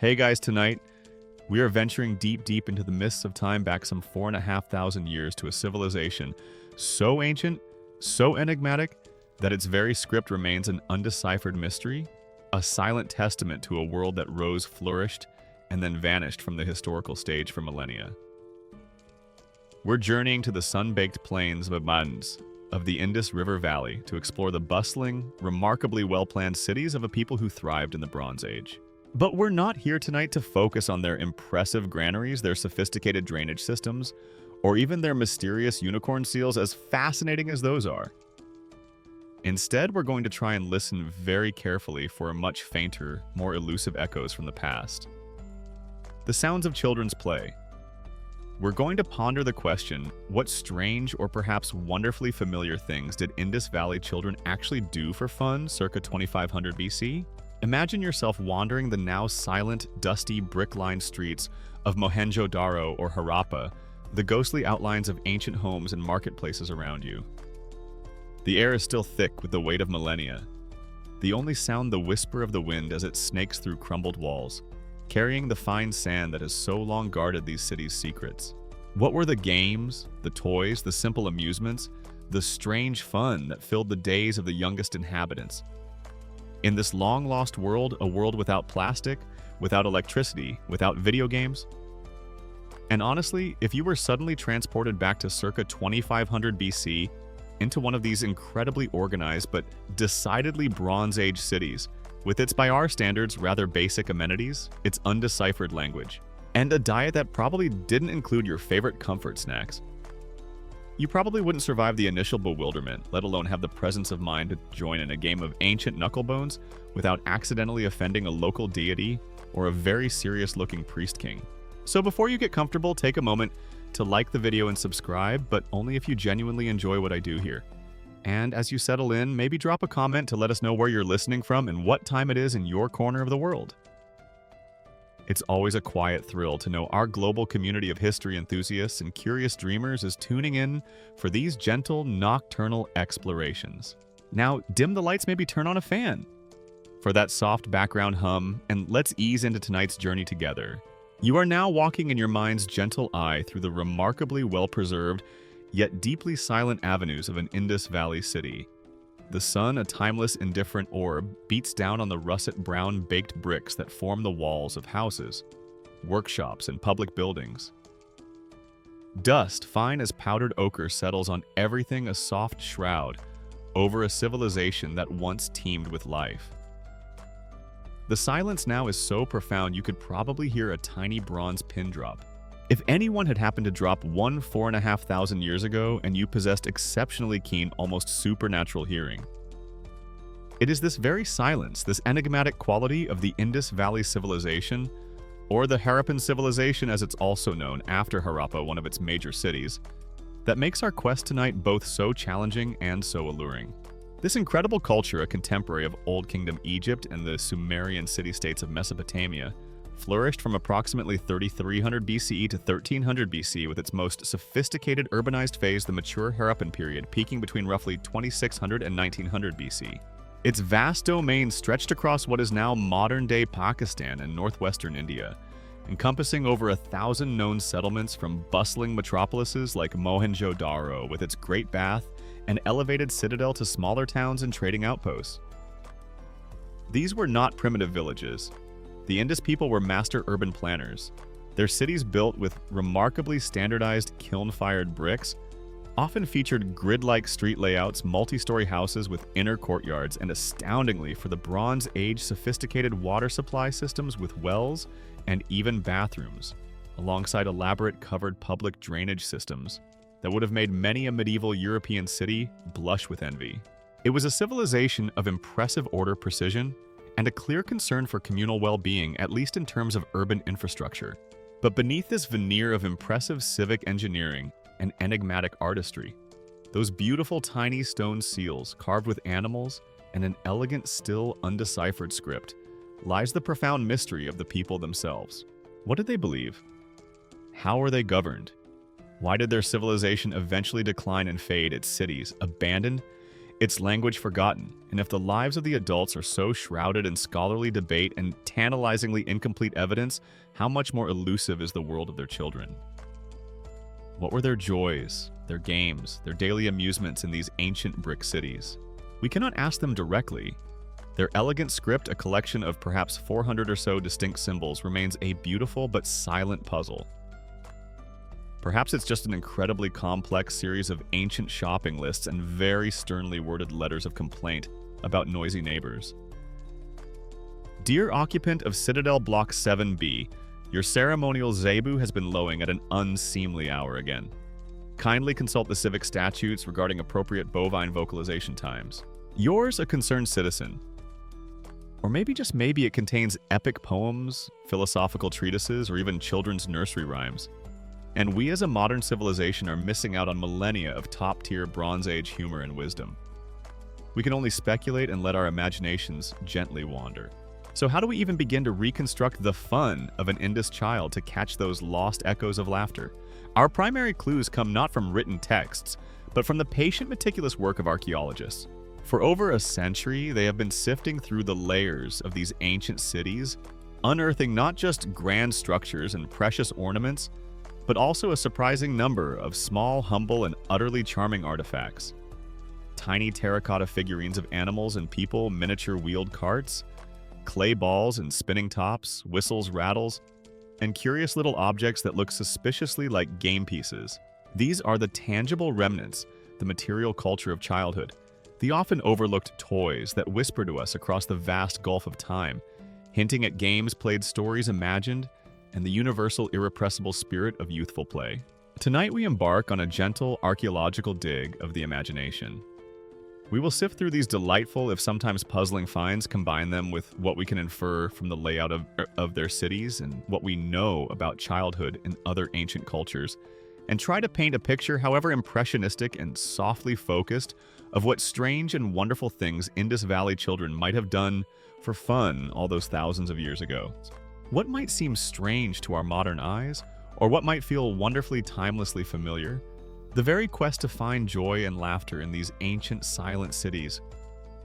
Hey guys, tonight we are venturing deep into the mists of time back some 4,500 years to a civilization so ancient, so enigmatic, that its very script remains an undeciphered mystery, a silent testament to a world that rose, flourished, and then vanished from the historical stage for millennia. We're journeying to the sun-baked plains of Abundance of the Indus River Valley to explore the bustling, remarkably well-planned cities of a people who thrived in the Bronze Age. But we're not here tonight to focus on their impressive granaries, their sophisticated drainage systems, or even their mysterious unicorn seals, as fascinating as those are. Instead, we're going to try and listen very carefully for much fainter, more elusive echoes from the past. The sounds of children's play. We're going to ponder the question, what strange or perhaps wonderfully familiar things did Indus Valley children actually do for fun circa 2500 BC? Imagine yourself wandering the now silent, dusty, brick-lined streets of Mohenjo-daro or Harappa, the ghostly outlines of ancient homes and marketplaces around you. The air is still thick with the weight of millennia. The only sound the whisper of the wind as it snakes through crumbled walls, carrying the fine sand that has so long guarded these cities' secrets. What were the games, the toys, the simple amusements, the strange fun that filled the days of the youngest inhabitants? In this long-lost world, a world without plastic, without electricity, without video games? And honestly, if you were suddenly transported back to circa 2500 BC into one of these incredibly organized but decidedly Bronze Age cities, with its, by our standards, rather basic amenities, its undeciphered language, and a diet that probably didn't include your favorite comfort snacks, you probably wouldn't survive the initial bewilderment, let alone have the presence of mind to join in a game of ancient knucklebones without accidentally offending a local deity or a very serious-looking priest king. So before you get comfortable, take a moment to like the video and subscribe, but only if you genuinely enjoy what I do here. And as you settle in, maybe drop a comment to let us know where you're listening from and what time it is in your corner of the world. It's always a quiet thrill to know our global community of history enthusiasts and curious dreamers is tuning in for these gentle, nocturnal explorations. Now, dim the lights, maybe turn on a fan for that soft background hum, and let's ease into tonight's journey together. You are now walking in your mind's gentle eye through the remarkably well-preserved, yet deeply silent avenues of an Indus Valley city. The sun, a timeless, indifferent orb, beats down on the russet-brown baked bricks that form the walls of houses, workshops, and public buildings. Dust, fine as powdered ochre, settles on everything, a soft shroud over a civilization that once teemed with life. The silence now is so profound you could probably hear a tiny bronze pin drop. If anyone had happened to drop one 4,500 years ago and you possessed exceptionally keen, almost supernatural hearing. It is this very silence, this enigmatic quality of the Indus Valley civilization, or the Harappan civilization as it's also known after Harappa, one of its major cities, that makes our quest tonight both so challenging and so alluring. This incredible culture, a contemporary of Old Kingdom Egypt and the Sumerian city-states of Mesopotamia, flourished from approximately 3300 BCE to 1300 BC, with its most sophisticated urbanized phase, the mature Harappan period, peaking between roughly 2600 and 1900 BC. Its vast domain stretched across what is now modern-day Pakistan and northwestern India, encompassing over 1,000 known settlements from bustling metropolises like Mohenjo-daro with its Great Bath and elevated citadel to smaller towns and trading outposts. These were not primitive villages. The Indus people were master urban planners. Their cities, built with remarkably standardized kiln-fired bricks, often featured grid-like street layouts, multi-story houses with inner courtyards, and astoundingly, for the Bronze Age, sophisticated water supply systems with wells and even bathrooms, alongside elaborate covered public drainage systems that would have made many a medieval European city blush with envy. It was a civilization of impressive order, precision, and a clear concern for communal well-being, at least in terms of urban infrastructure. But beneath this veneer of impressive civic engineering and enigmatic artistry, those beautiful tiny stone seals carved with animals and an elegant, still undeciphered script, lies the profound mystery of the people themselves. What did they believe? How were they governed? Why did their civilization eventually decline and fade, its cities abandoned, its language forgotten, and if the lives of the adults are so shrouded in scholarly debate and tantalizingly incomplete evidence, how much more elusive is the world of their children? What were their joys, their games, their daily amusements in these ancient brick cities? We cannot ask them directly. Their elegant script, a collection of perhaps 400 or so distinct symbols, remains a beautiful but silent puzzle. Perhaps it's just an incredibly complex series of ancient shopping lists and very sternly worded letters of complaint about noisy neighbors. Dear occupant of Citadel Block 7B, your ceremonial zebu has been lowing at an unseemly hour again. Kindly consult the civic statutes regarding appropriate bovine vocalization times. Yours, a concerned citizen. Or maybe, just maybe, it contains epic poems, philosophical treatises, or even children's nursery rhymes. And we as a modern civilization are missing out on millennia of top-tier Bronze Age humor and wisdom. We can only speculate and let our imaginations gently wander. So how do we even begin to reconstruct the fun of an Indus child to catch those lost echoes of laughter? Our primary clues come not from written texts, but from the patient, meticulous work of archaeologists. For over a century, they have been sifting through the layers of these ancient cities, unearthing not just grand structures and precious ornaments, but also a surprising number of small, humble, and utterly charming artifacts. Tiny terracotta figurines of animals and people, miniature wheeled carts, clay balls and spinning tops, whistles, rattles, and curious little objects that look suspiciously like game pieces. These are the tangible remnants, the material culture of childhood, the often overlooked toys that whisper to us across the vast gulf of time, hinting at games played, stories imagined, and the universal irrepressible spirit of youthful play. Tonight we embark on a gentle archaeological dig of the imagination. We will sift through these delightful, if sometimes puzzling finds, combine them with what we can infer from the layout of their cities and what we know about childhood in other ancient cultures, and try to paint a picture, however impressionistic and softly focused, of what strange and wonderful things Indus Valley children might have done for fun all those thousands of years ago. What might seem strange to our modern eyes, or what might feel wonderfully timelessly familiar? The very quest to find joy and laughter in these ancient silent cities,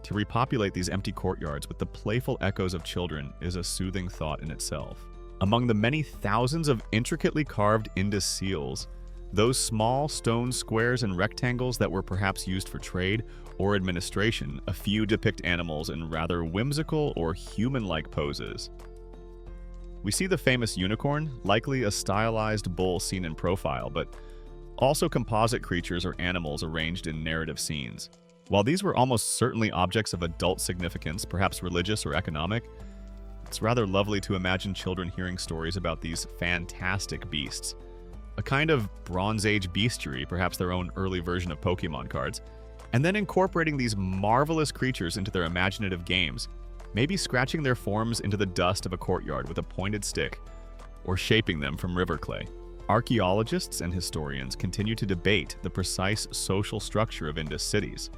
to repopulate these empty courtyards with the playful echoes of children, is a soothing thought in itself. Among the many thousands of intricately carved Indus seals, those small stone squares and rectangles that were perhaps used for trade or administration, a few depict animals in rather whimsical or human-like poses. We see the famous unicorn, likely a stylized bull seen in profile, but also composite creatures or animals arranged in narrative scenes. While these were almost certainly objects of adult significance, perhaps religious or economic, it's rather lovely to imagine children hearing stories about these fantastic beasts. A kind of Bronze Age bestiary, perhaps their own early version of Pokemon cards, and then incorporating these marvelous creatures into their imaginative games, maybe scratching their forms into the dust of a courtyard with a pointed stick, or shaping them from river clay. Archaeologists and historians continue to debate the precise social structure of Indus cities.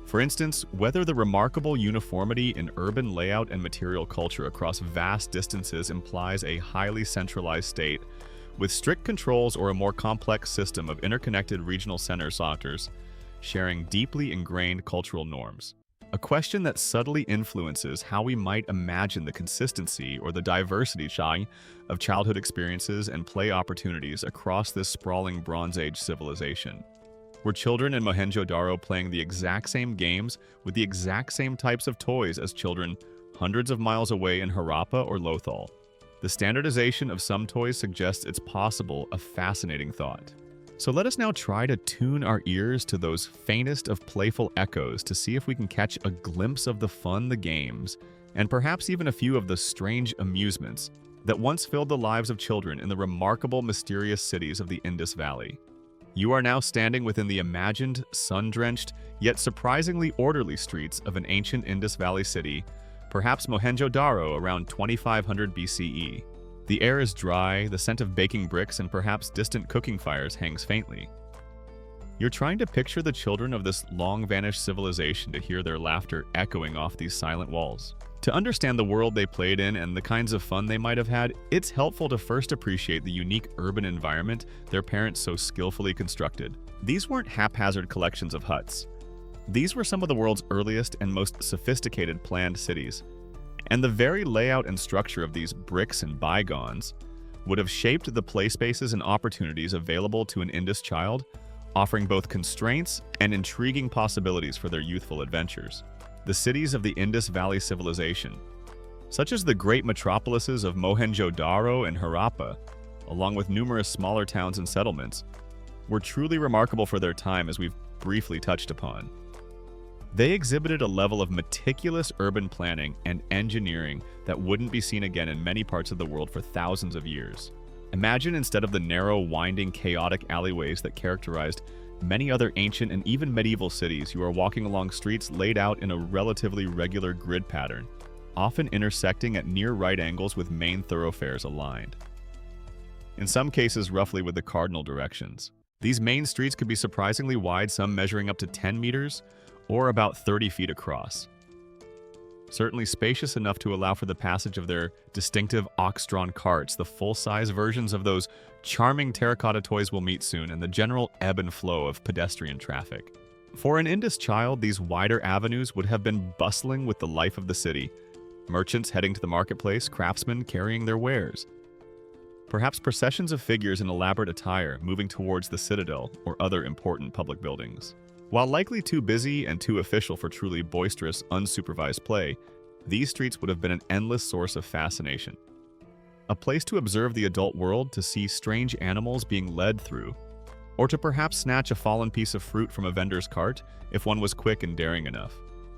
For instance, whether the remarkable uniformity in urban layout and material culture across vast distances implies a highly centralized state with strict controls or a more complex system of interconnected regional centers sharing deeply ingrained cultural norms. A question that subtly influences how we might imagine the consistency or the diversity of childhood experiences and play opportunities across this sprawling Bronze Age civilization. Were children in Mohenjo-daro playing the exact same games with the exact same types of toys as children hundreds of miles away in Harappa or Lothal? The standardization of some toys suggests it's possible, a fascinating thought. So let us now try to tune our ears to those faintest of playful echoes to see if we can catch a glimpse of the fun, the games, and perhaps even a few of the strange amusements that once filled the lives of children in the remarkable, mysterious cities of the Indus Valley. You are now standing within the imagined, sun-drenched, yet surprisingly orderly streets of an ancient Indus Valley city, perhaps Mohenjo-daro around 2500 BCE. The air is dry, the scent of baking bricks and perhaps distant cooking fires hangs faintly. You're trying to picture the children of this long-vanished civilization to hear their laughter echoing off these silent walls. To understand the world they played in and the kinds of fun they might have had, it's helpful to first appreciate the unique urban environment their parents so skillfully constructed. These weren't haphazard collections of huts. These were some of the world's earliest and most sophisticated planned cities, and the very layout and structure of these bricks and bygones would have shaped the play spaces and opportunities available to an Indus child, offering both constraints and intriguing possibilities for their youthful adventures. The cities of the Indus Valley civilization, such as the great metropolises of Mohenjo-daro and Harappa, along with numerous smaller towns and settlements, were truly remarkable for their time, as we've briefly touched upon. They exhibited a level of meticulous urban planning and engineering that wouldn't be seen again in many parts of the world for thousands of years. Imagine, instead of the narrow, winding, chaotic alleyways that characterized many other ancient and even medieval cities, you are walking along streets laid out in a relatively regular grid pattern, often intersecting at near right angles with main thoroughfares aligned, in some cases roughly with the cardinal directions. These main streets could be surprisingly wide, some measuring up to 10 meters or about 30 feet across. Certainly spacious enough to allow for the passage of their distinctive ox-drawn carts, the full-size versions of those charming terracotta toys we'll meet soon, and the general ebb and flow of pedestrian traffic. For an Indus child, these wider avenues would have been bustling with the life of the city, merchants heading to the marketplace, craftsmen carrying their wares. Perhaps processions of figures in elaborate attire moving towards the citadel or other important public buildings. While likely too busy and too official for truly boisterous, unsupervised play, these streets would have been an endless source of fascination. A place to observe the adult world, to see strange animals being led through, or to perhaps snatch a fallen piece of fruit from a vendor's cart if one was quick and daring enough.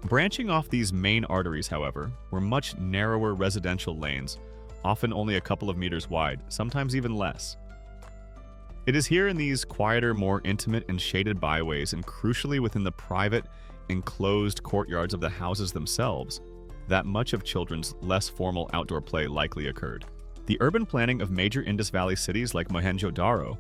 Branching off these main arteries, however, were much narrower residential lanes, often only a couple of meters wide, sometimes even less. It is here in these quieter, more intimate and shaded byways, and crucially within the private, enclosed courtyards of the houses themselves, that much of children's less formal outdoor play likely occurred. The urban planning of major Indus Valley cities like Mohenjo-daro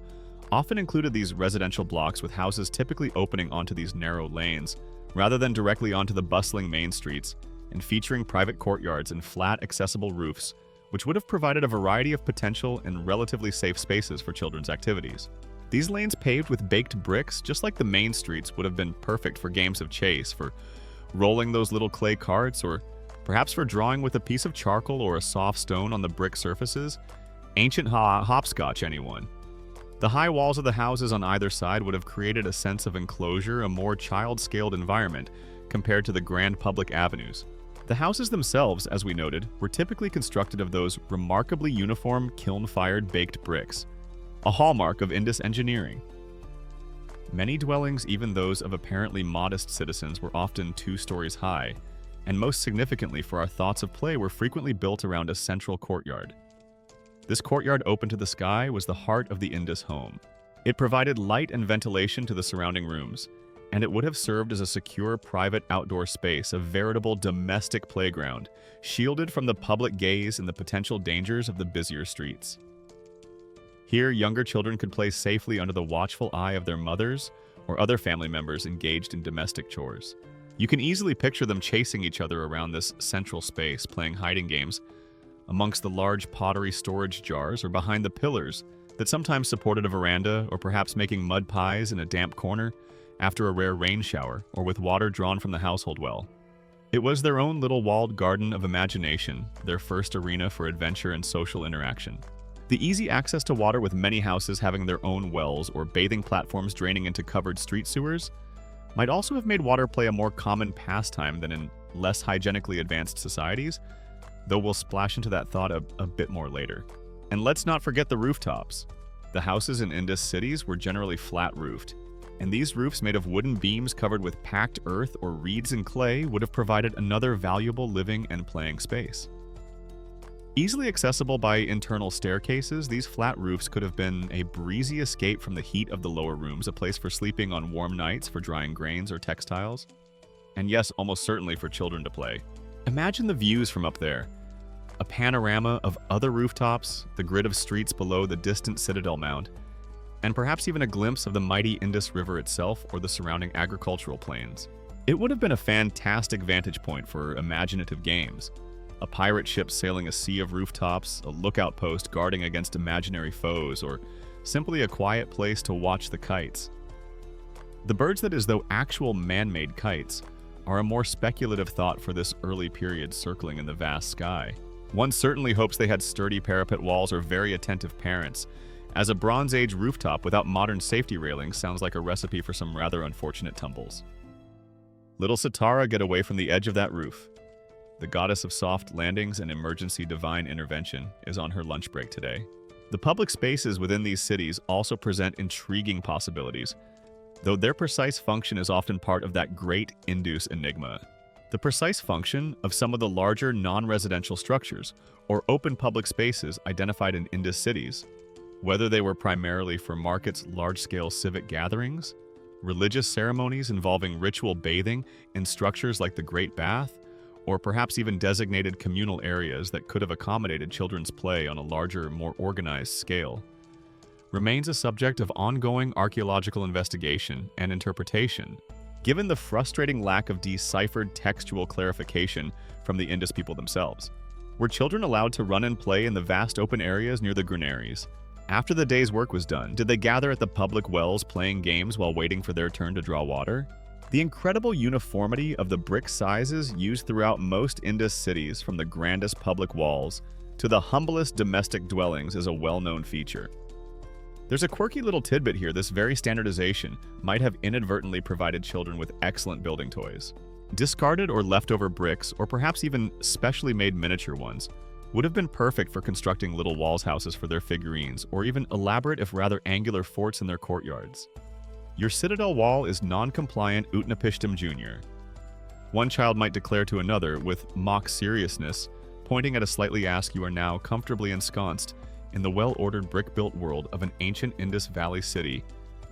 often included these residential blocks with houses typically opening onto these narrow lanes, rather than directly onto the bustling main streets, and featuring private courtyards and flat, accessible roofs, which would have provided a variety of potential and relatively safe spaces for children's activities. These lanes paved with baked bricks, just like the main streets, would have been perfect for games of chase, for rolling those little clay carts, or perhaps for drawing with a piece of charcoal or a soft stone on the brick surfaces. Ancient hopscotch, anyone. The high walls of the houses on either side would have created a sense of enclosure, a more child-scaled environment compared to the grand public avenues. The houses themselves, as we noted, were typically constructed of those remarkably uniform kiln-fired baked bricks, a hallmark of Indus engineering. Many dwellings, even those of apparently modest citizens, were often 2 stories high, and most significantly for our thoughts of play, were frequently built around a central courtyard. This courtyard open to the sky was the heart of the Indus home. It provided light and ventilation to the surrounding rooms, and it would have served as a secure private outdoor space, a veritable domestic playground, shielded from the public gaze and the potential dangers of the busier streets. Here, younger children could play safely under the watchful eye of their mothers or other family members engaged in domestic chores. You can easily picture them chasing each other around this central space, playing hiding games amongst the large pottery storage jars or behind the pillars that sometimes supported a veranda, or perhaps making mud pies in a damp corner after a rare rain shower, or with water drawn from the household well. It was their own little walled garden of imagination, their first arena for adventure and social interaction. The easy access to water, with many houses having their own wells or bathing platforms draining into covered street sewers, might also have made water play a more common pastime than in less hygienically advanced societies, though we'll splash into that thought a bit more later. And let's not forget the rooftops. The houses in Indus cities were generally flat-roofed, and these roofs, made of wooden beams covered with packed earth or reeds and clay, would have provided another valuable living and playing space. Easily accessible by internal staircases, these flat roofs could have been a breezy escape from the heat of the lower rooms, a place for sleeping on warm nights, for drying grains or textiles, and yes, almost certainly for children to play. Imagine the views from up there. A panorama of other rooftops, the grid of streets below the distant citadel mound, and perhaps even a glimpse of the mighty Indus River itself or the surrounding agricultural plains. It would have been a fantastic vantage point for imaginative games. A pirate ship sailing a sea of rooftops, a lookout post guarding against imaginary foes, or simply a quiet place to watch the kites. The birds that as though actual man-made kites are a more speculative thought for this early period circling in the vast sky. One certainly hopes they had sturdy parapet walls or very attentive parents, as a Bronze Age rooftop without modern safety railings sounds like a recipe for some rather unfortunate tumbles. Little Sitara, get away from the edge of that roof. The goddess of soft landings and emergency divine intervention is on her lunch break today. The public spaces within these cities also present intriguing possibilities, though their precise function is often part of that great Indus enigma. The precise function of some of the larger non-residential structures or open public spaces identified in Indus cities, whether they were primarily for markets, large-scale civic gatherings, religious ceremonies involving ritual bathing in structures like the Great Bath, or perhaps even designated communal areas that could have accommodated children's play on a larger, more organized scale, remains a subject of ongoing archaeological investigation and interpretation, given the frustrating lack of deciphered textual clarification from the Indus people themselves. Were children allowed to run and play in the vast open areas near the granaries? After the day's work was done, did they gather at the public wells playing games while waiting for their turn to draw water? The incredible uniformity of the brick sizes used throughout most Indus cities, from the grandest public walls to the humblest domestic dwellings, is a well-known feature. There's a quirky little tidbit here. This very standardization might have inadvertently provided children with excellent building toys. Discarded or leftover bricks, or perhaps even specially made miniature ones, would have been perfect for constructing little walls houses for their figurines, or even elaborate if rather angular forts in their courtyards. Your citadel wall is non-compliant Utnapishtim Jr. One child might declare to another with mock seriousness, pointing at a slightly ask, you are now comfortably ensconced in the well-ordered brick-built world of an ancient Indus Valley city,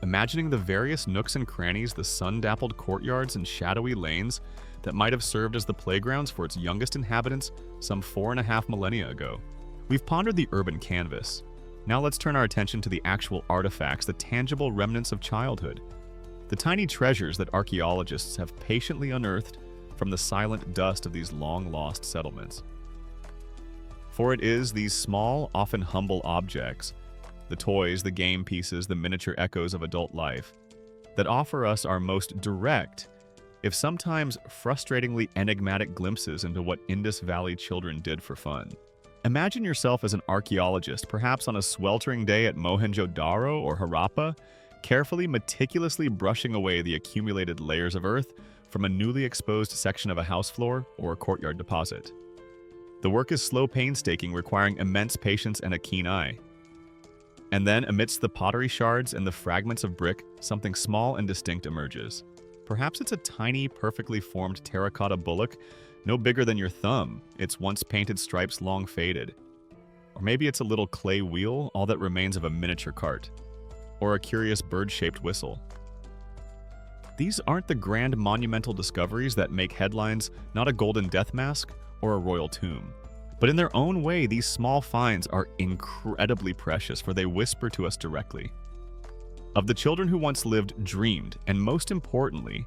imagining the various nooks and crannies, the sun-dappled courtyards and shadowy lanes that might have served as the playgrounds for its youngest inhabitants some 4.5 millennia ago. We've pondered the urban canvas. Now let's turn our attention to the actual artifacts, the tangible remnants of childhood, the tiny treasures that archaeologists have patiently unearthed from the silent dust of these long-lost settlements. For it is these small, often humble objects, the toys, the game pieces, the miniature echoes of adult life, that offer us our most direct, if sometimes frustratingly enigmatic glimpses into what Indus Valley children did for fun. Imagine yourself as an archaeologist, perhaps on a sweltering day at Mohenjo-daro or Harappa, carefully, meticulously brushing away the accumulated layers of earth from a newly exposed section of a house floor or a courtyard deposit. The work is slow, painstaking, requiring immense patience and a keen eye. And then, amidst the pottery shards and the fragments of brick, something small and distinct emerges. Perhaps it's a tiny, perfectly formed terracotta bullock, no bigger than your thumb, its once painted stripes long faded. Or maybe it's a little clay wheel, all that remains of a miniature cart. Or a curious bird-shaped whistle. These aren't the grand monumental discoveries that make headlines, not a golden death mask or a royal tomb. But in their own way, these small finds are incredibly precious, for they whisper to us directly of the children who once lived, dreamed, and most importantly,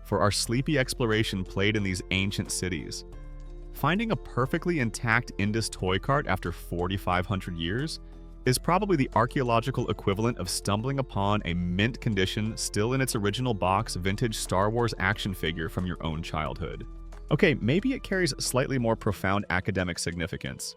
for our sleepy exploration played in these ancient cities. Finding a perfectly intact Indus toy cart after 4,500 years is probably the archaeological equivalent of stumbling upon a mint condition, still in its original box, vintage Star Wars action figure from your own childhood. Okay, maybe it carries slightly more profound academic significance,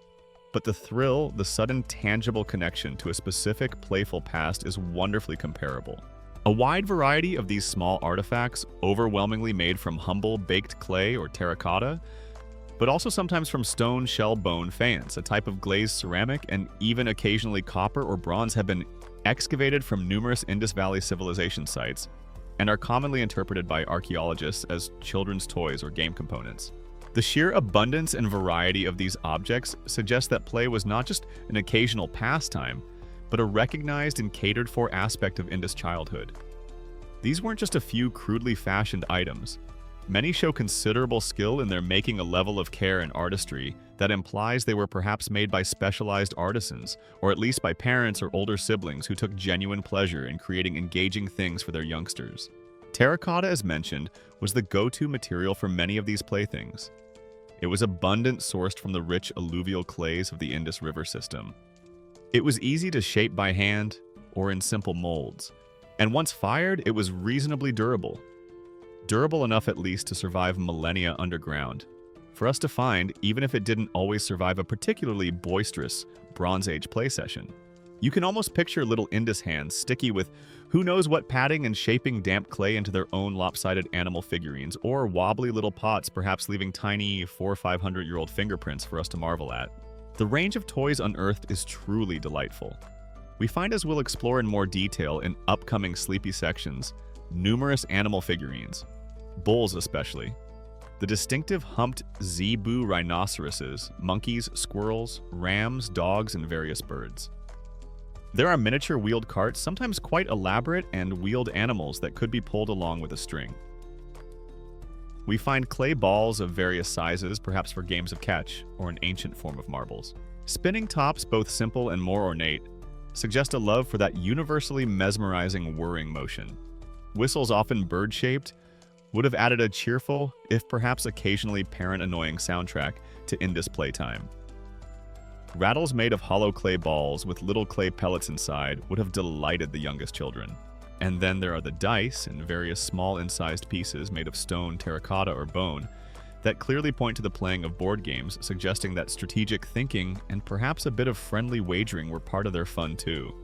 but the thrill, the sudden tangible connection to a specific playful past is wonderfully comparable. A wide variety of these small artifacts, overwhelmingly made from humble baked clay or terracotta, but also sometimes from stone, shell, bone, faience, a type of glazed ceramic, and even occasionally copper or bronze, have been excavated from numerous Indus Valley civilization sites and are commonly interpreted by archaeologists as children's toys or game components. The sheer abundance and variety of these objects suggests that play was not just an occasional pastime, but a recognized and catered-for aspect of Indus childhood. These weren't just a few crudely fashioned items. Many show considerable skill in their making, a level of care and artistry that implies they were perhaps made by specialized artisans, or at least by parents or older siblings who took genuine pleasure in creating engaging things for their youngsters. Terracotta, as mentioned, was the go-to material for many of these playthings. It was abundant, sourced from the rich alluvial clays of the Indus River system. It was easy to shape by hand or in simple molds, And once fired, it was reasonably durable. Durable enough at least to survive millennia underground, for us to find even if it didn't always survive a particularly boisterous Bronze Age play session. You can almost picture little Indus hands sticky with who knows what padding and shaping damp clay into their own lopsided animal figurines, or wobbly little pots perhaps leaving tiny 400- or 500-year-old fingerprints for us to marvel at. The range of toys unearthed is truly delightful. We find, as we'll explore in more detail in upcoming Sleepy sections, numerous animal figurines, bulls especially, the distinctive humped zebu rhinoceroses, monkeys, squirrels, rams, dogs, and various birds. There are miniature wheeled carts, sometimes quite elaborate, and wheeled animals that could be pulled along with a string. We find clay balls of various sizes, perhaps for games of catch, or an ancient form of marbles. Spinning tops, both simple and more ornate, suggest a love for that universally mesmerizing whirring motion. Whistles, often bird-shaped, would have added a cheerful, if perhaps occasionally parent-annoying soundtrack to Indus playtime. Rattles made of hollow clay balls with little clay pellets inside would have delighted the youngest children. And then there are the dice and various small incised pieces made of stone, terracotta, or bone that clearly point to the playing of board games, suggesting that strategic thinking and perhaps a bit of friendly wagering were part of their fun too.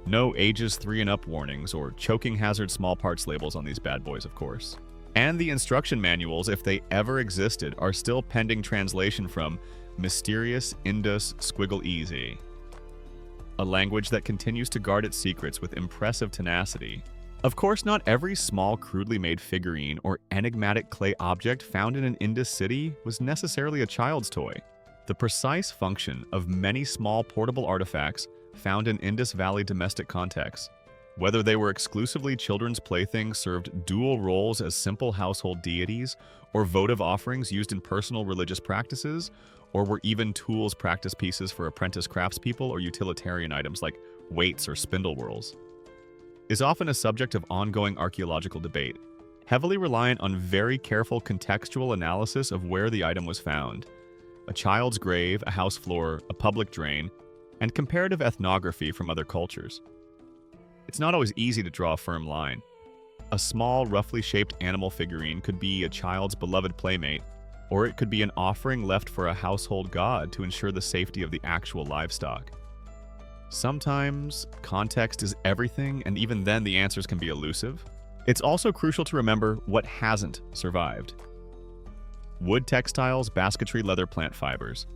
No ages 3 and up warnings or choking hazard small parts labels on these bad boys, of course. And the instruction manuals, if they ever existed, are still pending translation from Mysterious Indus Squiggle Easy, a language that continues to guard its secrets with impressive tenacity. Of course, not every small, crudely made figurine or enigmatic clay object found in an Indus city was necessarily a child's toy. The precise function of many small portable artifacts found in Indus Valley domestic contexts, whether they were exclusively children's playthings served dual roles as simple household deities, or votive offerings used in personal religious practices, or were even tools practice pieces for apprentice craftspeople or utilitarian items like weights or spindle whorls, is often a subject of ongoing archaeological debate, heavily reliant on very careful contextual analysis of where the item was found. A child's grave, a house floor, a public drain, and comparative ethnography from other cultures. It's not always easy to draw a firm line. A small, roughly shaped animal figurine could be a child's beloved playmate, or it could be an offering left for a household god to ensure the safety of the actual livestock. Sometimes, context is everything, and even then the answers can be elusive. It's also crucial to remember what hasn't survived. Wood textiles, basketry, leather, plant fibers.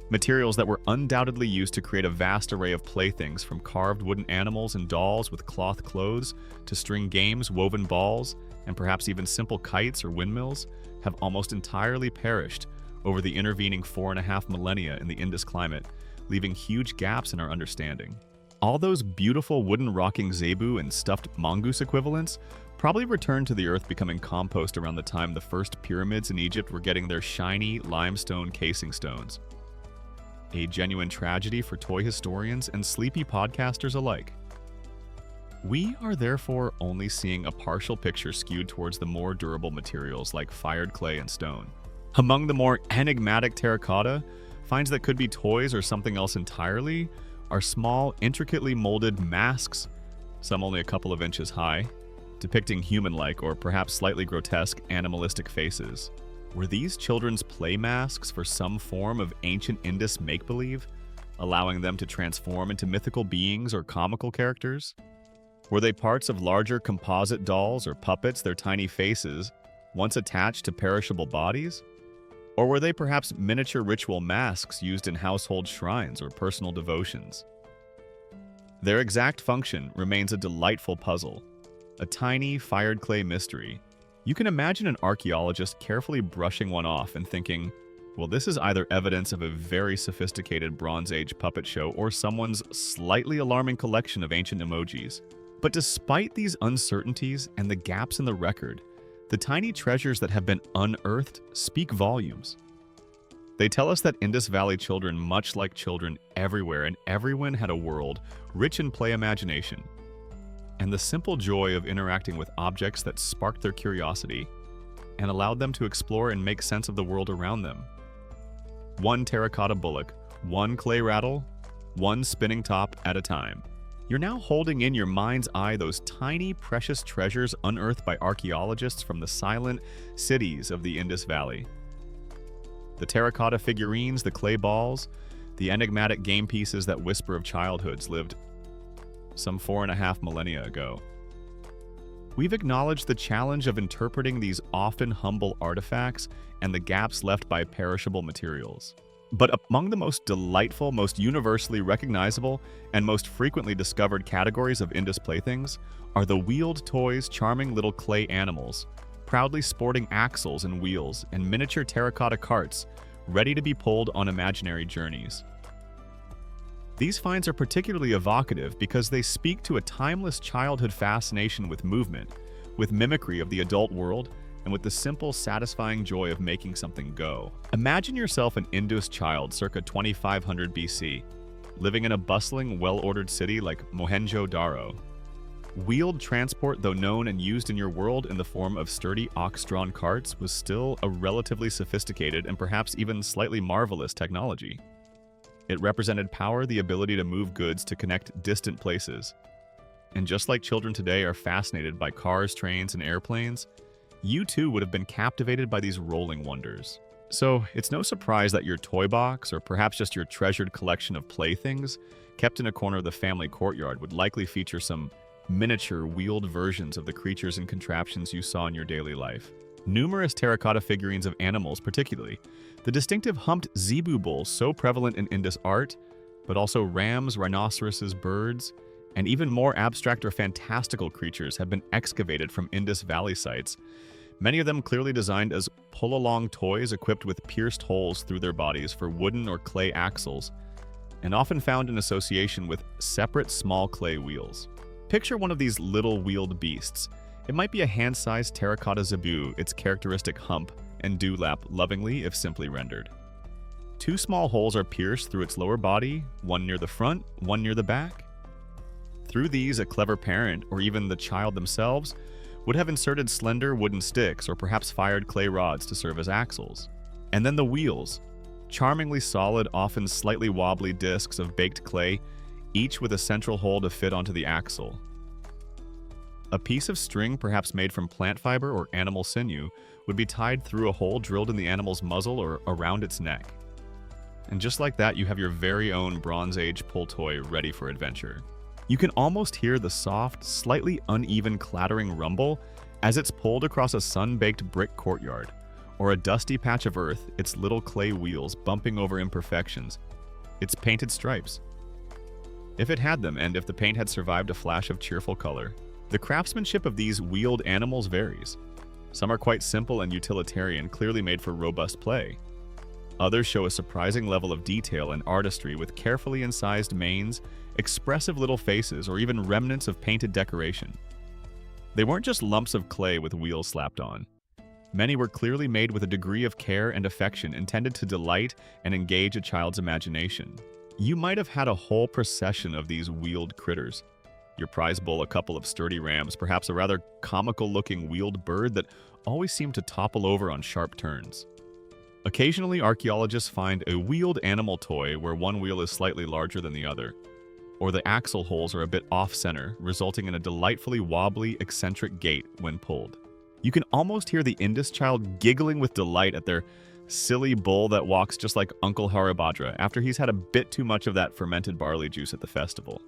Materials that were undoubtedly used to create a vast array of playthings, from carved wooden animals and dolls with cloth clothes to string games, woven balls, and perhaps even simple kites or windmills, have almost entirely perished over the intervening 4.5 millennia in the Indus climate, leaving huge gaps in our understanding. All those beautiful wooden rocking zebu and stuffed mongoose equivalents probably returned to the earth, becoming compost around the time the first pyramids in Egypt were getting their shiny limestone casing stones. A genuine tragedy for toy historians and sleepy podcasters alike. We are therefore only seeing a partial picture skewed towards the more durable materials like fired clay and stone. Among the more enigmatic terracotta, finds that could be toys or something else entirely, are small, intricately molded masks, some only a couple of inches high, depicting human-like or perhaps slightly grotesque animalistic faces. Were these children's play masks for some form of ancient Indus make-believe, allowing them to transform into mythical beings or comical characters? Were they parts of larger composite dolls or puppets, their tiny faces, once attached to perishable bodies? Or were they perhaps miniature ritual masks used in household shrines or personal devotions? Their exact function remains a delightful puzzle, a tiny, fired clay mystery. You can imagine an archaeologist carefully brushing one off and thinking, well, this is either evidence of a very sophisticated Bronze Age puppet show or someone's slightly alarming collection of ancient emojis. But despite these uncertainties and the gaps in the record, the tiny treasures that have been unearthed speak volumes. They tell us that Indus Valley children, much like children everywhere and everyone, had a world rich in play imagination, and the simple joy of interacting with objects that sparked their curiosity and allowed them to explore and make sense of the world around them. One terracotta bullock, one clay rattle, one spinning top at a time. You're now holding in your mind's eye those tiny, precious treasures unearthed by archaeologists from the silent cities of the Indus Valley. The terracotta figurines, the clay balls, the enigmatic game pieces that whisper of childhoods lived some 4.5 millennia ago. We've acknowledged the challenge of interpreting these often humble artifacts and the gaps left by perishable materials. But among the most delightful, most universally recognizable, and most frequently discovered categories of Indus playthings are the wheeled toys, charming little clay animals, proudly sporting axles and wheels, and miniature terracotta carts, ready to be pulled on imaginary journeys. These finds are particularly evocative because they speak to a timeless childhood fascination with movement, with mimicry of the adult world, and with the simple, satisfying joy of making something go. Imagine yourself an Indus child circa 2500 BC, living in a bustling, well-ordered city like Mohenjo-daro. Wheeled transport, though known and used in your world in the form of sturdy ox-drawn carts, was still a relatively sophisticated and perhaps even slightly marvelous technology. It represented power, the ability to move goods to connect distant places. And just like children today are fascinated by cars, trains, and airplanes, you too would have been captivated by these rolling wonders. So it's no surprise that your toy box, or perhaps just your treasured collection of playthings, kept in a corner of the family courtyard, would likely feature some miniature wheeled versions of the creatures and contraptions you saw in your daily life. Numerous terracotta figurines of animals, particularly the distinctive humped zebu bull so prevalent in Indus art, but also rams, rhinoceroses, birds, and even more abstract or fantastical creatures have been excavated from Indus Valley sites, many of them clearly designed as pull-along toys equipped with pierced holes through their bodies for wooden or clay axles, and often found in association with separate small clay wheels. Picture one of these little wheeled beasts. It might be a hand-sized terracotta zebu, its characteristic hump and dewlap lovingly if simply rendered. Two small holes are pierced through its lower body, one near the front, one near the back. Through these, a clever parent, or even the child themselves, would have inserted slender wooden sticks or perhaps fired clay rods to serve as axles. And then the wheels, charmingly solid, often slightly wobbly discs of baked clay, each with a central hole to fit onto the axle. A piece of string, perhaps made from plant fiber or animal sinew, would be tied through a hole drilled in the animal's muzzle or around its neck. And just like that, you have your very own Bronze Age pull toy ready for adventure. You can almost hear the soft, slightly uneven clattering rumble as it's pulled across a sun-baked brick courtyard, or a dusty patch of earth, its little clay wheels bumping over imperfections, its painted stripes. If it had them, and if the paint had survived a flash of cheerful color. The craftsmanship of these wheeled animals varies. Some are quite simple and utilitarian, clearly made for robust play. Others show a surprising level of detail and artistry with carefully incised manes, expressive little faces, or even remnants of painted decoration. They weren't just lumps of clay with wheels slapped on. Many were clearly made with a degree of care and affection intended to delight and engage a child's imagination. You might have had a whole procession of these wheeled critters. Your prize bull, a couple of sturdy rams, perhaps a rather comical-looking wheeled bird that always seemed to topple over on sharp turns. Occasionally, archaeologists find a wheeled animal toy where one wheel is slightly larger than the other, or the axle holes are a bit off-center, resulting in a delightfully wobbly, eccentric gait when pulled. You can almost hear the Indus child giggling with delight at their silly bull that walks just like Uncle Harappa after he's had a bit too much of that fermented barley juice at the festival.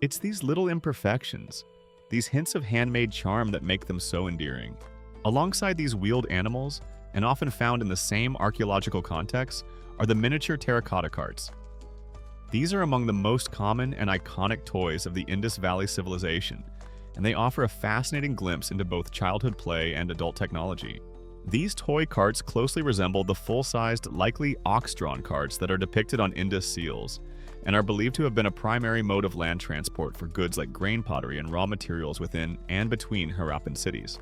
It's these little imperfections, these hints of handmade charm that make them so endearing. Alongside these wheeled animals, and often found in the same archaeological context, are the miniature terracotta carts. These are among the most common and iconic toys of the Indus Valley civilization, and they offer a fascinating glimpse into both childhood play and adult technology. These toy carts closely resemble the full-sized, likely ox-drawn carts that are depicted on Indus seals, and are believed to have been a primary mode of land transport for goods like grain pottery and raw materials within and between Harappan cities.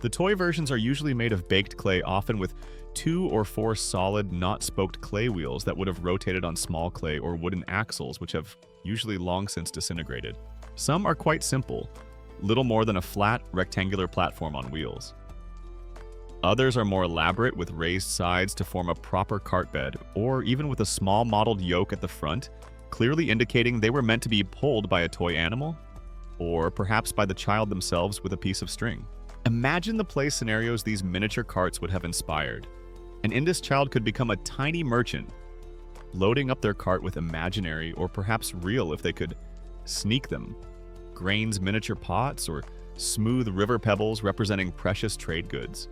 The toy versions are usually made of baked clay, often with 2 or 4 solid, not-spoked clay wheels that would have rotated on small clay or wooden axles, which have usually long since disintegrated. Some are quite simple, little more than a flat, rectangular platform on wheels. Others are more elaborate, with raised sides to form a proper cart bed, or even with a small mottled yoke at the front clearly indicating they were meant to be pulled by a toy animal, or perhaps by the child themselves with a piece of string. Imagine the play scenarios these miniature carts would have inspired. An Indus child could become a tiny merchant, loading up their cart with imaginary or perhaps real, if they could sneak them, grains miniature pots or smooth river pebbles representing precious trade goods.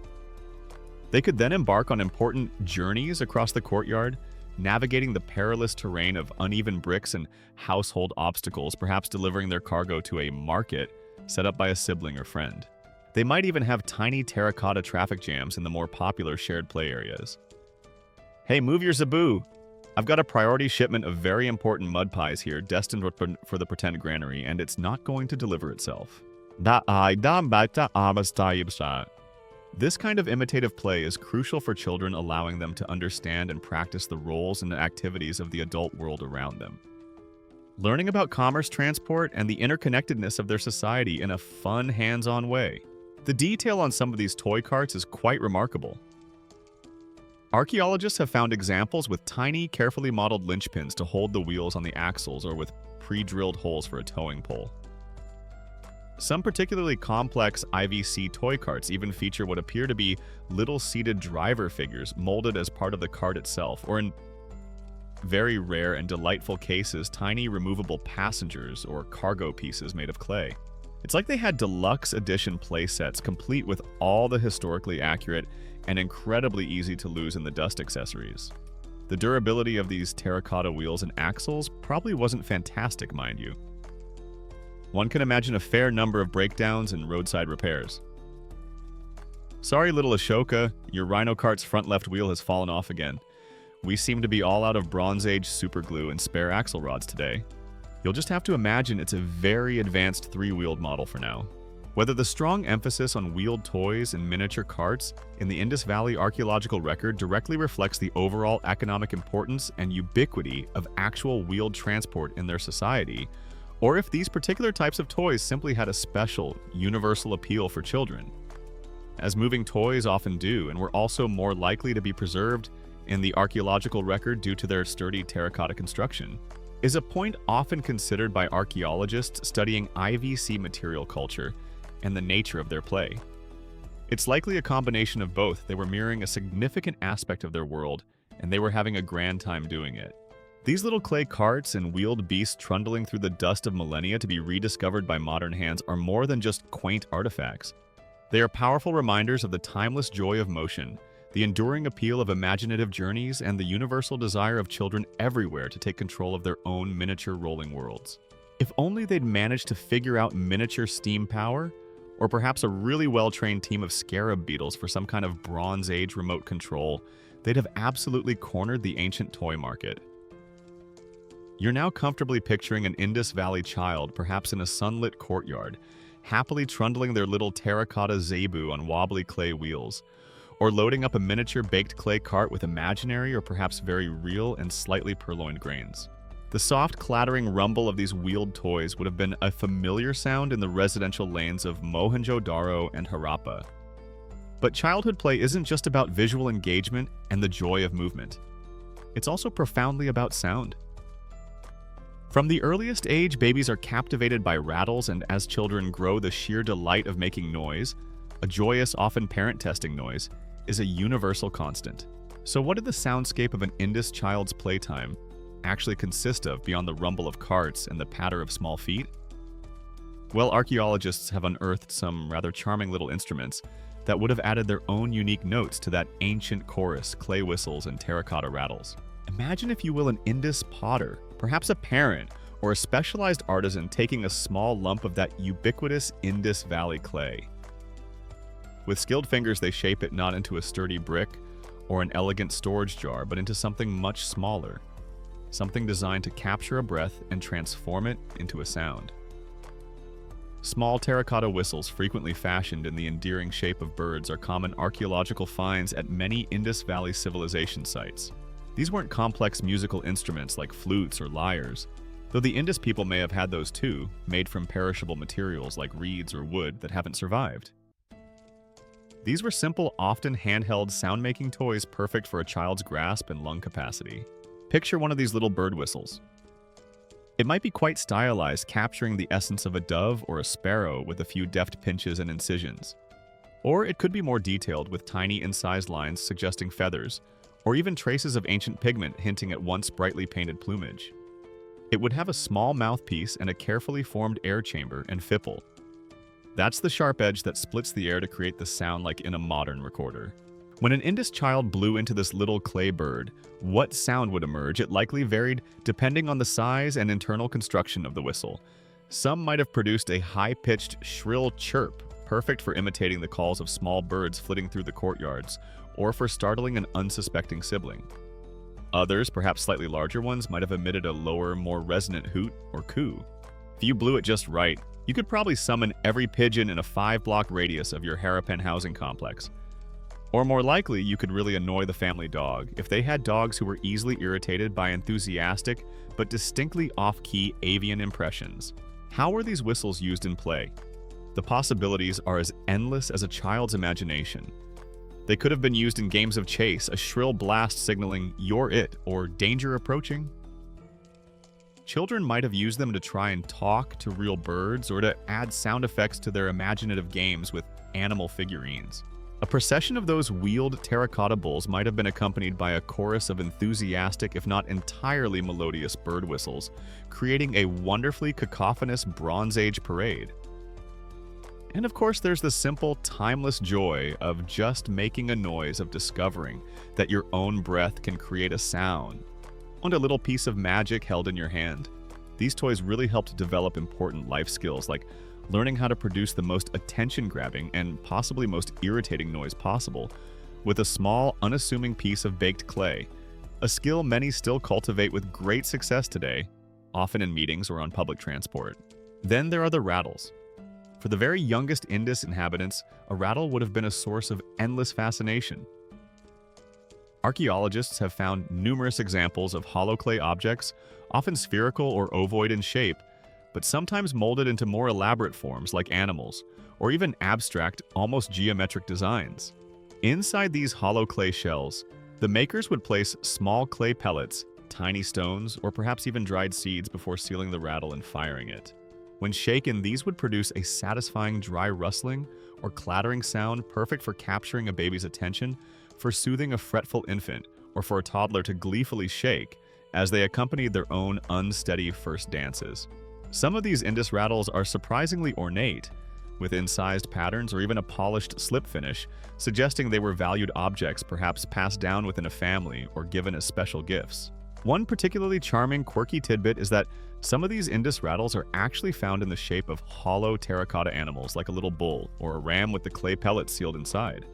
They could then embark on important journeys across the courtyard, navigating the perilous terrain of uneven bricks and household obstacles, perhaps delivering their cargo to a market set up by a sibling or friend. They might even have tiny terracotta traffic jams in the more popular shared play areas. Hey, move your zaboo! I've got a priority shipment of very important mud pies here, destined for the pretend granary, and it's not going to deliver itself. This kind of imitative play is crucial for children, allowing them to understand and practice the roles and activities of the adult world around them. Learning about commerce, transport, and the interconnectedness of their society in a fun, hands-on way. The detail on some of these toy carts is quite remarkable. Archaeologists have found examples with tiny, carefully modeled linchpins to hold the wheels on the axles, or with pre-drilled holes for a towing pole. Some particularly complex IVC toy carts even feature what appear to be little seated driver figures molded as part of the cart itself, or in very rare and delightful cases, tiny removable passengers or cargo pieces made of clay. It's like they had deluxe edition play sets complete with all the historically accurate and incredibly easy to lose in the dust accessories. The durability of these terracotta wheels and axles probably wasn't fantastic, mind you. One can imagine a fair number of breakdowns and roadside repairs. Sorry, little Ashoka, your rhino cart's front left wheel has fallen off again. We seem to be all out of Bronze Age superglue and spare axle rods today. You'll just have to imagine it's a very advanced three-wheeled model for now. Whether the strong emphasis on wheeled toys and miniature carts in the Indus Valley archaeological record directly reflects the overall economic importance and ubiquity of actual wheeled transport in their society, or if these particular types of toys simply had a special, universal appeal for children, as moving toys often do, and were also more likely to be preserved in the archaeological record due to their sturdy terracotta construction, is a point often considered by archaeologists studying IVC material culture and the nature of their play. It's likely a combination of both. They were mirroring a significant aspect of their world, and they were having a grand time doing it. These little clay carts and wheeled beasts trundling through the dust of millennia to be rediscovered by modern hands are more than just quaint artifacts. They are powerful reminders of the timeless joy of motion, the enduring appeal of imaginative journeys, and the universal desire of children everywhere to take control of their own miniature rolling worlds. If only they'd managed to figure out miniature steam power, or perhaps a really well-trained team of scarab beetles for some kind of Bronze Age remote control, they'd have absolutely cornered the ancient toy market. You're now comfortably picturing an Indus Valley child, perhaps in a sunlit courtyard, happily trundling their little terracotta zebu on wobbly clay wheels, or loading up a miniature baked clay cart with imaginary or perhaps very real and slightly purloined grains. The soft clattering rumble of these wheeled toys would have been a familiar sound in the residential lanes of Mohenjo-daro and Harappa. But childhood play isn't just about visual engagement and the joy of movement. It's also profoundly about sound. From the earliest age, babies are captivated by rattles, and as children grow, the sheer delight of making noise, a joyous, often parent-testing noise, is a universal constant. So what did the soundscape of an Indus child's playtime actually consist of beyond the rumble of carts and the patter of small feet? Well, archaeologists have unearthed some rather charming little instruments that would have added their own unique notes to that ancient chorus, clay whistles and terracotta rattles. Imagine, if you will, an Indus potter, perhaps a parent or a specialized artisan taking a small lump of that ubiquitous Indus Valley clay. With skilled fingers, they shape it not into a sturdy brick or an elegant storage jar, but into something much smaller, something designed to capture a breath and transform it into a sound. Small terracotta whistles, frequently fashioned in the endearing shape of birds, are common archaeological finds at many Indus Valley civilization sites. These weren't complex musical instruments like flutes or lyres, though the Indus people may have had those too, made from perishable materials like reeds or wood that haven't survived. These were simple, often handheld sound-making toys perfect for a child's grasp and lung capacity. Picture one of these little bird whistles. It might be quite stylized, capturing the essence of a dove or a sparrow with a few deft pinches and incisions. Or it could be more detailed with tiny incised lines suggesting feathers, or even traces of ancient pigment hinting at once brightly painted plumage. It would have a small mouthpiece and a carefully formed air chamber and fipple. That's the sharp edge that splits the air to create the sound like in a modern recorder. When an Indus child blew into this little clay bird, what sound would emerge? It likely varied depending on the size and internal construction of the whistle. Some might have produced a high-pitched, shrill chirp, perfect for imitating the calls of small birds flitting through the courtyards, or for startling an unsuspecting sibling. Others, perhaps slightly larger ones, might have emitted a lower, more resonant hoot or coo. If you blew it just right, you could probably summon every pigeon in a 5-block radius of your Harappan housing complex. Or more likely, you could really annoy the family dog if they had dogs who were easily irritated by enthusiastic but distinctly off-key avian impressions. How were these whistles used in play? The possibilities are as endless as a child's imagination. They could have been used in games of chase, a shrill blast signaling "you're it" or "danger approaching." Children might have used them to try and talk to real birds or to add sound effects to their imaginative games with animal figurines. A procession of those wheeled terracotta bulls might have been accompanied by a chorus of enthusiastic, if not entirely melodious bird whistles, creating a wonderfully cacophonous Bronze Age parade. And of course, there's the simple, timeless joy of just making a noise, of discovering that your own breath can create a sound, and a little piece of magic held in your hand. These toys really helped develop important life skills like learning how to produce the most attention-grabbing and possibly most irritating noise possible with a small, unassuming piece of baked clay, a skill many still cultivate with great success today, often in meetings or on public transport. Then there are the rattles. For the very youngest Indus inhabitants, a rattle would have been a source of endless fascination. Archaeologists have found numerous examples of hollow clay objects, often spherical or ovoid in shape, but sometimes molded into more elaborate forms like animals, or even abstract, almost geometric designs. Inside these hollow clay shells, the makers would place small clay pellets, tiny stones, or perhaps even dried seeds before sealing the rattle and firing it. When shaken, these would produce a satisfying dry rustling or clattering sound perfect for capturing a baby's attention, for soothing a fretful infant, or for a toddler to gleefully shake as they accompanied their own unsteady first dances. Some of these Indus rattles are surprisingly ornate, with incised patterns or even a polished slip finish, suggesting they were valued objects perhaps passed down within a family or given as special gifts. One particularly charming, quirky tidbit is that some of these Indus rattles are actually found in the shape of hollow terracotta animals like a little bull or a ram with the clay pellets sealed inside.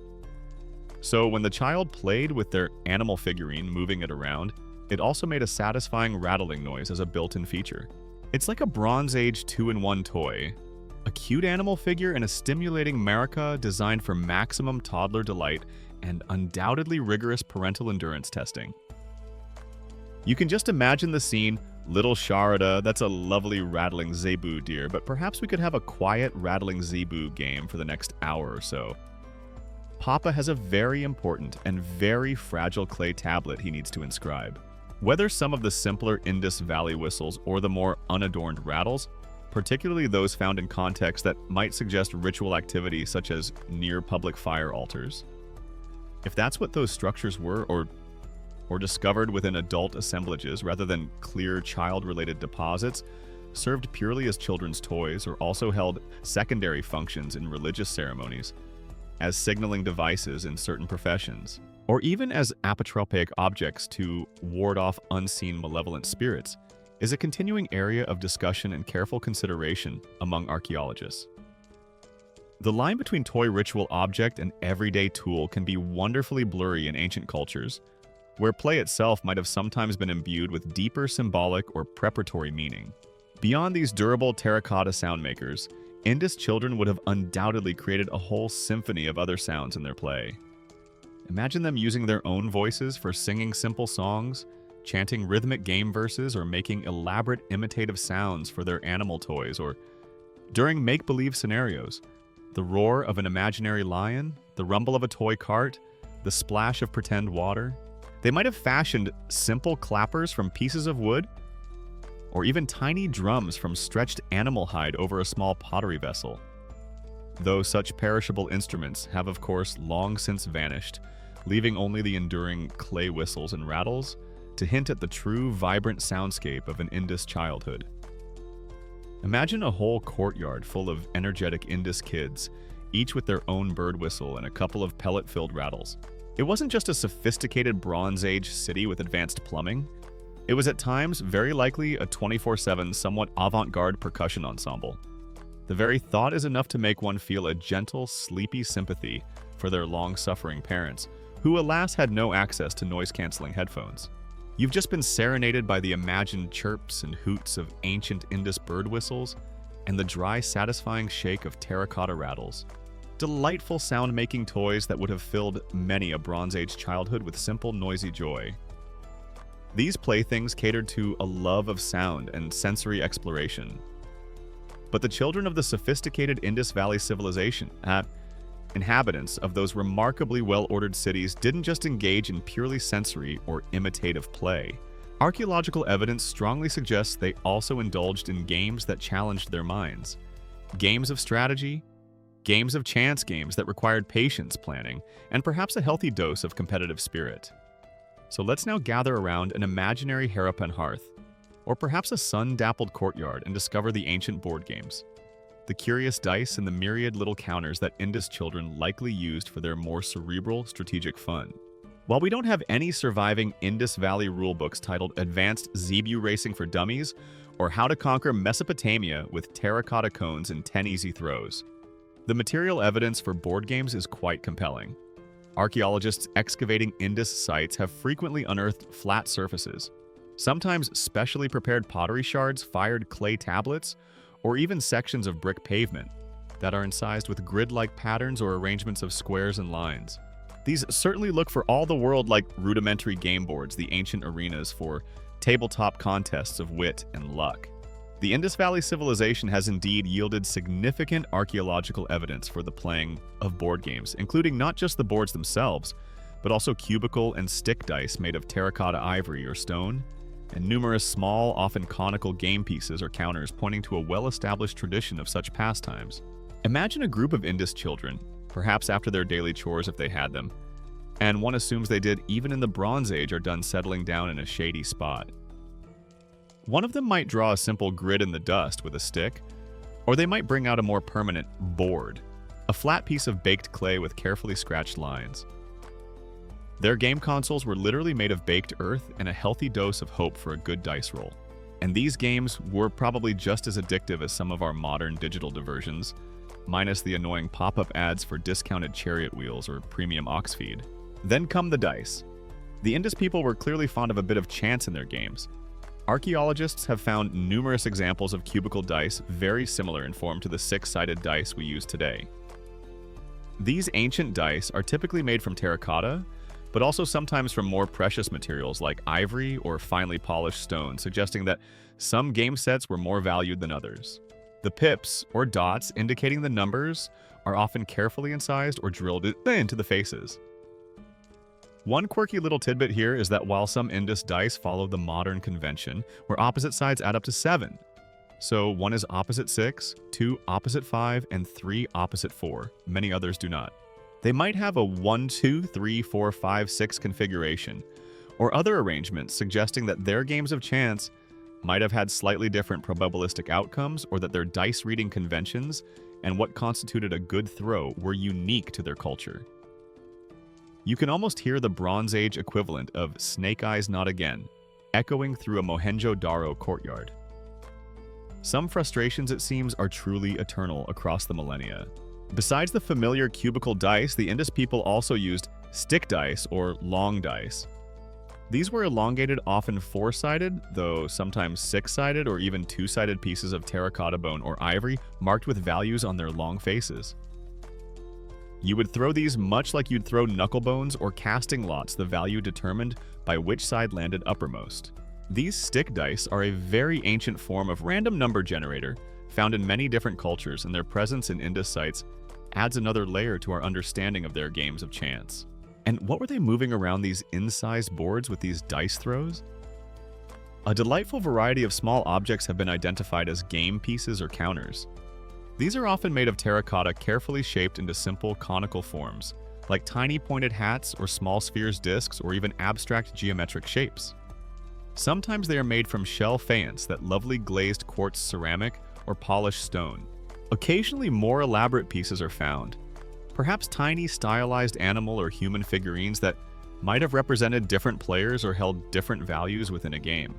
So when the child played with their animal figurine, moving it around, it also made a satisfying rattling noise as a built-in feature. It's like a Bronze Age 2-in-1 toy. A cute animal figure and a stimulating marica designed for maximum toddler delight and undoubtedly rigorous parental endurance testing. You can just imagine the scene, little Sharada, that's a lovely rattling zebu deer, but perhaps we could have a quiet rattling zebu game for the next hour or so. Papa has a very important and very fragile clay tablet he needs to inscribe. Whether some of the simpler Indus Valley whistles or the more unadorned rattles, particularly those found in contexts that might suggest ritual activity such as near public fire altars. If that's what those structures were, or discovered within adult assemblages rather than clear child-related deposits, served purely as children's toys or also held secondary functions in religious ceremonies, as signaling devices in certain professions, or even as apotropaic objects to ward off unseen malevolent spirits, is a continuing area of discussion and careful consideration among archaeologists. The line between toy ritual object and everyday tool can be wonderfully blurry in ancient cultures, where play itself might have sometimes been imbued with deeper symbolic or preparatory meaning. Beyond these durable terracotta sound makers, Indus children would have undoubtedly created a whole symphony of other sounds in their play. Imagine them using their own voices for singing simple songs, chanting rhythmic game verses, or making elaborate imitative sounds for their animal toys, or during make-believe scenarios, the roar of an imaginary lion, the rumble of a toy cart, the splash of pretend water. They might have fashioned simple clappers from pieces of wood, or even tiny drums from stretched animal hide over a small pottery vessel. Though such perishable instruments have of course long since vanished, leaving only the enduring clay whistles and rattles to hint at the true vibrant soundscape of an Indus childhood. Imagine a whole courtyard full of energetic Indus kids, each with their own bird whistle and a couple of pellet-filled rattles. It wasn't just a sophisticated Bronze Age city with advanced plumbing. It was at times very likely a 24/7 somewhat avant-garde percussion ensemble. The very thought is enough to make one feel a gentle, sleepy sympathy for their long-suffering parents, who alas had no access to noise-canceling headphones. You've just been serenaded by the imagined chirps and hoots of ancient Indus bird whistles and the dry, satisfying shake of terracotta rattles. Delightful sound-making toys that would have filled many a Bronze Age childhood with simple, noisy joy. These playthings catered to a love of sound and sensory exploration. But the children of the sophisticated Indus Valley civilization, inhabitants of those remarkably well-ordered cities, didn't just engage in purely sensory or imitative play. Archaeological evidence strongly suggests they also indulged in games that challenged their minds. Games of strategy, games of chance games that required patience, planning, and perhaps a healthy dose of competitive spirit. So let's now gather around an imaginary Harappan hearth, or perhaps a sun-dappled courtyard, and discover the ancient board games. The curious dice and the myriad little counters that Indus children likely used for their more cerebral, strategic fun. While we don't have any surviving Indus Valley rulebooks titled Advanced Zebu Racing for Dummies or How to Conquer Mesopotamia with Terracotta Cones and 10 Easy Throws, the material evidence for board games is quite compelling. Archaeologists excavating Indus sites have frequently unearthed flat surfaces, sometimes specially prepared pottery shards, fired clay tablets, or even sections of brick pavement that are incised with grid-like patterns or arrangements of squares and lines. These certainly look for all the world like rudimentary game boards, the ancient arenas for tabletop contests of wit and luck. The Indus Valley civilization has indeed yielded significant archaeological evidence for the playing of board games, including not just the boards themselves, but also cubicle and stick dice made of terracotta ivory or stone, and numerous small, often conical game pieces or counters pointing to a well-established tradition of such pastimes. Imagine a group of Indus children, perhaps after their daily chores if they had them, and one assumes they did even in the Bronze Age, are done settling down in a shady spot. One of them might draw a simple grid in the dust with a stick, or they might bring out a more permanent board, a flat piece of baked clay with carefully scratched lines. Their game consoles were literally made of baked earth and a healthy dose of hope for a good dice roll. And these games were probably just as addictive as some of our modern digital diversions, minus the annoying pop-up ads for discounted chariot wheels or premium ox feed. Then come the dice. The Indus people were clearly fond of a bit of chance in their games. Archaeologists have found numerous examples of cubicle dice very similar in form to the six-sided dice we use today. These ancient dice are typically made from terracotta, but also sometimes from more precious materials like ivory or finely polished stone, suggesting that some game sets were more valued than others. The pips, or dots, indicating the numbers, are often carefully incised or drilled into the faces. One quirky little tidbit here is that while some Indus dice follow the modern convention, where opposite sides add up to 7, so 1 is opposite 6, 2 opposite 5, and 3 opposite 4, many others do not. They might have a 1, 2, 3, 4, 5, 6 configuration, or other arrangements suggesting that their games of chance might have had slightly different probabilistic outcomes, or that their dice reading conventions and what constituted a good throw were unique to their culture. You can almost hear the Bronze Age equivalent of "Snake Eyes Not Again" echoing through a Mohenjo-daro courtyard. Some frustrations, it seems, are truly eternal across the millennia. Besides the familiar cubicle dice, the Indus people also used stick dice or long dice. These were elongated, often 4-sided, though sometimes 6-sided or even 2-sided pieces of terracotta bone or ivory marked with values on their long faces. You would throw these much like you'd throw knuckle bones or casting lots, the value determined by which side landed uppermost. These stick dice are a very ancient form of random number generator found in many different cultures, and their presence in Indus sites adds another layer to our understanding of their games of chance. And what were they moving around these incised boards with these dice throws? A delightful variety of small objects have been identified as game pieces or counters. These are often made of terracotta carefully shaped into simple conical forms, like tiny pointed hats or small spheres discs or even abstract geometric shapes. Sometimes they are made from shell faience, that lovely glazed quartz ceramic or polished stone. Occasionally more elaborate pieces are found, perhaps tiny stylized animal or human figurines that might have represented different players or held different values within a game.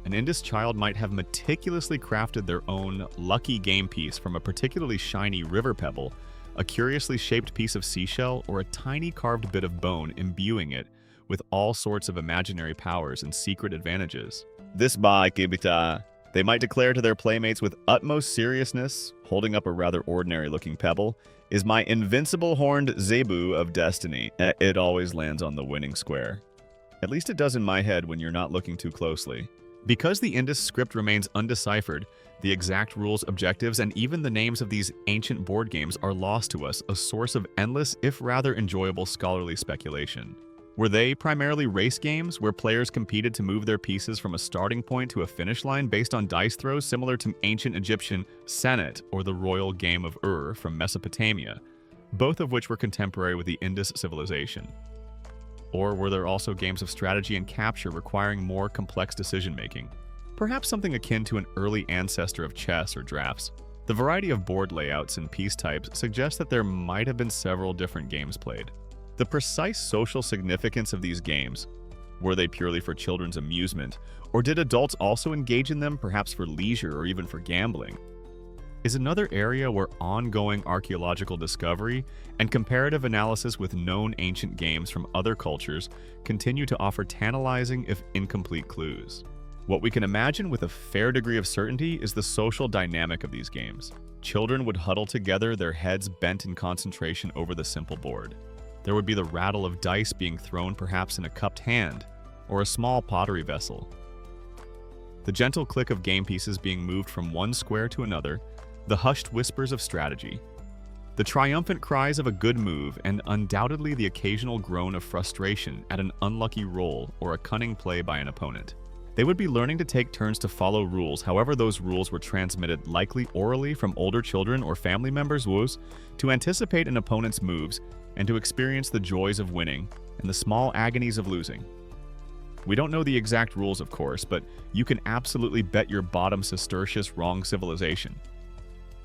An Indus child might have meticulously crafted their own lucky game piece from a particularly shiny river pebble, a curiously shaped piece of seashell, or a tiny carved bit of bone, imbuing it with all sorts of imaginary powers and secret advantages. This ba kibita, they might declare to their playmates with utmost seriousness, holding up a rather ordinary-looking pebble, is my invincible horned zebu of destiny. It always lands on the winning square. At least it does in my head when you're not looking too closely. Because the Indus script remains undeciphered, the exact rules, objectives, and even the names of these ancient board games are lost to us, a source of endless, if rather enjoyable, scholarly speculation. Were they primarily race games, where players competed to move their pieces from a starting point to a finish line based on dice throws similar to ancient Egyptian Senet or the royal game of from Mesopotamia, both of which were contemporary with the Indus civilization? Or were there also games of strategy and capture requiring more complex decision-making? Perhaps something akin to an early ancestor of chess or drafts. The variety of board layouts and piece types suggests that there might have been several different games played. The precise social significance of these games, were they purely for children's amusement, or did adults also engage in them, perhaps for leisure or even for gambling, is another area where ongoing archaeological discovery and comparative analysis with known ancient games from other cultures continue to offer tantalizing, if incomplete, clues. What we can imagine with a fair degree of certainty is the social dynamic of these games. Children would huddle together, their heads bent in concentration over the simple board. There would be the rattle of dice being thrown perhaps in a cupped hand or a small pottery vessel. The gentle click of game pieces being moved from one square to another, the hushed whispers of strategy, the triumphant cries of a good move, and undoubtedly the occasional groan of frustration at an unlucky roll or a cunning play by an opponent. They would be learning to take turns to follow rules, however those rules were transmitted, likely orally from older children or family members, to anticipate an opponent's moves and to experience the joys of winning and the small agonies of losing. We don't know the exact rules, of course, but you can absolutely bet your bottom sestertius wrong civilization.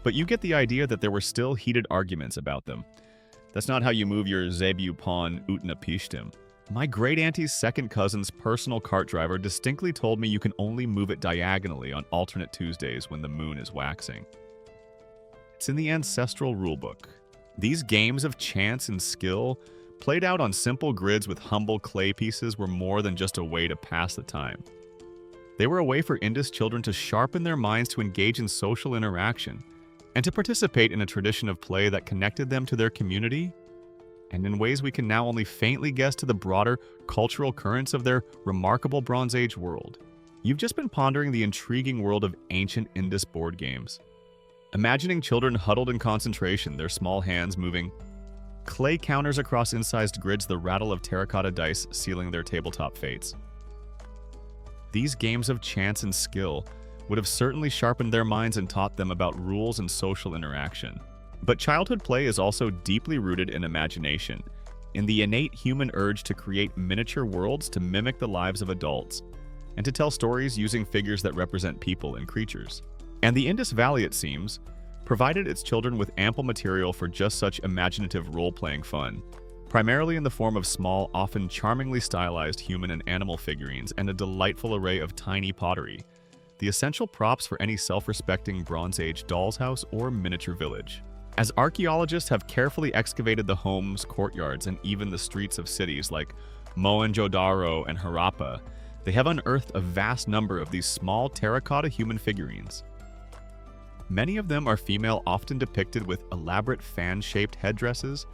But you get the idea that there were still heated arguments about them. That's not how you move your zebu pawn utna pishtim. My great-auntie's second cousin's personal cart driver distinctly told me you can only move it diagonally on alternate Tuesdays when the moon is waxing. It's in the ancestral rulebook. These games of chance and skill, played out on simple grids with humble clay pieces, were more than just a way to pass the time. They were a way for Indus children to sharpen their minds to engage in social interaction, and to participate in a tradition of play that connected them to their community, and in ways we can now only faintly guess to the broader cultural currents of their remarkable Bronze Age world. You've just been pondering the intriguing world of ancient Indus board games, imagining children huddled in concentration, their small hands moving clay counters across incised grids, the rattle of terracotta dice sealing their tabletop fates. These games of chance and skill would have certainly sharpened their minds and taught them about rules and social interaction. But childhood play is also deeply rooted in imagination, in the innate human urge to create miniature worlds to mimic the lives of adults, and to tell stories using figures that represent people and creatures. And the Indus Valley, it seems, provided its children with ample material for just such imaginative role-playing fun, primarily in the form of small, often charmingly stylized human and animal figurines and a delightful array of tiny pottery, the essential props for any self-respecting Bronze Age doll's house or miniature village. As archaeologists have carefully excavated the homes, courtyards, and even the streets of cities like Mohenjo-daro and Harappa, they have unearthed a vast number of these small terracotta human figurines. Many of them are female, often depicted with elaborate fan-shaped headdresses,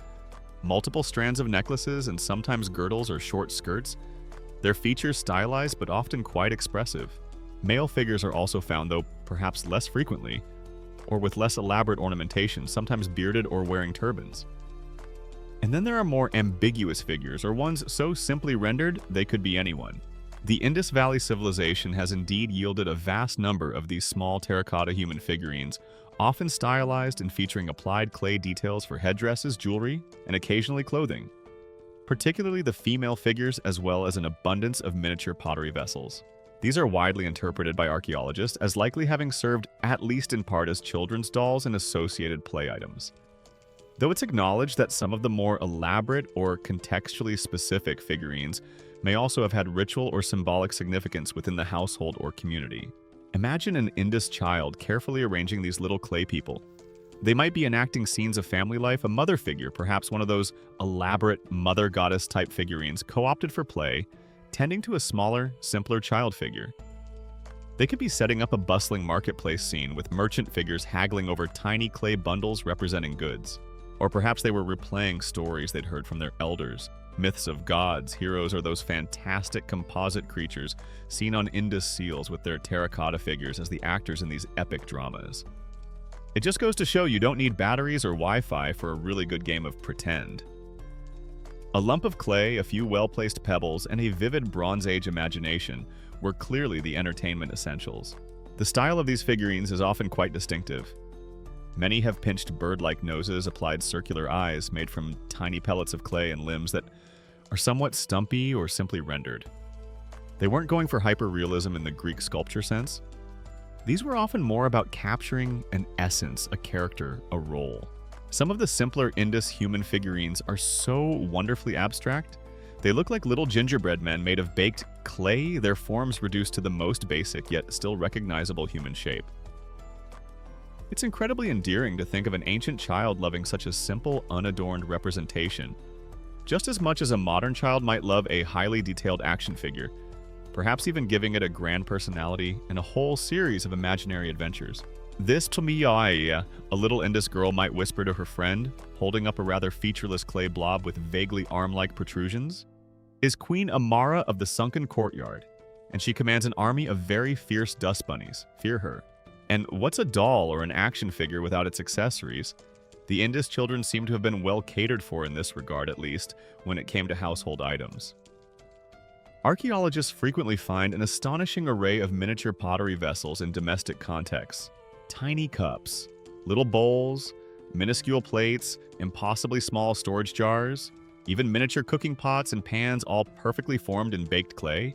multiple strands of necklaces, and sometimes girdles or short skirts, their features stylized but often quite expressive. Male figures are also found, though perhaps less frequently, or with less elaborate ornamentation, sometimes bearded or wearing turbans. And then there are more ambiguous figures, or ones so simply rendered they could be anyone. The Indus Valley civilization has indeed yielded a vast number of these small terracotta human figurines, often stylized and featuring applied clay details for headdresses, jewelry, and occasionally clothing, particularly the female figures, as well as an abundance of miniature pottery vessels. These are widely interpreted by archaeologists as likely having served at least in part as children's dolls and associated play items. Though it's acknowledged that some of the more elaborate or contextually specific figurines may also have had ritual or symbolic significance within the household or community. Imagine an Indus child carefully arranging these little clay people. They might be enacting scenes of family life, a mother figure, perhaps one of those elaborate mother goddess type figurines co-opted for play, tending to a smaller, simpler child figure. They could be setting up a bustling marketplace scene with merchant figures haggling over tiny clay bundles representing goods. Or perhaps they were replaying stories they'd heard from their elders, myths of gods, heroes, or those fantastic composite creatures seen on Indus seals with their terracotta figures as the actors in these epic dramas. It just goes to show you don't need batteries or Wi-Fi for a really good game of pretend. A lump of clay, a few well-placed pebbles, and a vivid Bronze Age imagination were clearly the entertainment essentials. The style of these figurines is often quite distinctive. Many have pinched bird-like noses, applied circular eyes made from tiny pellets of clay, and limbs that are somewhat stumpy or simply rendered. They weren't going for hyper-realism in the Greek sculpture sense. These were often more about capturing an essence, a character, a role. Some of the simpler Indus human figurines are so wonderfully abstract. They look like little gingerbread men made of baked clay, their forms reduced to the most basic yet still recognizable human shape. It's incredibly endearing to think of an ancient child loving such a simple, unadorned representation, just as much as a modern child might love a highly detailed action figure, perhaps even giving it a grand personality and a whole series of imaginary adventures. "This to me, a little Indus girl might whisper to her friend, holding up a rather featureless clay blob with vaguely arm-like protrusions, is Queen Amara of the Sunken Courtyard, and she commands an army of very fierce dust bunnies. Fear her. And what's a doll or an action figure without its accessories? The Indus children seem to have been well catered for in this regard, at least, when it came to household items. Archaeologists frequently find an astonishing array of miniature pottery vessels in domestic contexts. Tiny cups, little bowls, minuscule plates, impossibly small storage jars, even miniature cooking pots and pans, all perfectly formed in baked clay,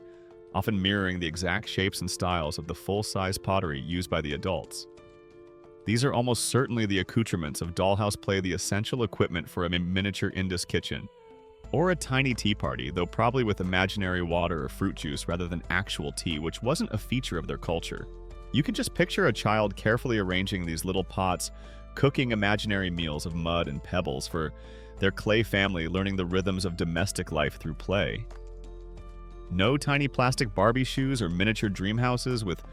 often mirroring the exact shapes and styles of the full-size pottery used by the adults. These are almost certainly the accoutrements of dollhouse play, the essential equipment for a miniature Indus kitchen, or a tiny tea party, though probably with imaginary water or fruit juice rather than actual tea, which wasn't a feature of their culture. You can just picture a child carefully arranging these little pots, cooking imaginary meals of mud and pebbles for their clay family, learning the rhythms of domestic life through play. No tiny plastic Barbie shoes or miniature dream houses with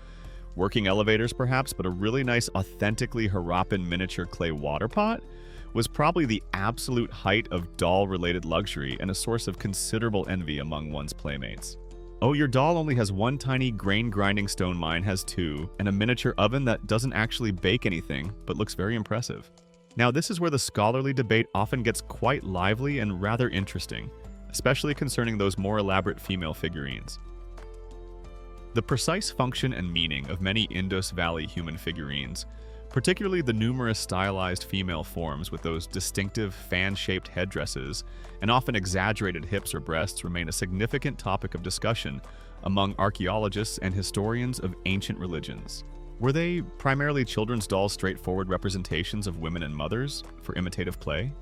working elevators perhaps, but a really nice, authentically Harappan miniature clay water pot was probably the absolute height of doll-related luxury and a source of considerable envy among one's playmates. Oh, your doll only has one tiny grain-grinding stone, mine has two, and a miniature oven that doesn't actually bake anything, but looks very impressive. Now, this is where the scholarly debate often gets quite lively and rather interesting, especially concerning those more elaborate female figurines. The precise function and meaning of many Indus Valley human figurines, particularly the numerous stylized female forms with those distinctive fan-shaped headdresses and often exaggerated hips or breasts, remain a significant topic of discussion among archaeologists and historians of ancient religions. Were they primarily children's dolls' straightforward representations of women and mothers for imitative play?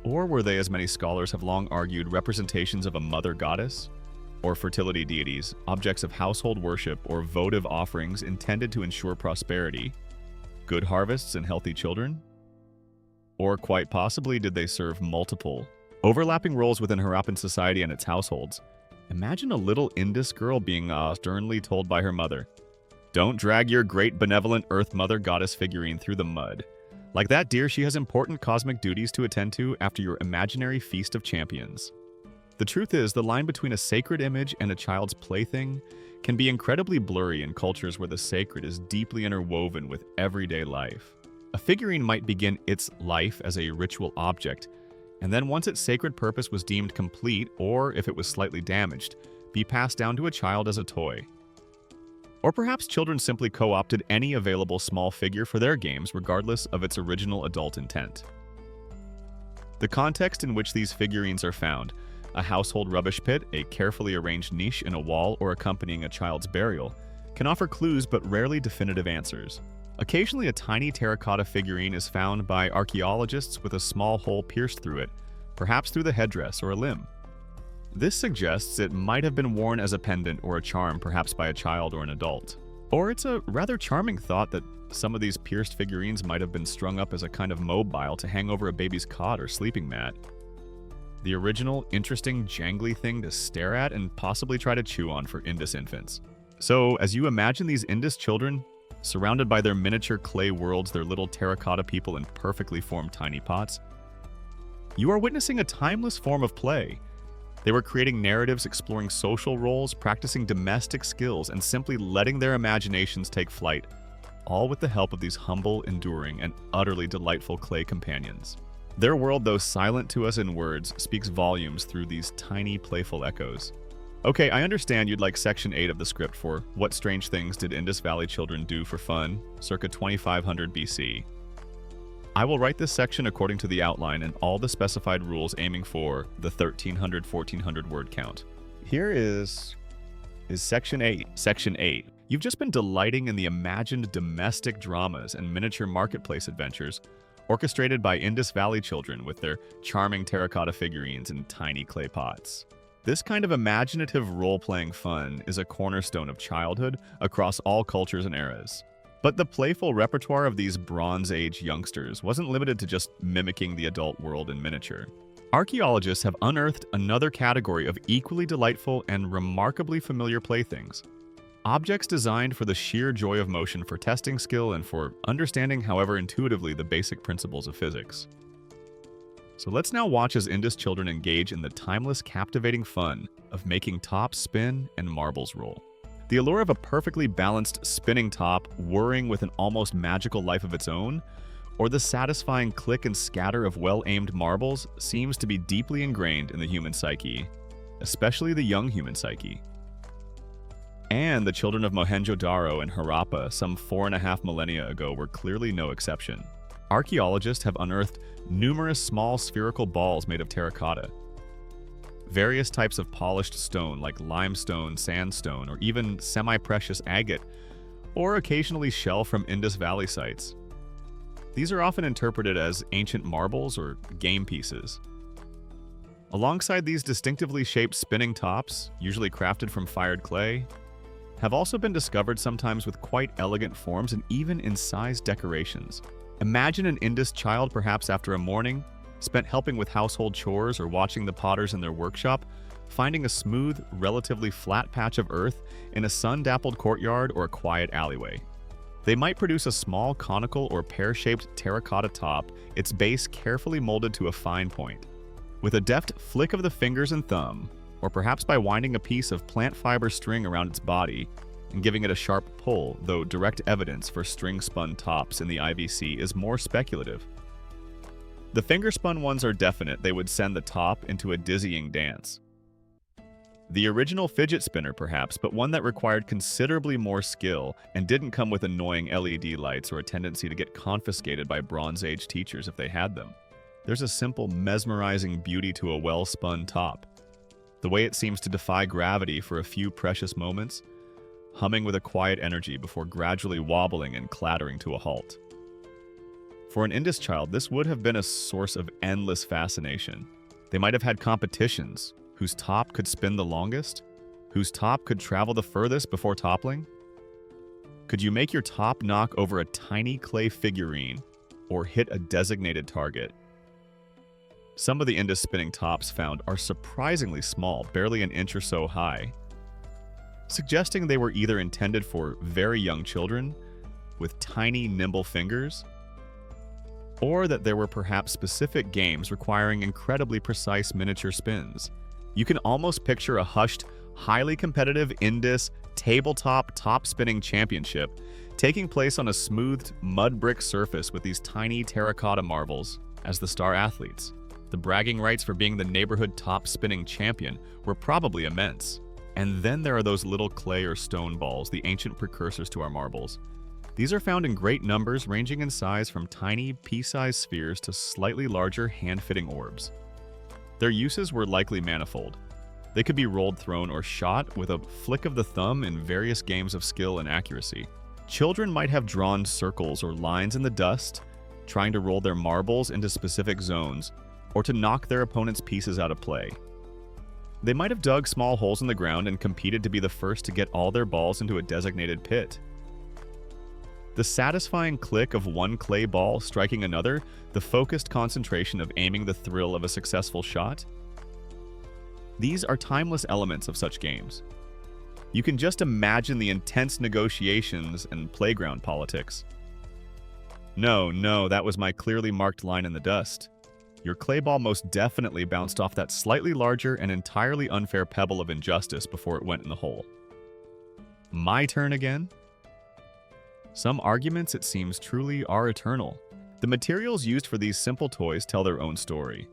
Or were they, as many scholars have long argued, representations of a mother goddess? Or fertility deities, objects of household worship or votive offerings intended to ensure prosperity, good harvests and healthy children? Or quite possibly, did they serve multiple, overlapping roles within Harappan society and its households? Imagine a little Indus girl being sternly told by her mother, "Don't drag your great benevolent Earth Mother Goddess figurine through the mud. Like that, dear, she has important cosmic duties to attend to after your imaginary feast of champions." The truth is, the line between a sacred image and a child's plaything can be incredibly blurry in cultures where the sacred is deeply interwoven with everyday life. A figurine might begin its life as a ritual object, and then once its sacred purpose was deemed complete, or if it was slightly damaged, be passed down to a child as a toy. Or perhaps children simply co-opted any available small figure for their games regardless of its original adult intent. The context in which these figurines are found, a household rubbish pit, a carefully arranged niche in a wall, or accompanying a child's burial, can offer clues but rarely definitive answers. Occasionally, a tiny terracotta figurine is found by archaeologists with a small hole pierced through it, perhaps through the headdress or a limb. This suggests it might have been worn as a pendant or a charm, perhaps by a child or an adult. Or it's a rather charming thought that some of these pierced figurines might have been strung up as a kind of mobile to hang over a baby's cot or sleeping mat. The original, interesting, jangly thing to stare at and possibly try to chew on for Indus infants. So, as you imagine these Indus children, surrounded by their miniature clay worlds, their little terracotta people in perfectly formed tiny pots, you are witnessing a timeless form of play. They were creating narratives, exploring social roles, practicing domestic skills, and simply letting their imaginations take flight, all with the help of these humble, enduring, and utterly delightful clay companions. Their world, though silent to us in words, speaks volumes through these tiny, playful echoes. Okay, I understand you'd like Section 8 of the script for What Strange Things Did Indus Valley Children Do for Fun, circa 2500 BC. I will write this section according to the outline and all the specified rules, aiming for the 1300-1400 word count. Here is Section 8. Section 8. You've just been delighting in the imagined domestic dramas and miniature marketplace adventures orchestrated by Indus Valley children with their charming terracotta figurines and tiny clay pots. This kind of imaginative role-playing fun is a cornerstone of childhood across all cultures and eras. But the playful repertoire of these Bronze Age youngsters wasn't limited to just mimicking the adult world in miniature. Archaeologists have unearthed another category of equally delightful and remarkably familiar playthings. Objects designed for the sheer joy of motion, for testing skill, and for understanding, however intuitively, the basic principles of physics. So let's now watch as Indus children engage in the timeless, captivating fun of making tops spin and marbles roll. The allure of a perfectly balanced spinning top whirring with an almost magical life of its own, or the satisfying click and scatter of well-aimed marbles, seems to be deeply ingrained in the human psyche, especially the young human psyche. And the children of Mohenjo-daro and Harappa some 4.5 millennia ago were clearly no exception. Archaeologists have unearthed numerous small spherical balls made of terracotta, various types of polished stone like limestone, sandstone, or even semi-precious agate, or occasionally shell from Indus Valley sites. These are often interpreted as ancient marbles or game pieces. Alongside these distinctively shaped spinning tops, usually crafted from fired clay, have also been discovered sometimes with quite elegant forms and even incised decorations. Imagine an Indus child, perhaps after a morning spent helping with household chores or watching the potters in their workshop, finding a smooth, relatively flat patch of earth in a sun-dappled courtyard or a quiet alleyway. They might produce a small conical or pear-shaped terracotta top, its base carefully molded to a fine point. With a deft flick of the fingers and thumb, or perhaps by winding a piece of plant fiber string around its body and giving it a sharp pull, though direct evidence for string-spun tops in the IVC is more speculative. The finger-spun ones are definite; they would send the top into a dizzying dance. The original fidget spinner, perhaps, but one that required considerably more skill and didn't come with annoying LED lights or a tendency to get confiscated by Bronze Age teachers if they had them. There's a simple, mesmerizing beauty to a well-spun top. The way it seems to defy gravity for a few precious moments, humming with a quiet energy before gradually wobbling and clattering to a halt. For an Indus child, this would have been a source of endless fascination. They might have had competitions. Whose top could spin the longest? Whose top could travel the furthest before toppling? Could you make your top knock over a tiny clay figurine or hit a designated target? Some of the Indus spinning tops found are surprisingly small, barely an inch or so high, suggesting they were either intended for very young children with tiny, nimble fingers, or that there were perhaps specific games requiring incredibly precise miniature spins. You can almost picture a hushed, highly competitive Indus tabletop top-spinning championship taking place on a smoothed mud brick surface with these tiny terracotta marbles as the star athletes. The bragging rights for being the neighborhood top-spinning champion were probably immense. And then there are those little clay or stone balls, the ancient precursors to our marbles. These are found in great numbers, ranging in size from tiny, pea-sized spheres to slightly larger, hand-fitting orbs. Their uses were likely manifold. They could be rolled, thrown, or shot with a flick of the thumb in various games of skill and accuracy. Children might have drawn circles or lines in the dust, trying to roll their marbles into specific zones, or to knock their opponent's pieces out of play. They might have dug small holes in the ground and competed to be the first to get all their balls into a designated pit. The satisfying click of one clay ball striking another, the focused concentration of aiming the thrill of a successful shot. These are timeless elements of such games. You can just imagine the intense negotiations and playground politics. No, that was my clearly marked line in the dust. Your clay ball most definitely bounced off that slightly larger and entirely unfair pebble of injustice before it went in the hole. My turn again? Some arguments, it seems, truly are eternal. The materials used for these simple toys tell their own story.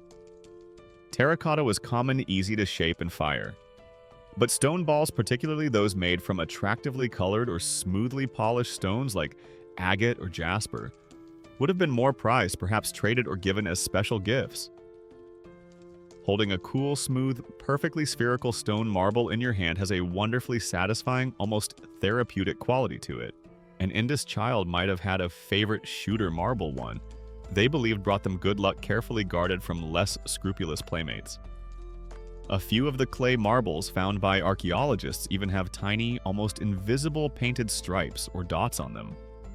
Terracotta was common, easy to shape and fire. But stone balls, particularly those made from attractively colored or smoothly polished stones like agate or jasper, would have been more prized, perhaps traded or given as special gifts. Holding a cool, smooth, perfectly spherical stone marble in your hand has a wonderfully satisfying, almost therapeutic quality to it. An Indus child might have had a favorite shooter marble one they believed brought them good luck, carefully guarded from less scrupulous playmates. A few of the clay marbles found by archaeologists even have tiny, almost invisible painted stripes or dots on them.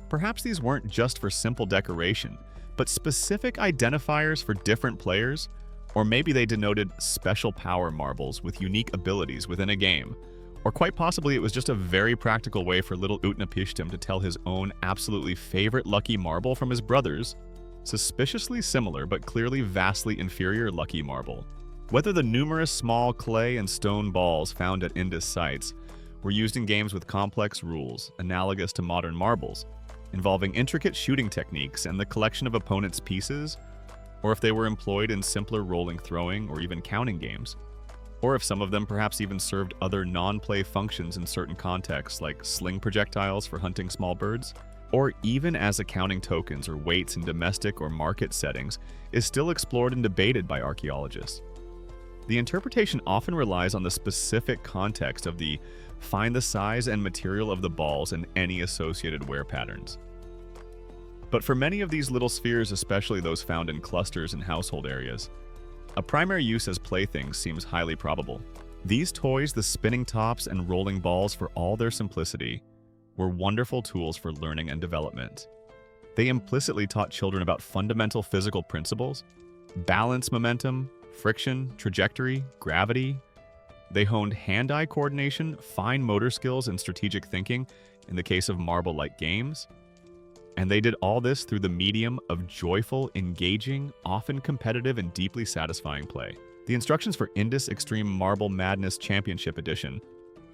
Perhaps these weren't just for simple decoration, but specific identifiers for different players, or maybe they denoted special power marbles with unique abilities within a game. Or quite possibly it was just a very practical way for little Utnapishtim to tell his own absolutely favorite lucky marble from his brother's suspiciously similar but clearly vastly inferior lucky marble. Whether the numerous small clay and stone balls found at Indus sites were used in games with complex rules, analogous to modern marbles, involving intricate shooting techniques and the collection of opponents' pieces, or if they were employed in simpler rolling, throwing, or even counting games, or if some of them perhaps even served other non-play functions in certain contexts like sling projectiles for hunting small birds, or even as accounting tokens or weights in domestic or market settings, is still explored and debated by archaeologists. The interpretation often relies on the specific context of find the size and material of the balls and any associated wear patterns. But for many of these little spheres, especially those found in clusters and household areas, a primary use as playthings seems highly probable. These toys, the spinning tops and rolling balls, for all their simplicity, were wonderful tools for learning and development. They implicitly taught children about fundamental physical principles, balance, momentum, friction, trajectory, gravity. They honed hand-eye coordination, fine motor skills, and strategic thinking in the case of marble-like games. And they did all this through the medium of joyful, engaging, often competitive, and deeply satisfying play. The instructions for Indus Extreme Marble Madness Championship Edition,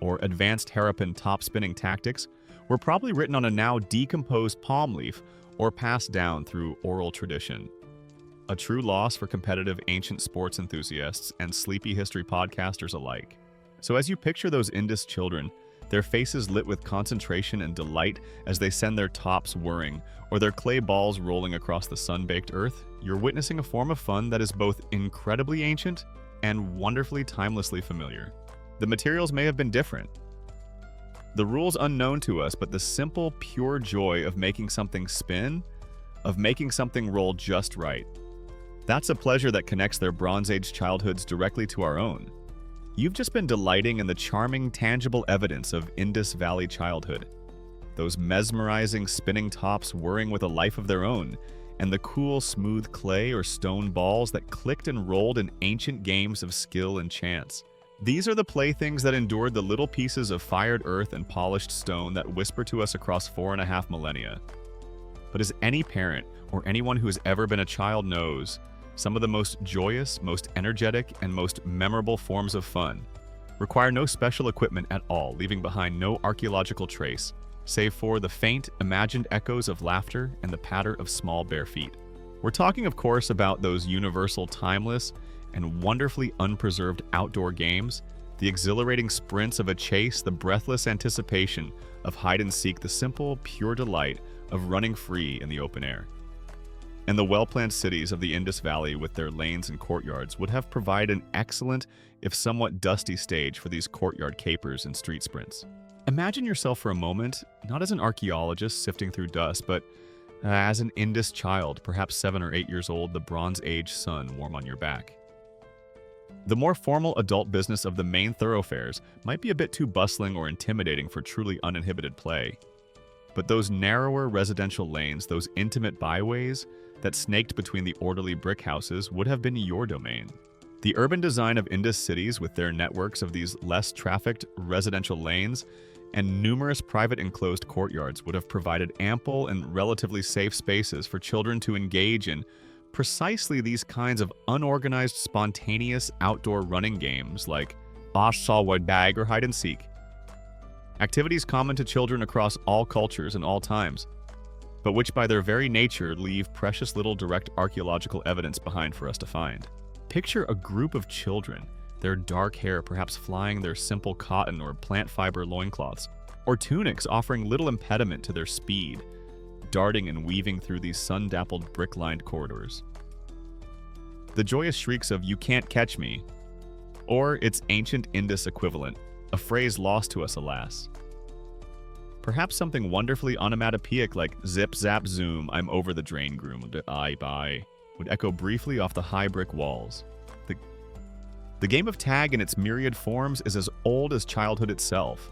or Advanced Harappan Top Spinning Tactics, were probably written on a now decomposed palm leaf or passed down through oral tradition. A true loss for competitive ancient sports enthusiasts and sleepy history podcasters alike. So as you picture those Indus children, their faces lit with concentration and delight as they send their tops whirring, or their clay balls rolling across the sun-baked earth, you're witnessing a form of fun that is both incredibly ancient and wonderfully timelessly familiar. The materials may have been different, the rules unknown to us, but the simple, pure joy of making something spin, of making something roll just right. That's a pleasure that connects their Bronze Age childhoods directly to our own. You've just been delighting in the charming, tangible evidence of Indus Valley childhood. Those mesmerizing spinning tops whirring with a life of their own, and the cool, smooth clay or stone balls that clicked and rolled in ancient games of skill and chance. These are the playthings that endured the little pieces of fired earth and polished stone that whisper to us across 4.5 millennia. But as any parent or anyone who has ever been a child knows, some of the most joyous, most energetic, and most memorable forms of fun require no special equipment at all, leaving behind no archaeological trace, save for the faint, imagined echoes of laughter and the patter of small bare feet. We're talking, of course, about those universal, timeless, and wonderfully unpreserved outdoor games, The exhilarating sprints of a chase, the breathless anticipation of hide-and-seek, the simple, pure delight of running free in the open air. And the well-planned cities of the Indus Valley with their lanes and courtyards would have provided an excellent, if somewhat dusty stage for these courtyard capers and street sprints. Imagine yourself for a moment, not as an archaeologist sifting through dust, but as an Indus child, perhaps 7 or 8 years old, the Bronze Age sun warm on your back. The more formal adult business of the main thoroughfares might be a bit too bustling or intimidating for truly uninhibited play. But those narrower residential lanes, those intimate byways that snaked between the orderly brick houses would have been your domain. The urban design of Indus cities with their networks of these less trafficked residential lanes and numerous private enclosed courtyards would have provided ample and relatively safe spaces for children to engage in precisely these kinds of unorganized, spontaneous outdoor running games like Ashsalwood Bag or hide and seek. Activities common to children across all cultures and all times, but which by their very nature leave precious little direct archaeological evidence behind for us to find. Picture a group of children, their dark hair perhaps flying their simple cotton or plant fiber loincloths, or tunics offering little impediment to their speed, darting and weaving through these sun-dappled brick-lined corridors. The joyous shrieks of "You can't catch me," or its ancient Indus equivalent, a phrase lost to us, alas. Perhaps something wonderfully onomatopoeic like "zip zap zoom, I'm over the drain groom, I bye," would echo briefly off the high brick walls. The game of tag in its myriad forms is as old as childhood itself.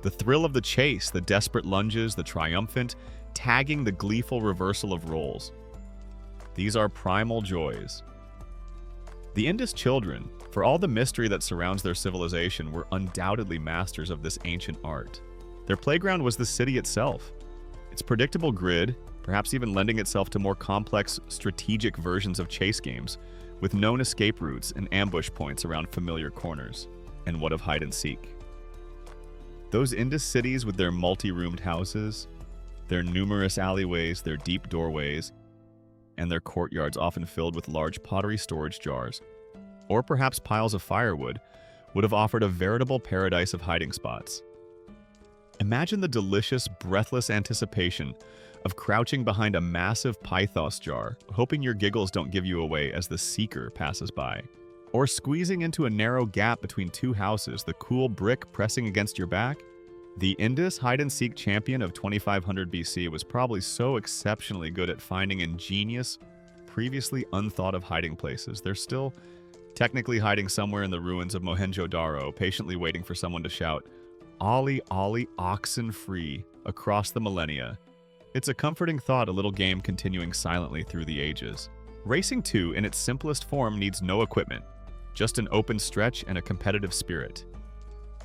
The thrill of the chase, the desperate lunges, the triumphant tagging, the gleeful reversal of roles. These are primal joys. The Indus children, for all the mystery that surrounds their civilization, were undoubtedly masters of this ancient art. Their playground was the city itself. Its predictable grid, perhaps even lending itself to more complex, strategic versions of chase games, with known escape routes and ambush points around familiar corners. And what of hide and seek? Those Indus cities with their multi-roomed houses, their numerous alleyways, their deep doorways, and their courtyards often filled with large pottery storage jars, or perhaps piles of firewood, would have offered a veritable paradise of hiding spots. Imagine the delicious, breathless anticipation of crouching behind a massive pythos jar, hoping your giggles don't give you away as the seeker passes by. Or squeezing into a narrow gap between two houses, the cool brick pressing against your back. The Indus hide-and-seek champion of 2500 BC was probably so exceptionally good at finding ingenious, previously unthought of hiding places. They're still technically hiding somewhere in the ruins of Mohenjo-daro, patiently waiting for someone to shout, "Ollie, Ollie, oxen free," across the millennia. It's a comforting thought, a little game continuing silently through the ages. Racing 2, in its simplest form, needs no equipment, just an open stretch and a competitive spirit.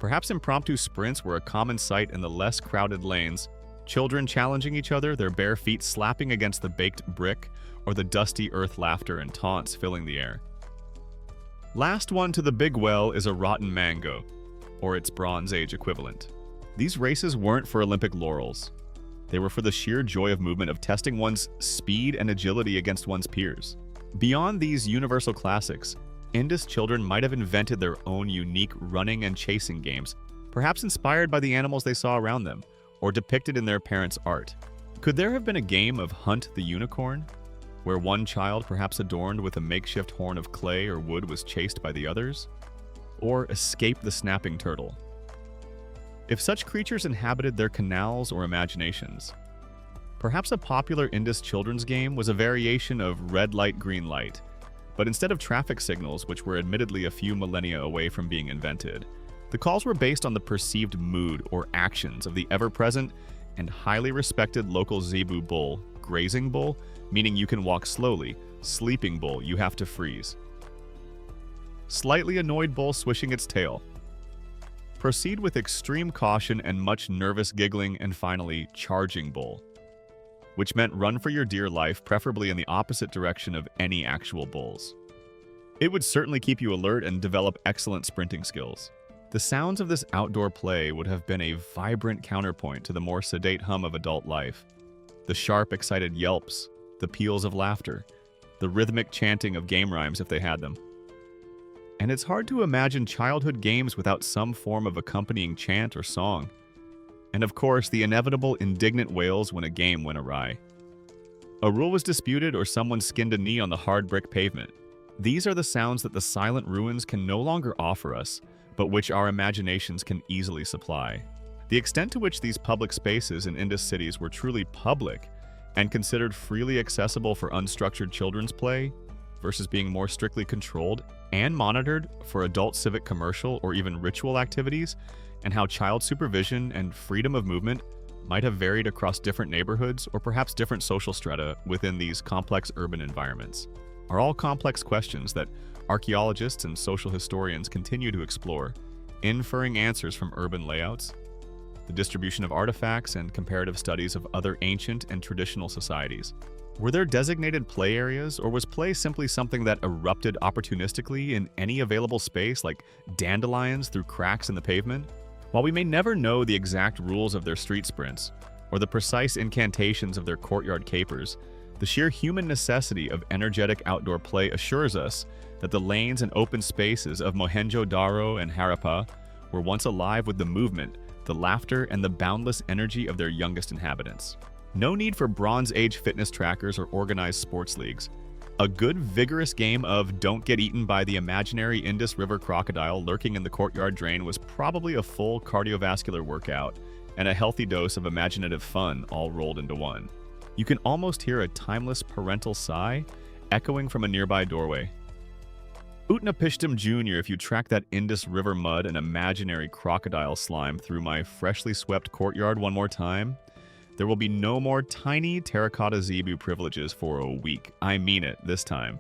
Perhaps impromptu sprints were a common sight in the less crowded lanes, children challenging each other, their bare feet slapping against the baked brick, or the dusty earth laughter and taunts filling the air. Last one to the big well is a rotten mango, or its Bronze Age equivalent. These races weren't for Olympic laurels. They were for the sheer joy of movement, of testing one's speed and agility against one's peers. Beyond these universal classics, Indus children might have invented their own unique running and chasing games, perhaps inspired by the animals they saw around them, or depicted in their parents' art. Could there have been a game of Hunt the Unicorn, where one child, perhaps adorned with a makeshift horn of clay or wood, was chased by the others? Or Escape the Snapping Turtle? If such creatures inhabited their canals or imaginations, perhaps a popular Indus children's game was a variation of red light, green light, but instead of traffic signals, which were admittedly a few millennia away from being invented, the calls were based on the perceived mood or actions of the ever-present and highly respected local zebu bull, grazing bull, meaning you can walk slowly, sleeping bull, you have to freeze. Slightly annoyed bull swishing its tail. Proceed with extreme caution and much nervous giggling, and finally, charging bull, which meant run for your dear life, preferably in the opposite direction of any actual bulls. It would certainly keep you alert and develop excellent sprinting skills. The sounds of this outdoor play would have been a vibrant counterpoint to the more sedate hum of adult life. The sharp, excited yelps, the peals of laughter, the rhythmic chanting of game rhymes if they had them. And it's hard to imagine childhood games without some form of accompanying chant or song. And of course, the inevitable indignant wails when a game went awry. A rule was disputed or someone skinned a knee on the hard brick pavement. These are the sounds that the silent ruins can no longer offer us, but which our imaginations can easily supply. The extent to which these public spaces in Indus cities were truly public and considered freely accessible for unstructured children's play versus being more strictly controlled and monitored for adult civic, commercial, or even ritual activities, and how child supervision and freedom of movement might have varied across different neighborhoods or perhaps different social strata within these complex urban environments, are all complex questions that archaeologists and social historians continue to explore, inferring answers from urban layouts, the distribution of artifacts, and comparative studies of other ancient and traditional societies. Were there designated play areas, or was play simply something that erupted opportunistically in any available space, like dandelions through cracks in the pavement? While we may never know the exact rules of their street sprints, or the precise incantations of their courtyard capers, the sheer human necessity of energetic outdoor play assures us that the lanes and open spaces of Mohenjo-daro and Harappa were once alive with the movement, the laughter, and the boundless energy of their youngest inhabitants. No need for Bronze Age fitness trackers or organized sports leagues. A good, vigorous game of don't get eaten by the imaginary Indus River crocodile lurking in the courtyard drain was probably a full cardiovascular workout and a healthy dose of imaginative fun all rolled into one. You can almost hear a timeless parental sigh echoing from a nearby doorway. Utnapishtim Jr., if you track that Indus River mud and imaginary crocodile slime through my freshly swept courtyard one more time, there will be no more tiny terracotta zebu privileges for a week. I mean it this time.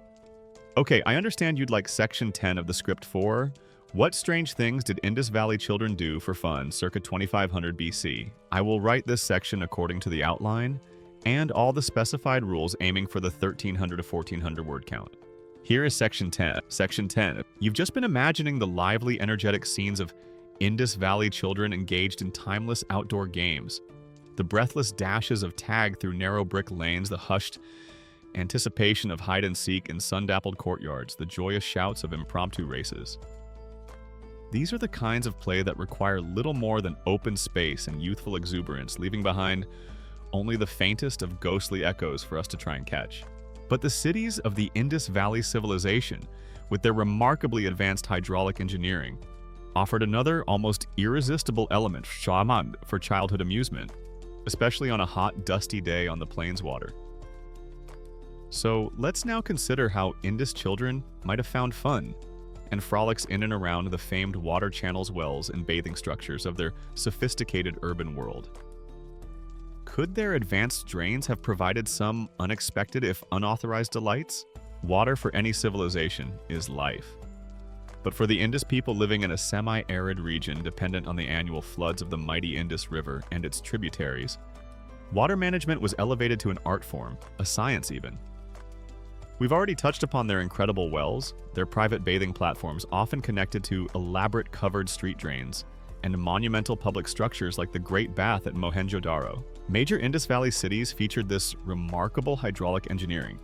Okay, I understand you'd like Section 10 of the script for what strange things did Indus Valley children do for fun circa 2500 BC? I will write this section according to the outline and all the specified rules aiming for the 1300 to 1400 word count. Here is Section 10. Section 10. You've just been imagining the lively, energetic scenes of Indus Valley children engaged in timeless outdoor games. The breathless dashes of tag through narrow brick lanes, the hushed anticipation of hide-and-seek in sun-dappled courtyards, the joyous shouts of impromptu races. These are the kinds of play that require little more than open space and youthful exuberance, leaving behind only the faintest of ghostly echoes for us to try and catch. But the cities of the Indus Valley civilization, with their remarkably advanced hydraulic engineering, offered another almost irresistible element for childhood amusement, especially on a hot, dusty day on the plains water. So let's now consider how Indus children might have found fun and frolics in and around the famed water channels, wells, and bathing structures of their sophisticated urban world. Could their advanced drains have provided some unexpected, if unauthorized, delights? Water for any civilization is life. But for the Indus people living in a semi-arid region dependent on the annual floods of the mighty Indus River and its tributaries, water management was elevated to an art form, a science even. We've already touched upon their incredible wells, their private bathing platforms often connected to elaborate covered street drains, and monumental public structures like the Great Bath at Mohenjo-daro. Major Indus Valley cities featured this remarkable hydraulic engineering,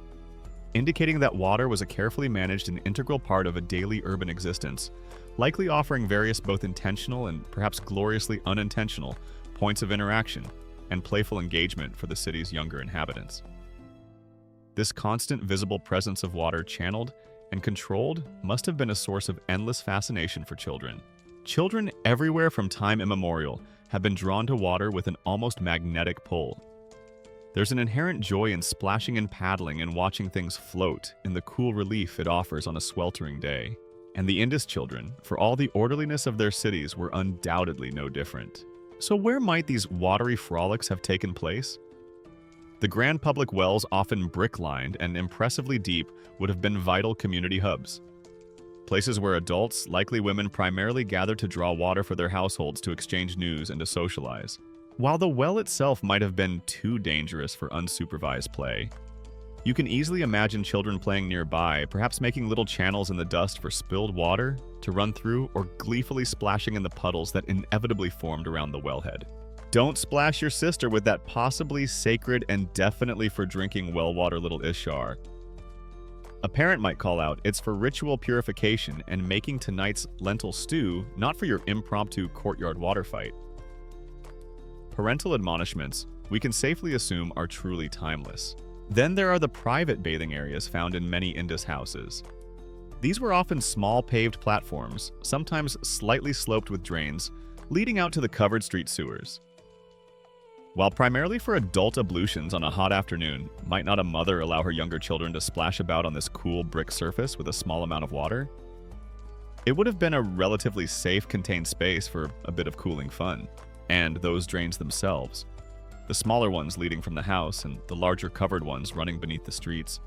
indicating that water was a carefully managed and integral part of a daily urban existence, likely offering various both intentional and perhaps gloriously unintentional points of interaction and playful engagement for the city's younger inhabitants. This constant visible presence of water channeled and controlled must have been a source of endless fascination for children. Children everywhere from time immemorial have been drawn to water with an almost magnetic pull. There's an inherent joy in splashing and paddling and watching things float in the cool relief it offers on a sweltering day. And the Indus children, for all the orderliness of their cities, were undoubtedly no different. So where might these watery frolics have taken place? The grand public wells, often brick-lined and impressively deep, would have been vital community hubs. Places where adults, likely women, primarily gathered to draw water for their households, to exchange news and to socialize. While the well itself might have been too dangerous for unsupervised play, you can easily imagine children playing nearby, perhaps making little channels in the dust for spilled water to run through, or gleefully splashing in the puddles that inevitably formed around the wellhead. Don't splash your sister with that possibly sacred and definitely for drinking well water little Ishar. A parent might call out, "It's for ritual purification and making tonight's lentil stew, not for your impromptu courtyard water fight." Parental admonishments, we can safely assume, are truly timeless. Then there are the private bathing areas found in many Indus houses. These were often small paved platforms, sometimes slightly sloped with drains, leading out to the covered street sewers. While primarily for adult ablutions on a hot afternoon, might not a mother allow her younger children to splash about on this cool brick surface with a small amount of water? It would have been a relatively safe, contained space for a bit of cooling fun. And those drains themselves, the smaller ones leading from the house and the larger covered ones running beneath the streets.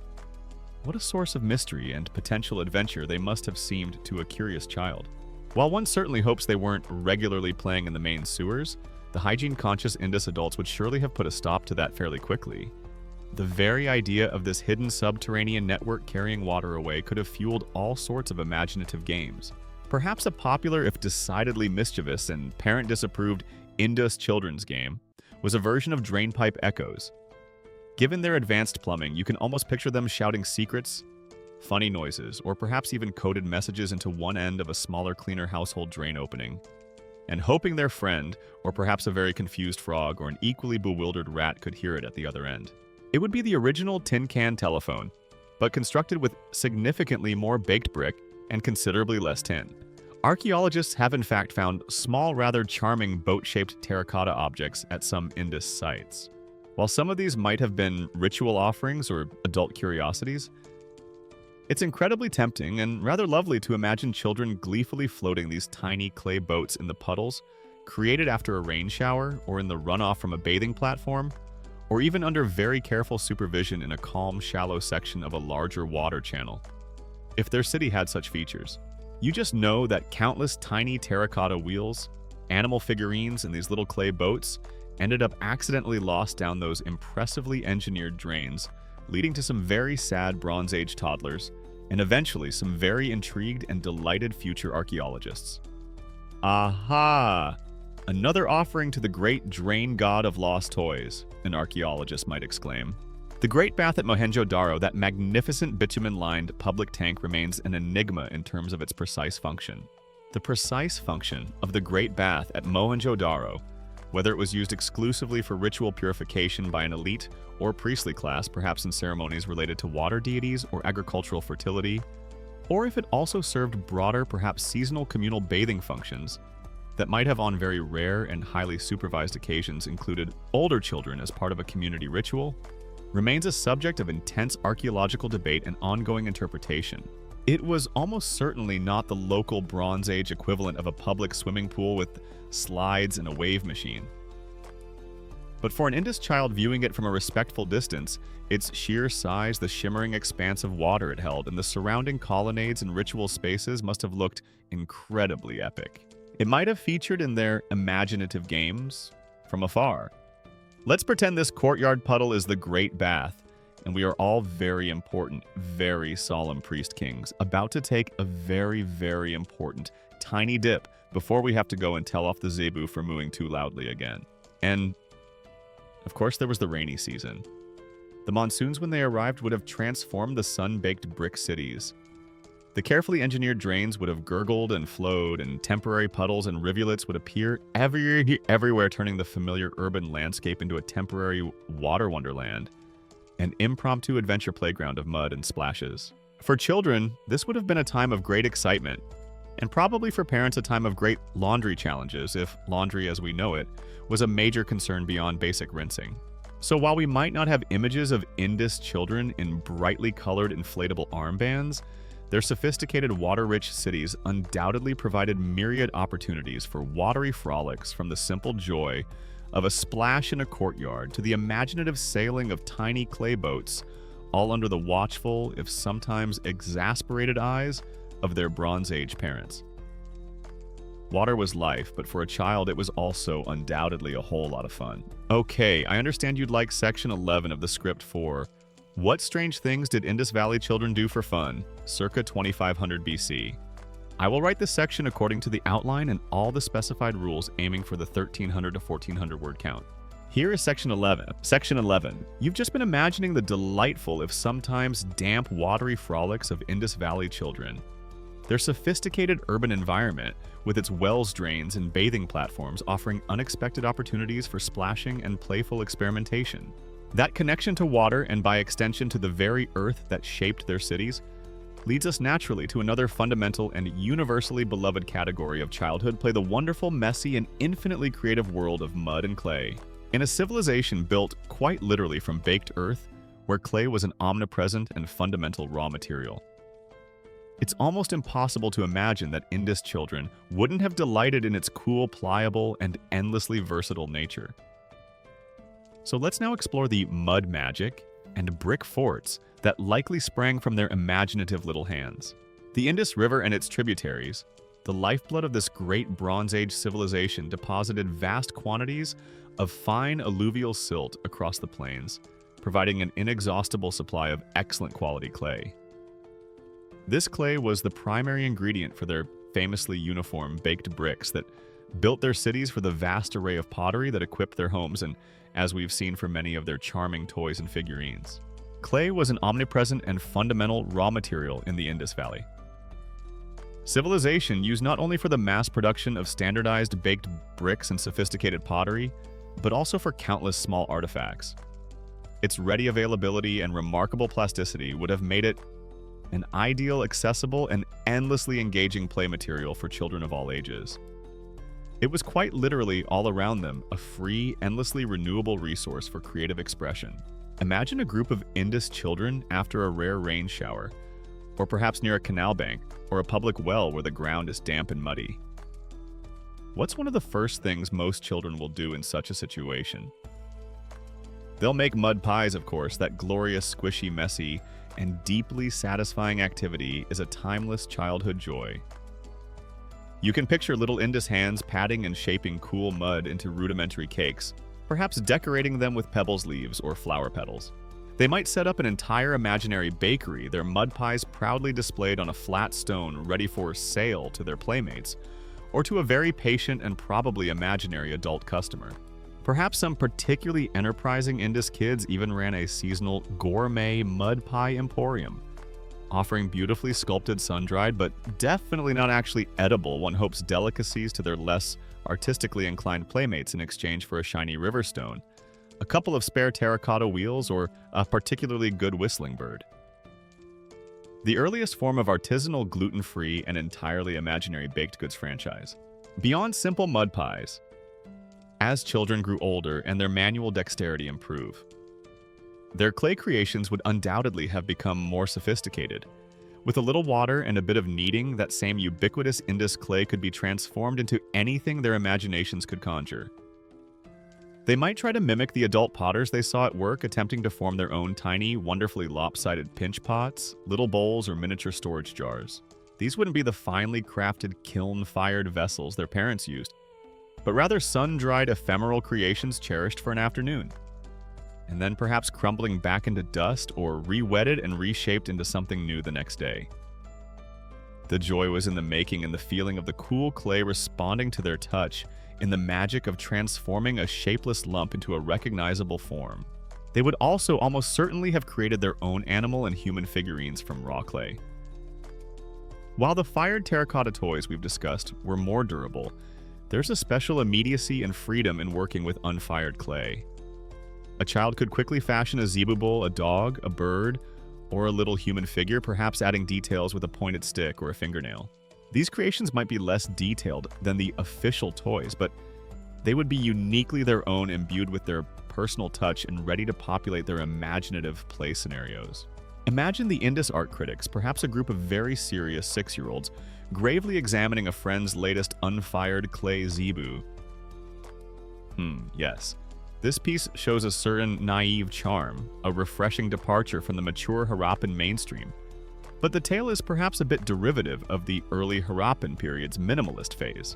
What a source of mystery and potential adventure they must have seemed to a curious child. While one certainly hopes they weren't regularly playing in the main sewers, the hygiene-conscious Indus adults would surely have put a stop to that fairly quickly. The very idea of this hidden subterranean network carrying water away could have fueled all sorts of imaginative games. Perhaps a popular, if decidedly mischievous and parent-disapproved Indus children's game was a version of drainpipe echoes. Given their advanced plumbing, you can almost picture them shouting secrets, funny noises, or perhaps even coded messages into one end of a smaller, cleaner household drain opening, and hoping their friend, or perhaps a very confused frog or an equally bewildered rat, could hear it at the other end. It would be the original tin can telephone, but constructed with significantly more baked brick and considerably less tin. Archaeologists have in fact found small, rather charming boat-shaped terracotta objects at some Indus sites. While some of these might have been ritual offerings or adult curiosities, it's incredibly tempting and rather lovely to imagine children gleefully floating these tiny clay boats in the puddles created after a rain shower or in the runoff from a bathing platform, or even under very careful supervision in a calm, shallow section of a larger water channel. If their city had such features, you just know that countless tiny terracotta wheels, animal figurines, and these little clay boats ended up accidentally lost down those impressively engineered drains, leading to some very sad Bronze Age toddlers, and eventually some very intrigued and delighted future archaeologists. Aha! Another offering to the great drain god of lost toys, an archaeologist might exclaim. The Great Bath at Mohenjo-daro, that magnificent bitumen-lined public tank, remains an enigma in terms of its precise function. The precise function of the Great Bath at Mohenjo-daro, whether it was used exclusively for ritual purification by an elite or priestly class, perhaps in ceremonies related to water deities or agricultural fertility, or if it also served broader, perhaps seasonal communal bathing functions that might have on very rare and highly supervised occasions included older children as part of a community ritual, remains a subject of intense archaeological debate and ongoing interpretation. It was almost certainly not the local Bronze Age equivalent of a public swimming pool with slides and a wave machine. But for an Indus child viewing it from a respectful distance, its sheer size, the shimmering expanse of water it held, and the surrounding colonnades and ritual spaces must have looked incredibly epic. It might have featured in their imaginative games from afar. Let's pretend this courtyard puddle is the Great Bath, and we are all very important, very solemn priest kings, about to take a very, very important tiny dip before we have to go and tell off the zebu for mooing too loudly again. And, of course, there was the rainy season. The monsoons, when they arrived, would have transformed the sun-baked brick cities. The carefully engineered drains would have gurgled and flowed, and temporary puddles and rivulets would appear everywhere, turning the familiar urban landscape into a temporary water wonderland, an impromptu adventure playground of mud and splashes. For children, this would have been a time of great excitement, and probably for parents a time of great laundry challenges, if laundry as we know it was a major concern beyond basic rinsing. So while we might not have images of Indus children in brightly colored inflatable armbands, their sophisticated water-rich cities undoubtedly provided myriad opportunities for watery frolics, from the simple joy of a splash in a courtyard to the imaginative sailing of tiny clay boats, all under the watchful, if sometimes exasperated eyes of their Bronze Age parents. Water was life, but for a child it was also undoubtedly a whole lot of fun. Okay, I understand you'd like section 11 of the script for What Strange Things Did Indus Valley Children Do for Fun, circa 2500 BC. I will write this section according to the outline and all the specified rules, aiming for the 1300 to 1400 word count. Here is Section 11. Section 11. You've just been imagining the delightful, if sometimes damp, watery frolics of Indus Valley children. Their sophisticated urban environment, with its wells, drains, and bathing platforms offering unexpected opportunities for splashing and playful experimentation. That connection to water, and by extension to the very earth that shaped their cities, leads us naturally to another fundamental and universally beloved category of childhood: play, the wonderful, messy, and infinitely creative world of mud and clay. In a civilization built quite literally from baked earth, where clay was an omnipresent and fundamental raw material, it's almost impossible to imagine that Indus children wouldn't have delighted in its cool, pliable, and endlessly versatile nature. So let's now explore the mud magic and brick forts that likely sprang from their imaginative little hands. The Indus River and its tributaries, the lifeblood of this great Bronze Age civilization, deposited vast quantities of fine alluvial silt across the plains, providing an inexhaustible supply of excellent quality clay. This clay was the primary ingredient for their famously uniform baked bricks that built their cities, for the vast array of pottery that equipped their homes, and as we've seen for many of their charming toys and figurines. Clay was an omnipresent and fundamental raw material in the Indus Valley. Civilization used not only for the mass production of standardized baked bricks and sophisticated pottery, but also for countless small artifacts. Its ready availability and remarkable plasticity would have made it an ideal, accessible, and endlessly engaging play material for children of all ages. It was quite literally all around them, a free, endlessly renewable resource for creative expression. Imagine a group of Indus children after a rare rain shower, or perhaps near a canal bank or a public well where the ground is damp and muddy. What's one of the first things most children will do in such a situation? They'll make mud pies, of course. That glorious, squishy, messy, and deeply satisfying activity is a timeless childhood joy. You can picture little Indus hands patting and shaping cool mud into rudimentary cakes, perhaps decorating them with pebbles, leaves, or flower petals. They might set up an entire imaginary bakery, their mud pies proudly displayed on a flat stone ready for sale to their playmates, or to a very patient and probably imaginary adult customer. Perhaps some particularly enterprising Indus kids even ran a seasonal gourmet mud pie emporium, offering beautifully sculpted, sun-dried, but definitely not actually edible, one hopes, delicacies to their less artistically inclined playmates in exchange for a shiny river stone, a couple of spare terracotta wheels, or a particularly good whistling bird. The earliest form of artisanal, gluten-free, and entirely imaginary baked goods franchise. Beyond simple mud pies, as children grew older and their manual dexterity improved, their clay creations would undoubtedly have become more sophisticated. With a little water and a bit of kneading, that same ubiquitous Indus clay could be transformed into anything their imaginations could conjure. They might try to mimic the adult potters they saw at work, attempting to form their own tiny, wonderfully lopsided pinch pots, little bowls, or miniature storage jars. These wouldn't be the finely crafted, kiln-fired vessels their parents used, but rather sun-dried, ephemeral creations cherished for an afternoon, and then perhaps crumbling back into dust or re-wetted and reshaped into something new the next day. The joy was in the making, and the feeling of the cool clay responding to their touch, in the magic of transforming a shapeless lump into a recognizable form. They would also almost certainly have created their own animal and human figurines from raw clay. While the fired terracotta toys we've discussed were more durable, there's a special immediacy and freedom in working with unfired clay. A child could quickly fashion a zebu bowl, a dog, a bird, or a little human figure, perhaps adding details with a pointed stick or a fingernail. These creations might be less detailed than the official toys, but they would be uniquely their own, imbued with their personal touch and ready to populate their imaginative play scenarios. Imagine the Indus art critics, perhaps a group of very serious 6-year-olds, gravely examining a friend's latest unfired clay zebu. Yes. This piece shows a certain naive charm, a refreshing departure from the mature Harappan mainstream. But the tale is perhaps a bit derivative of the early Harappan period's minimalist phase.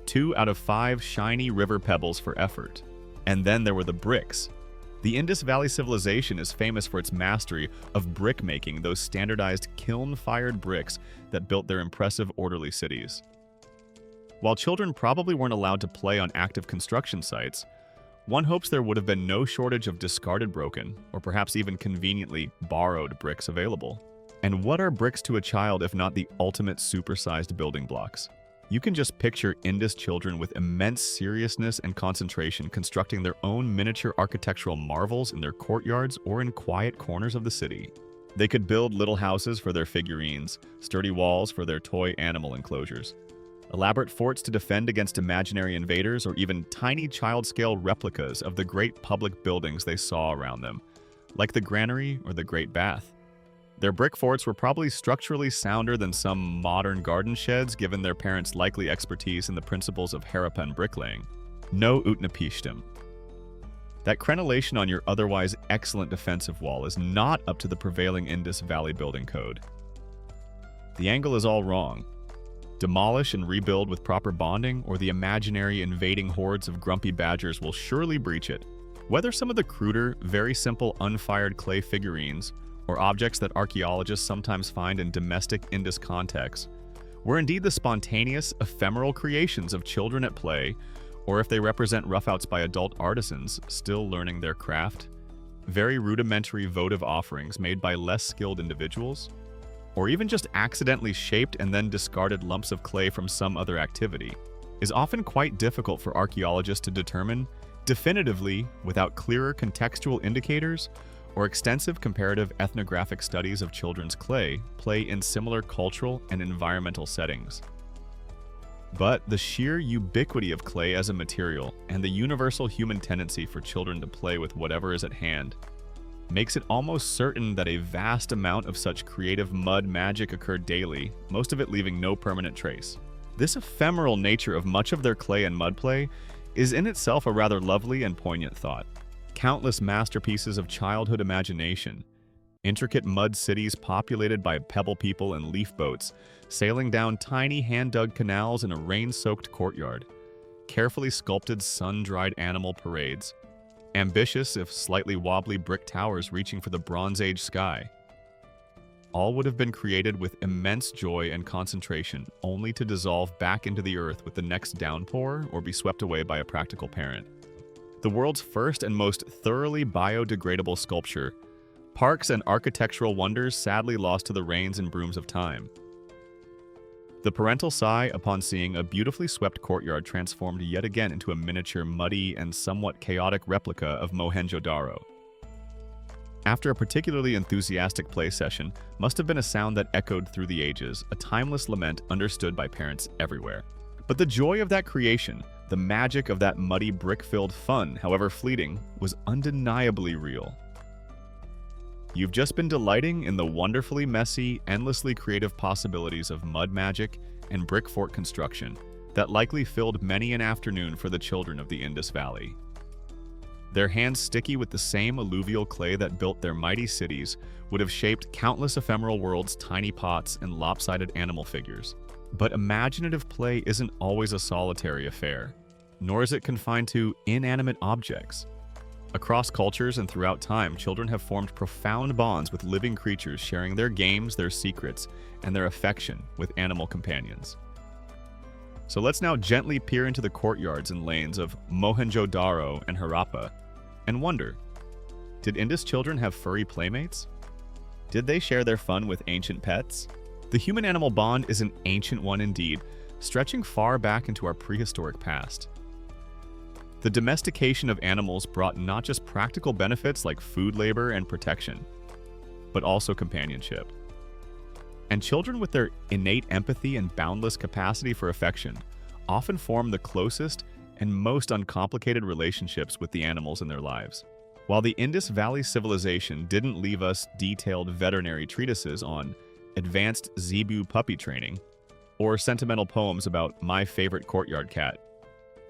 2 out of 5 shiny river pebbles for effort. And then there were the bricks. The Indus Valley civilization is famous for its mastery of brick making, those standardized kiln-fired bricks that built their impressive, orderly cities. While children probably weren't allowed to play on active construction sites, One hopes there would have been no shortage of discarded broken, or perhaps even conveniently borrowed bricks available. And what are bricks to a child if not the ultimate supersized building blocks? You can just picture Indus children with immense seriousness and concentration constructing their own miniature architectural marvels in their courtyards or in quiet corners of the city. They could build little houses for their figurines, sturdy walls for their toy animal enclosures, elaborate forts to defend against imaginary invaders, or even tiny child-scale replicas of the great public buildings they saw around them, like the granary or the Great Bath. Their brick forts were probably structurally sounder than some modern garden sheds, given their parents' likely expertise in the principles of Harappa and bricklaying. No utnapishtim. That crenellation on your otherwise excellent defensive wall is not up to the prevailing Indus Valley building code. The angle is all wrong. Demolish and rebuild with proper bonding, or the imaginary invading hordes of grumpy badgers will surely breach it. Whether some of the cruder, very simple unfired clay figurines, or objects that archaeologists sometimes find in domestic Indus contexts, were indeed the spontaneous, ephemeral creations of children at play, or if they represent roughouts by adult artisans still learning their craft, very rudimentary votive offerings made by less skilled individuals, or even just accidentally shaped and then discarded lumps of clay from some other activity, is often quite difficult for archaeologists to determine definitively without clearer contextual indicators or extensive comparative ethnographic studies of children's play in similar cultural and environmental settings. But the sheer ubiquity of clay as a material and the universal human tendency for children to play with whatever is at hand makes it almost certain that a vast amount of such creative mud magic occurred daily, most of it leaving no permanent trace. This ephemeral nature of much of their clay and mud play is in itself a rather lovely and poignant thought. Countless masterpieces of childhood imagination, intricate mud cities populated by pebble people and leaf boats, sailing down tiny hand-dug canals in a rain-soaked courtyard, carefully sculpted sun-dried animal parades, ambitious if slightly wobbly brick towers reaching for the Bronze Age sky. All would have been created with immense joy and concentration, only to dissolve back into the earth with the next downpour or be swept away by a practical parent. The world's first and most thoroughly biodegradable sculpture, parks and architectural wonders sadly lost to the rains and brooms of time. The parental sigh upon seeing a beautifully swept courtyard transformed yet again into a miniature, muddy, and somewhat chaotic replica of Mohenjo-daro. After a particularly enthusiastic play session, must have been a sound that echoed through the ages, a timeless lament understood by parents everywhere. But the joy of that creation, the magic of that muddy brick-filled fun, however fleeting, was undeniably real. You've just been delighting in the wonderfully messy, endlessly creative possibilities of mud magic and brick fort construction that likely filled many an afternoon for the children of the Indus Valley. Their hands sticky with the same alluvial clay that built their mighty cities would have shaped countless ephemeral worlds, tiny pots, and lopsided animal figures. But imaginative play isn't always a solitary affair, nor is it confined to inanimate objects. Across cultures and throughout time, children have formed profound bonds with living creatures, sharing their games, their secrets, and their affection with animal companions. So let's now gently peer into the courtyards and lanes of Mohenjo-daro and Harappa and wonder, did Indus children have furry playmates? Did they share their fun with ancient pets? The human-animal bond is an ancient one indeed, stretching far back into our prehistoric past. The domestication of animals brought not just practical benefits like food labor and protection, but also companionship. And children with their innate empathy and boundless capacity for affection often form the closest and most uncomplicated relationships with the animals in their lives. While the Indus Valley civilization didn't leave us detailed veterinary treatises on advanced zebu puppy training or sentimental poems about my favorite courtyard cat,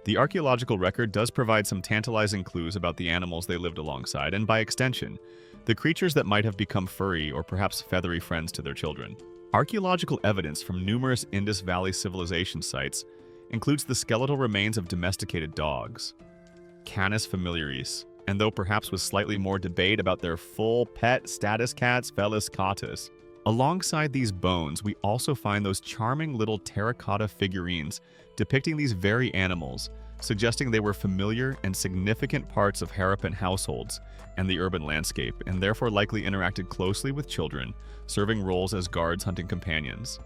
the archaeological record does provide some tantalizing clues about the animals they lived alongside, and by extension, the creatures that might have become furry or perhaps feathery friends to their children. Archaeological evidence from numerous Indus Valley civilization sites includes the skeletal remains of domesticated dogs, Canis familiaris, and though perhaps with slightly more debate about their full pet status, cats Felis catus. Alongside these bones, we also find those charming little terracotta figurines depicting these very animals, suggesting they were familiar and significant parts of Harappan households and the urban landscape, and therefore likely interacted closely with children, serving roles as guards, hunting companions,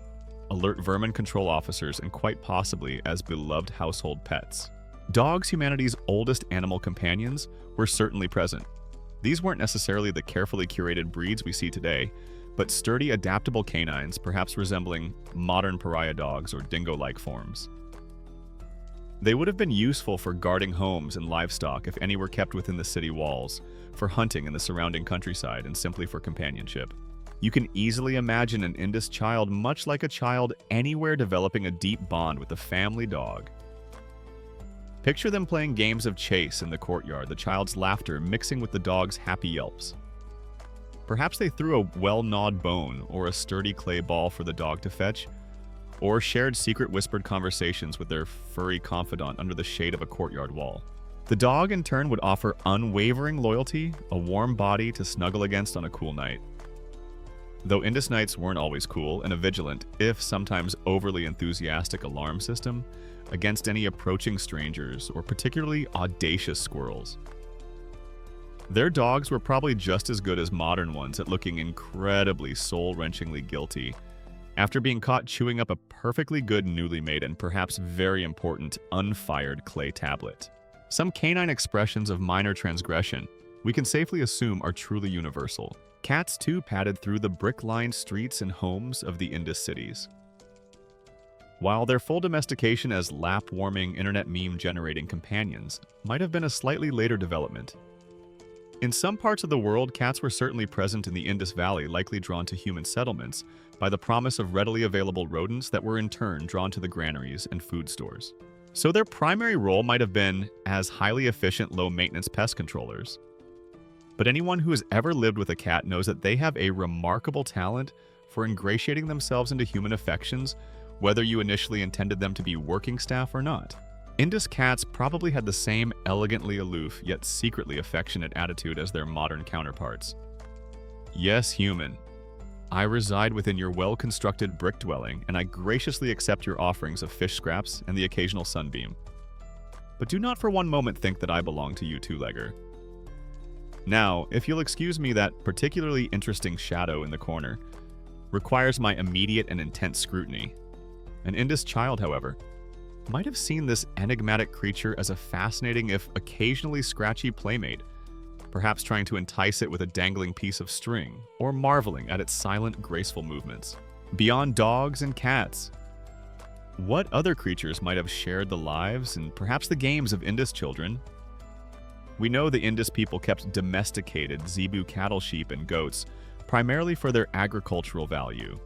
alert vermin control officers, and quite possibly as beloved household pets. Dogs, humanity's oldest animal companions, were certainly present. These weren't necessarily the carefully curated breeds we see today, but sturdy, adaptable canines, perhaps resembling modern pariah dogs or dingo-like forms. They would have been useful for guarding homes and livestock if any were kept within the city walls, for hunting in the surrounding countryside, and simply for companionship. You can easily imagine an Indus child, much like a child anywhere, developing a deep bond with a family dog. Picture them playing games of chase in the courtyard, the child's laughter mixing with the dog's happy yelps. Perhaps they threw a well-gnawed bone or a sturdy clay ball for the dog to fetch, or shared secret whispered conversations with their furry confidant under the shade of a courtyard wall. The dog, in turn, would offer unwavering loyalty, a warm body to snuggle against on a cool night. Though Indus nights weren't always cool, and a vigilant, if sometimes overly enthusiastic alarm system against any approaching strangers or particularly audacious squirrels. Their dogs were probably just as good as modern ones at looking incredibly soul-wrenchingly guilty after being caught chewing up a perfectly good newly made and perhaps very important unfired clay tablet. Some canine expressions of minor transgression we can safely assume are truly universal. Cats too padded through the brick-lined streets and homes of the Indus cities. While their full domestication as lap-warming, internet meme-generating companions might have been a slightly later development. In some parts of the world, cats were certainly present in the Indus Valley, likely drawn to human settlements by the promise of readily available rodents that were in turn drawn to the granaries and food stores. So their primary role might have been as highly efficient, low-maintenance pest controllers. But anyone who has ever lived with a cat knows that they have a remarkable talent for ingratiating themselves into human affections, whether you initially intended them to be working staff or not. Indus cats probably had the same elegantly aloof yet secretly affectionate attitude as their modern counterparts. Yes, human, I reside within your well-constructed brick dwelling, and I graciously accept your offerings of fish scraps and the occasional sunbeam. But do not for one moment think that I belong to you two-legger. Now, if you'll excuse me, that particularly interesting shadow in the corner requires my immediate and intense scrutiny. An Indus child, however, might have seen this enigmatic creature as a fascinating, if occasionally scratchy, playmate, perhaps trying to entice it with a dangling piece of string, or marveling at its silent, graceful movements. Beyond dogs and cats, what other creatures might have shared the lives and perhaps the games of Indus children? We know the Indus people kept domesticated zebu cattle, sheep, and goats, primarily for their agricultural value.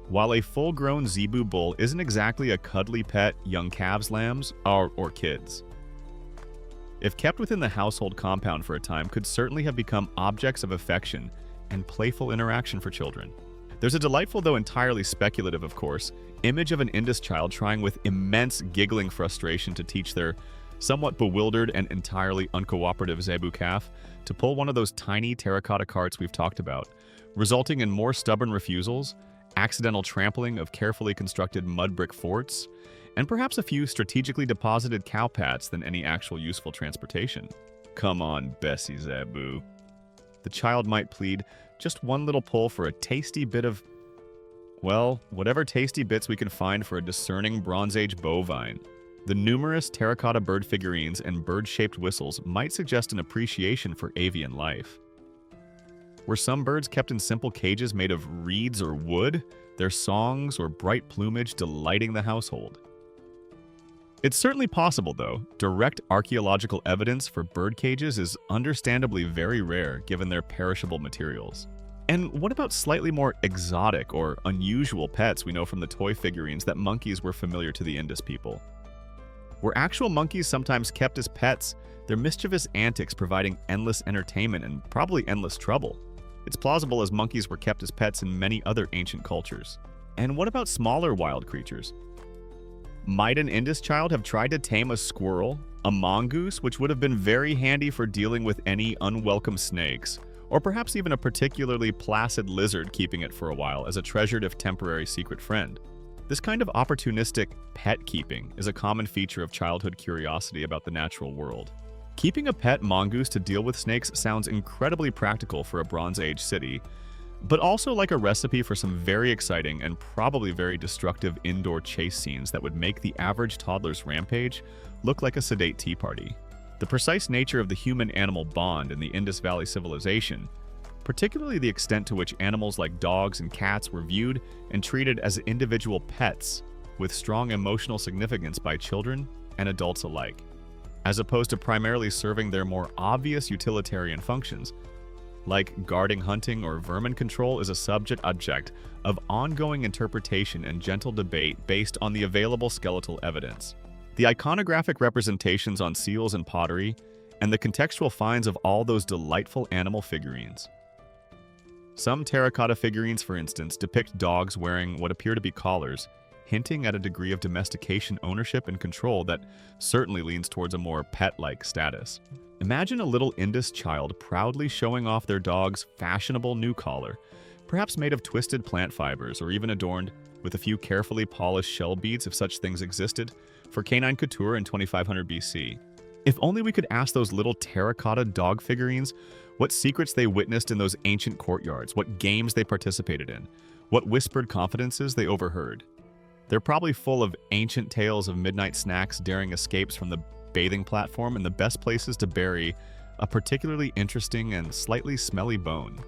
While a full-grown zebu bull isn't exactly a cuddly pet, young calves' lambs or kids, if kept within the household compound for a time, could certainly have become objects of affection and playful interaction for children. There's a delightful, though entirely speculative, of course, image of an Indus child trying with immense giggling frustration to teach their somewhat bewildered and entirely uncooperative zebu calf to pull one of those tiny terracotta carts we've talked about, resulting in more stubborn refusals, accidental trampling of carefully constructed mud brick forts, and perhaps a few strategically deposited cow pats than any actual useful transportation. Come on, Bessie Zebu. The child might plead just one little pull for a tasty bit of, well, whatever tasty bits we can find for a discerning Bronze Age bovine. The numerous terracotta bird figurines and bird-shaped whistles might suggest an appreciation for avian life. Were some birds kept in simple cages made of reeds or wood, their songs or bright plumage delighting the household? It's certainly possible, though. Direct archaeological evidence for bird cages is understandably very rare given their perishable materials. And what about slightly more exotic or unusual pets we know from the toy figurines that monkeys were familiar to the Indus people? Were actual monkeys sometimes kept as pets, their mischievous antics providing endless entertainment and probably endless trouble? It's plausible, as monkeys were kept as pets in many other ancient cultures. And what about smaller wild creatures? Might an Indus child have tried to tame a squirrel, a mongoose, which would have been very handy for dealing with any unwelcome snakes, or perhaps even a particularly placid lizard, keeping it for a while as a treasured if temporary secret friend? This kind of opportunistic pet keeping is a common feature of childhood curiosity about the natural world. Keeping a pet mongoose to deal with snakes sounds incredibly practical for a Bronze Age city, but also like a recipe for some very exciting and probably very destructive indoor chase scenes that would make the average toddler's rampage look like a sedate tea party. The precise nature of the human-animal bond in the Indus Valley civilization, particularly the extent to which animals like dogs and cats were viewed and treated as individual pets with strong emotional significance by children and adults alike, as opposed to primarily serving their more obvious utilitarian functions, like guarding hunting or vermin control, is a subject of ongoing interpretation and gentle debate based on the available skeletal evidence. The iconographic representations on seals and pottery, and the contextual finds of all those delightful animal figurines. Some terracotta figurines, for instance, depict dogs wearing what appear to be collars, hinting at a degree of domestication, ownership, and control that certainly leans towards a more pet-like status. Imagine a little Indus child proudly showing off their dog's fashionable new collar, perhaps made of twisted plant fibers or even adorned with a few carefully polished shell beads if such things existed, for canine couture in 2500 BC. If only we could ask those little terracotta dog figurines what secrets they witnessed in those ancient courtyards, what games they participated in, what whispered confidences they overheard. They're probably full of ancient tales of midnight snacks, daring escapes from the bathing platform, and the best places to bury a particularly interesting and slightly smelly bone.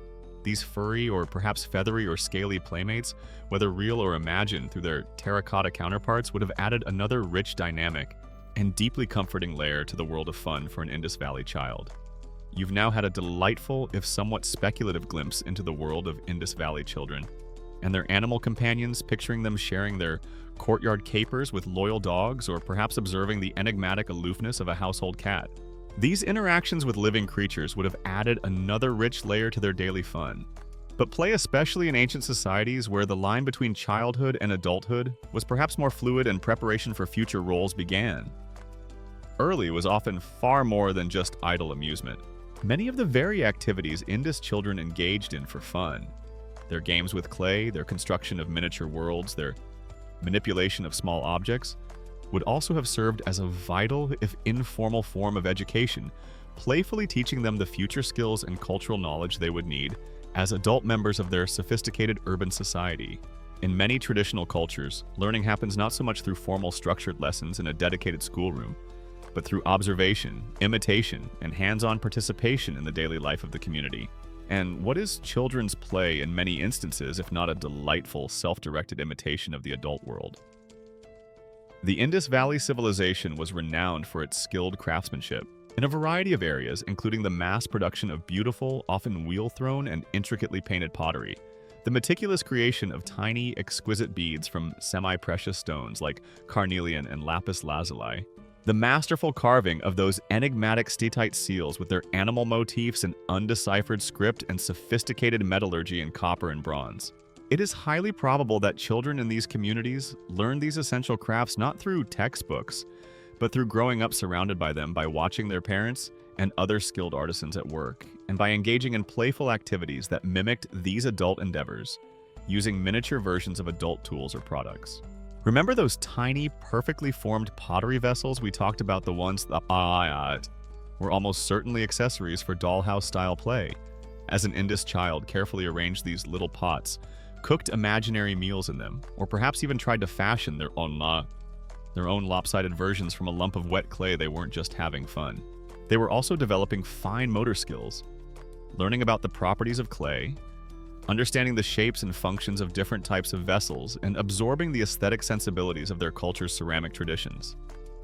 These furry or perhaps feathery or scaly playmates, whether real or imagined through their terracotta counterparts, would have added another rich dynamic and deeply comforting layer to the world of fun for an Indus Valley child. You've now had a delightful, if somewhat speculative, glimpse into the world of Indus Valley children and their animal companions, picturing them sharing their courtyard capers with loyal dogs, or perhaps observing the enigmatic aloofness of a household cat. These interactions with living creatures would have added another rich layer to their daily fun. But play, especially in ancient societies where the line between childhood and adulthood was perhaps more fluid and preparation for future roles began. Early was often far more than just idle amusement. Many of the very activities Indus children engaged in for fun, their games with clay, their construction of miniature worlds, their manipulation of small objects, would also have served as a vital, if informal, form of education, playfully teaching them the future skills and cultural knowledge they would need as adult members of their sophisticated urban society. In many traditional cultures, learning happens not so much through formal structured lessons in a dedicated schoolroom, but through observation, imitation, and hands-on participation in the daily life of the community. And what is children's play in many instances, if not a delightful, self-directed imitation of the adult world? The Indus Valley civilization was renowned for its skilled craftsmanship in a variety of areas, including the mass production of beautiful, often wheel-thrown and intricately painted pottery, the meticulous creation of tiny, exquisite beads from semi-precious stones like carnelian and lapis lazuli, the masterful carving of those enigmatic steatite seals with their animal motifs and undeciphered script, and sophisticated metallurgy in copper and bronze. It is highly probable that children in these communities learn these essential crafts not through textbooks, but through growing up surrounded by them, by watching their parents and other skilled artisans at work, and by engaging in playful activities that mimicked these adult endeavors, using miniature versions of adult tools or products. Remember those tiny, perfectly formed pottery vessels we talked about, the ones that were almost certainly accessories for dollhouse-style play? As an Indus child carefully arranged these little pots, cooked imaginary meals in them, or perhaps even tried to fashion their own lopsided versions from a lump of wet clay, they weren't just having fun. They were also developing fine motor skills, learning about the properties of clay, understanding the shapes and functions of different types of vessels, and absorbing the aesthetic sensibilities of their culture's ceramic traditions.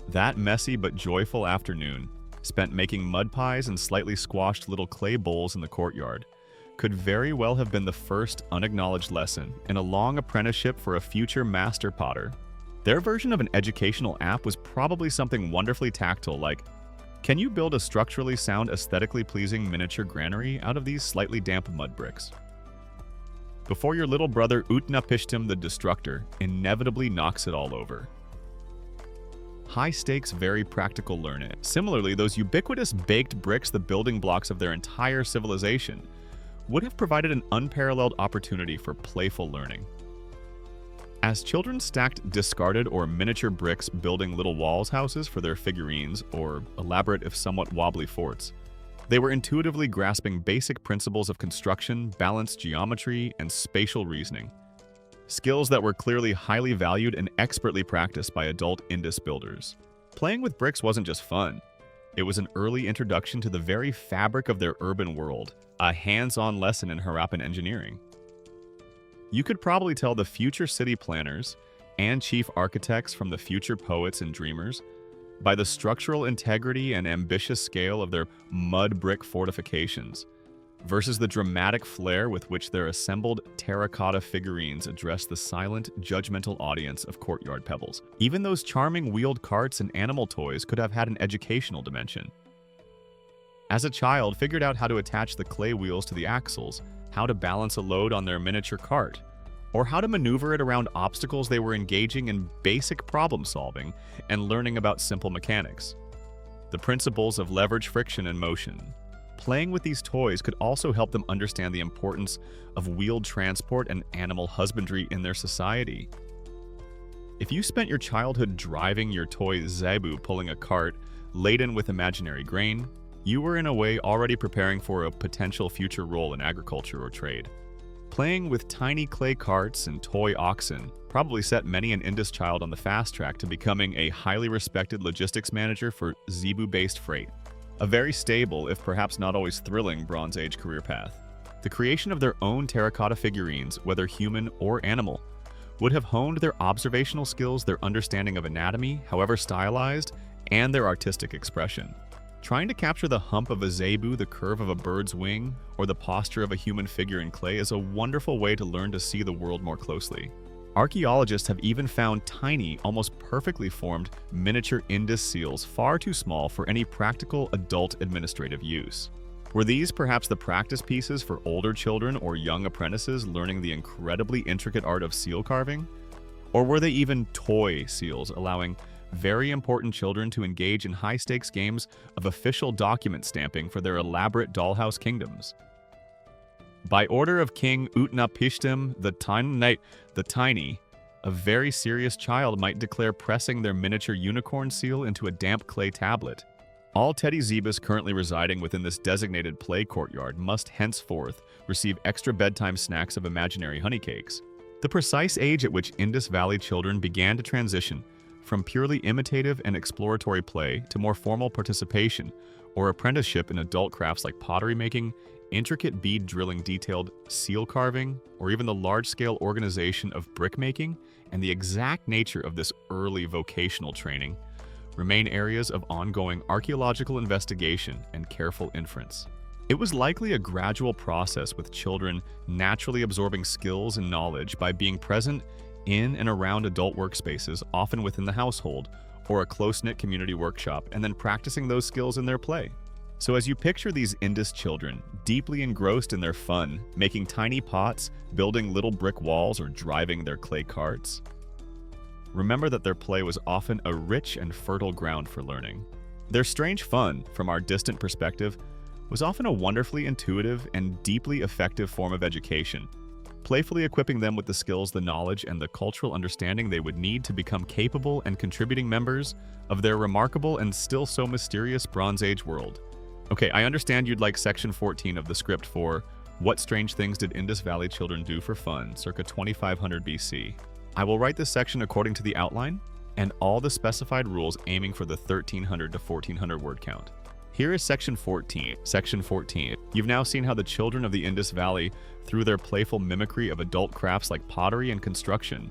That messy but joyful afternoon, spent making mud pies and slightly squashed little clay bowls in the courtyard, could very well have been the first unacknowledged lesson in a long apprenticeship for a future master potter. Their version of an educational app was probably something wonderfully tactile, like, can you build a structurally sound, aesthetically pleasing miniature granary out of these slightly damp mud bricks? Before your little brother Utnapishtim the Destructor inevitably knocks it all over. High-stakes, very practical learning. Similarly, those ubiquitous baked bricks, the building blocks of their entire civilization, would have provided an unparalleled opportunity for playful learning. As children stacked discarded or miniature bricks building little walls houses for their figurines or elaborate if somewhat wobbly forts, they were intuitively grasping basic principles of construction, balanced geometry, and spatial reasoning. Skills that were clearly highly valued and expertly practiced by adult Indus builders. Playing with bricks wasn't just fun. It was an early introduction to the very fabric of their urban world, a hands-on lesson in Harappan engineering. You could probably tell the future city planners and chief architects from the future poets and dreamers by the structural integrity and ambitious scale of their mud brick fortifications versus the dramatic flair with which their assembled terracotta figurines address the silent, judgmental audience of courtyard pebbles. Even those charming wheeled carts and animal toys could have had an educational dimension. As a child, figured out how to attach the clay wheels to the axles, how to balance a load on their miniature cart, or how to maneuver it around obstacles. They were engaging in basic problem solving and learning about simple mechanics. The principles of leverage, friction, and motion. Playing with these toys could also help them understand the importance of wheeled transport and animal husbandry in their society. If you spent your childhood driving your toy zebu pulling a cart laden with imaginary grain, you were in a way already preparing for a potential future role in agriculture or trade. Playing with tiny clay carts and toy oxen probably set many an Indus child on the fast track to becoming a highly respected logistics manager for zebu-based freight. A very stable, if perhaps not always thrilling, Bronze Age career path. The creation of their own terracotta figurines, whether human or animal, would have honed their observational skills, their understanding of anatomy, however stylized, and their artistic expression. Trying to capture the hump of a zebu, the curve of a bird's wing, or the posture of a human figure in clay is a wonderful way to learn to see the world more closely. Archaeologists have even found tiny, almost perfectly formed miniature Indus seals far too small for any practical adult administrative use. Were these perhaps the practice pieces for older children or young apprentices learning the incredibly intricate art of seal carving? Or were they even toy seals, allowing very important children to engage in high-stakes games of official document stamping for their elaborate dollhouse kingdoms? By order of King Utnapishtim the Tiny, a very serious child might declare pressing their miniature unicorn seal into a damp clay tablet. All teddy zebus currently residing within this designated play courtyard must henceforth receive extra bedtime snacks of imaginary honeycakes. The precise age at which Indus Valley children began to transition from purely imitative and exploratory play to more formal participation or apprenticeship in adult crafts like pottery making, intricate bead drilling, detailed seal carving, or even the large-scale organization of brickmaking, and the exact nature of this early vocational training remain areas of ongoing archaeological investigation and careful inference. It was likely a gradual process, with children naturally absorbing skills and knowledge by being present in and around adult workspaces, often within the household or a close-knit community workshop, and then practicing those skills in their play. So as you picture these Indus children, deeply engrossed in their fun, making tiny pots, building little brick walls, or driving their clay carts, remember that their play was often a rich and fertile ground for learning. Their strange fun, from our distant perspective, was often a wonderfully intuitive and deeply effective form of education, playfully equipping them with the skills, the knowledge, and the cultural understanding they would need to become capable and contributing members of their remarkable and still so mysterious Bronze Age world. Okay, I understand you'd like section 14 of the script for What Strange Things Did Indus Valley Children Do for Fun, circa 2500 BC. I will write this section according to the outline and all the specified rules, aiming for the 1300 to 1400 word count. Here is section 14. Section 14. You've now seen how the children of the Indus Valley, through their playful mimicry of adult crafts like pottery and construction,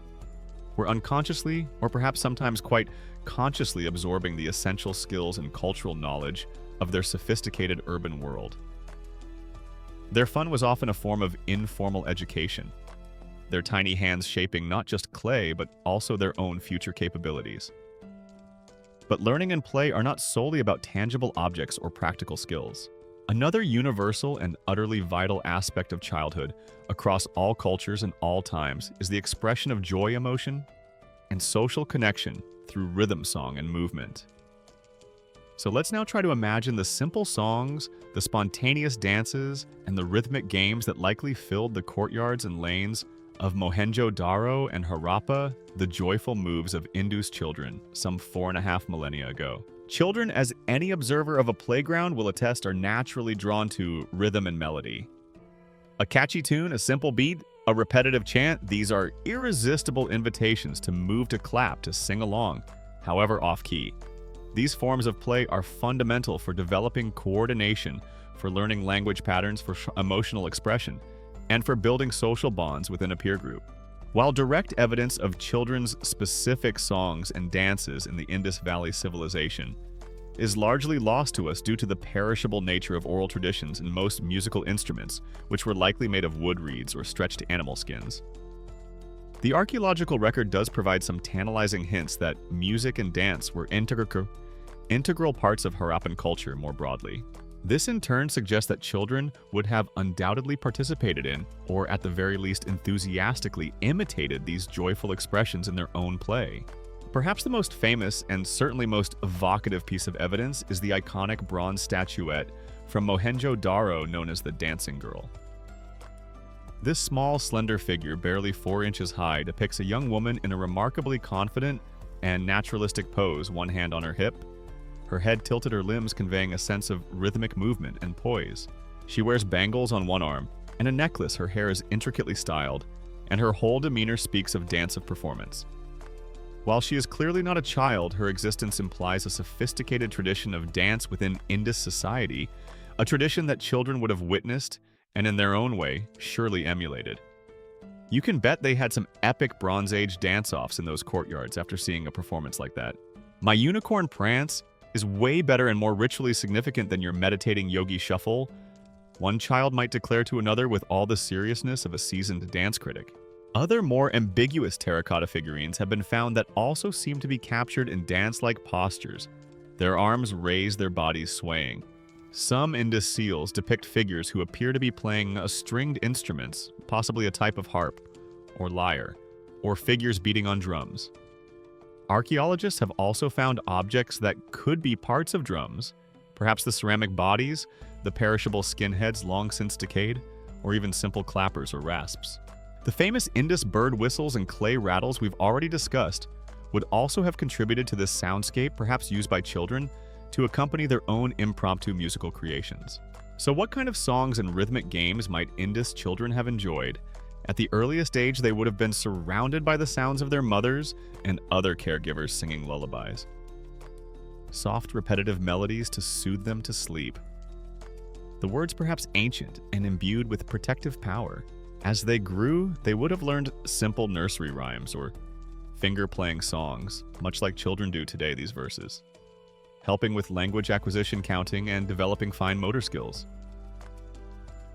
were unconsciously, or perhaps sometimes quite consciously, absorbing the essential skills and cultural knowledge of their sophisticated urban world. Their fun was often a form of informal education, their tiny hands shaping not just clay, but also their own future capabilities. But learning and play are not solely about tangible objects or practical skills. Another universal and utterly vital aspect of childhood across all cultures and all times is the expression of joy, emotion, and social connection through rhythm, song, and movement. So let's now try to imagine the simple songs, the spontaneous dances, and the rhythmic games that likely filled the courtyards and lanes of Mohenjo-daro and Harappa, the joyful moves of Indus children some 4.5 millennia ago. Children, as any observer of a playground will attest, are naturally drawn to rhythm and melody. A catchy tune, a simple beat, a repetitive chant, these are irresistible invitations to move, to clap, to sing along, however off-key. These forms of play are fundamental for developing coordination, for learning language patterns, for emotional expression, and for building social bonds within a peer group. While direct evidence of children's specific songs and dances in the Indus Valley civilization is largely lost to us due to the perishable nature of oral traditions in most musical instruments, which were likely made of wood reeds or stretched animal skins. The archaeological record does provide some tantalizing hints that music and dance were integral parts of Harappan culture more broadly. This in turn suggests that children would have undoubtedly participated in, or at the very least enthusiastically imitated, these joyful expressions in their own play. Perhaps the most famous and certainly most evocative piece of evidence is the iconic bronze statuette from Mohenjo-daro known as the Dancing Girl. This small, slender figure, barely 4 inches high, depicts a young woman in a remarkably confident and naturalistic pose, one hand on her hip, her head tilted, her limbs conveying a sense of rhythmic movement and poise. She wears bangles on one arm and a necklace, her hair is intricately styled, and her whole demeanor speaks of dance of performance. While she is clearly not a child, her existence implies a sophisticated tradition of dance within Indus society, a tradition that children would have witnessed and in their own way surely emulated. You can bet they had some epic Bronze Age dance-offs in those courtyards after seeing a performance like that. My unicorn prance is way better and more ritually significant than your meditating yogi shuffle, one child might declare to another with all the seriousness of a seasoned dance critic. Other more ambiguous terracotta figurines have been found that also seem to be captured in dance-like postures, their arms raised, their bodies swaying. Some Indus seals depict figures who appear to be playing stringed instruments, possibly a type of harp or lyre, or figures beating on drums. Archaeologists have also found objects that could be parts of drums, perhaps the ceramic bodies, the perishable skin heads long since decayed, or even simple clappers or rasps. The famous Indus bird whistles and clay rattles we've already discussed would also have contributed to this soundscape, perhaps used by children, to accompany their own impromptu musical creations. So what kind of songs and rhythmic games might Indus children have enjoyed? At the earliest age, they would have been surrounded by the sounds of their mothers and other caregivers singing lullabies. Soft, repetitive melodies to soothe them to sleep. The words perhaps ancient and imbued with protective power. As they grew, they would have learned simple nursery rhymes or finger-playing songs, much like children do today, these verses, helping with language acquisition, counting, and developing fine motor skills.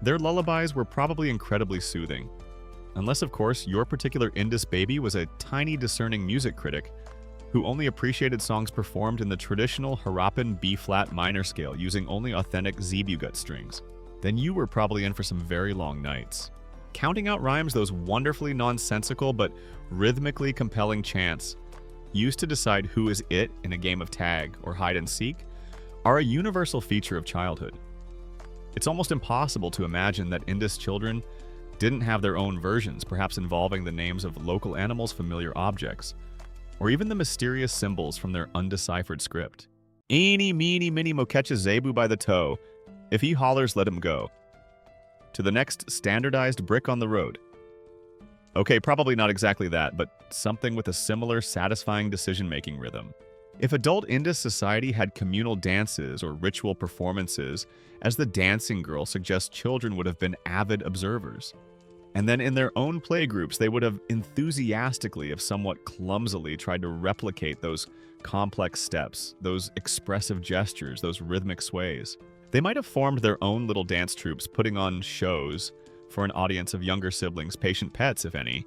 Their lullabies were probably incredibly soothing, unless, of course, your particular Indus baby was a tiny, discerning music critic who only appreciated songs performed in the traditional Harappan B-flat minor scale using only authentic zebu-gut strings. Then you were probably in for some very long nights. Counting out rhymes, those wonderfully nonsensical but rhythmically compelling chants used to decide who is it in a game of tag or hide and seek, are a universal feature of childhood. It's almost impossible to imagine that Indus children didn't have their own versions, perhaps involving the names of local animals, familiar objects, or even the mysterious symbols from their undeciphered script. Eeny, meeny, miny, mo catch a zebu by the toe. If he hollers, let him go. To the next standardized brick on the road. Okay, probably not exactly that, but something with a similar, satisfying decision-making rhythm. If adult Indus society had communal dances or ritual performances, as the dancing girl suggests, children would have been avid observers. And then in their own playgroups, they would have enthusiastically, if somewhat clumsily, tried to replicate those complex steps, those expressive gestures, those rhythmic sways. They might have formed their own little dance troupes, putting on shows for an audience of younger siblings, patient pets, if any,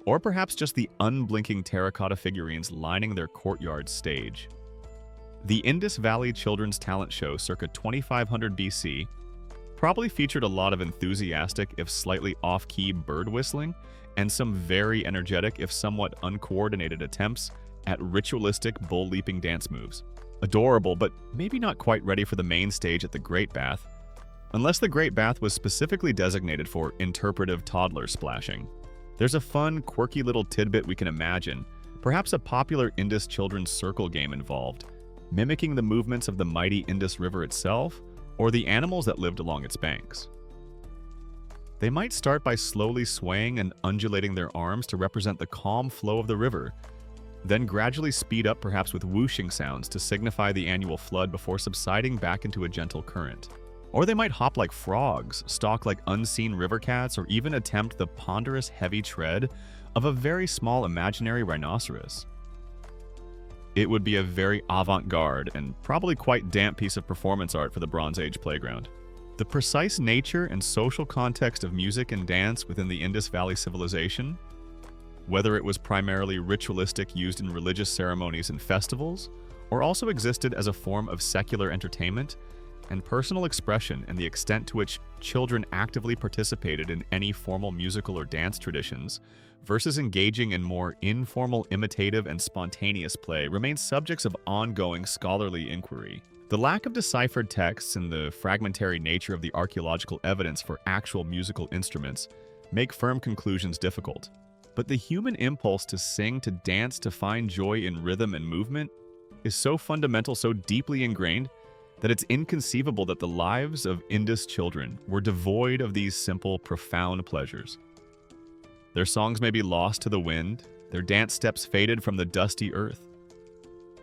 or perhaps just the unblinking terracotta figurines lining their courtyard stage. The Indus Valley Children's Talent Show circa 2500 BC probably featured a lot of enthusiastic, if slightly off-key, bird whistling, and some very energetic, if somewhat uncoordinated attempts at ritualistic bull-leaping dance moves. Adorable, but maybe not quite ready for the main stage at the Great Bath, unless the Great Bath was specifically designated for interpretive toddler splashing. There's a fun, quirky little tidbit we can imagine, perhaps a popular Indus children's circle game involved, mimicking the movements of the mighty Indus River itself or the animals that lived along its banks. They might start by slowly swaying and undulating their arms to represent the calm flow of the river, then gradually speed up perhaps with whooshing sounds to signify the annual flood before subsiding back into a gentle current. Or they might hop like frogs, stalk like unseen river cats, or even attempt the ponderous heavy tread of a very small imaginary rhinoceros. It would be a very avant-garde and probably quite damp piece of performance art for the Bronze Age playground. The precise nature and social context of music and dance within the Indus Valley civilization, whether it was primarily ritualistic used in religious ceremonies and festivals, or also existed as a form of secular entertainment and personal expression, and the extent to which children actively participated in any formal musical or dance traditions versus engaging in more informal, imitative, and spontaneous play remain subjects of ongoing scholarly inquiry. The lack of deciphered texts and the fragmentary nature of the archaeological evidence for actual musical instruments make firm conclusions difficult. But the human impulse to sing, to dance, to find joy in rhythm and movement is so fundamental, so deeply ingrained, that it's inconceivable that the lives of Indus children were devoid of these simple, profound pleasures. Their songs may be lost to the wind, their dance steps faded from the dusty earth,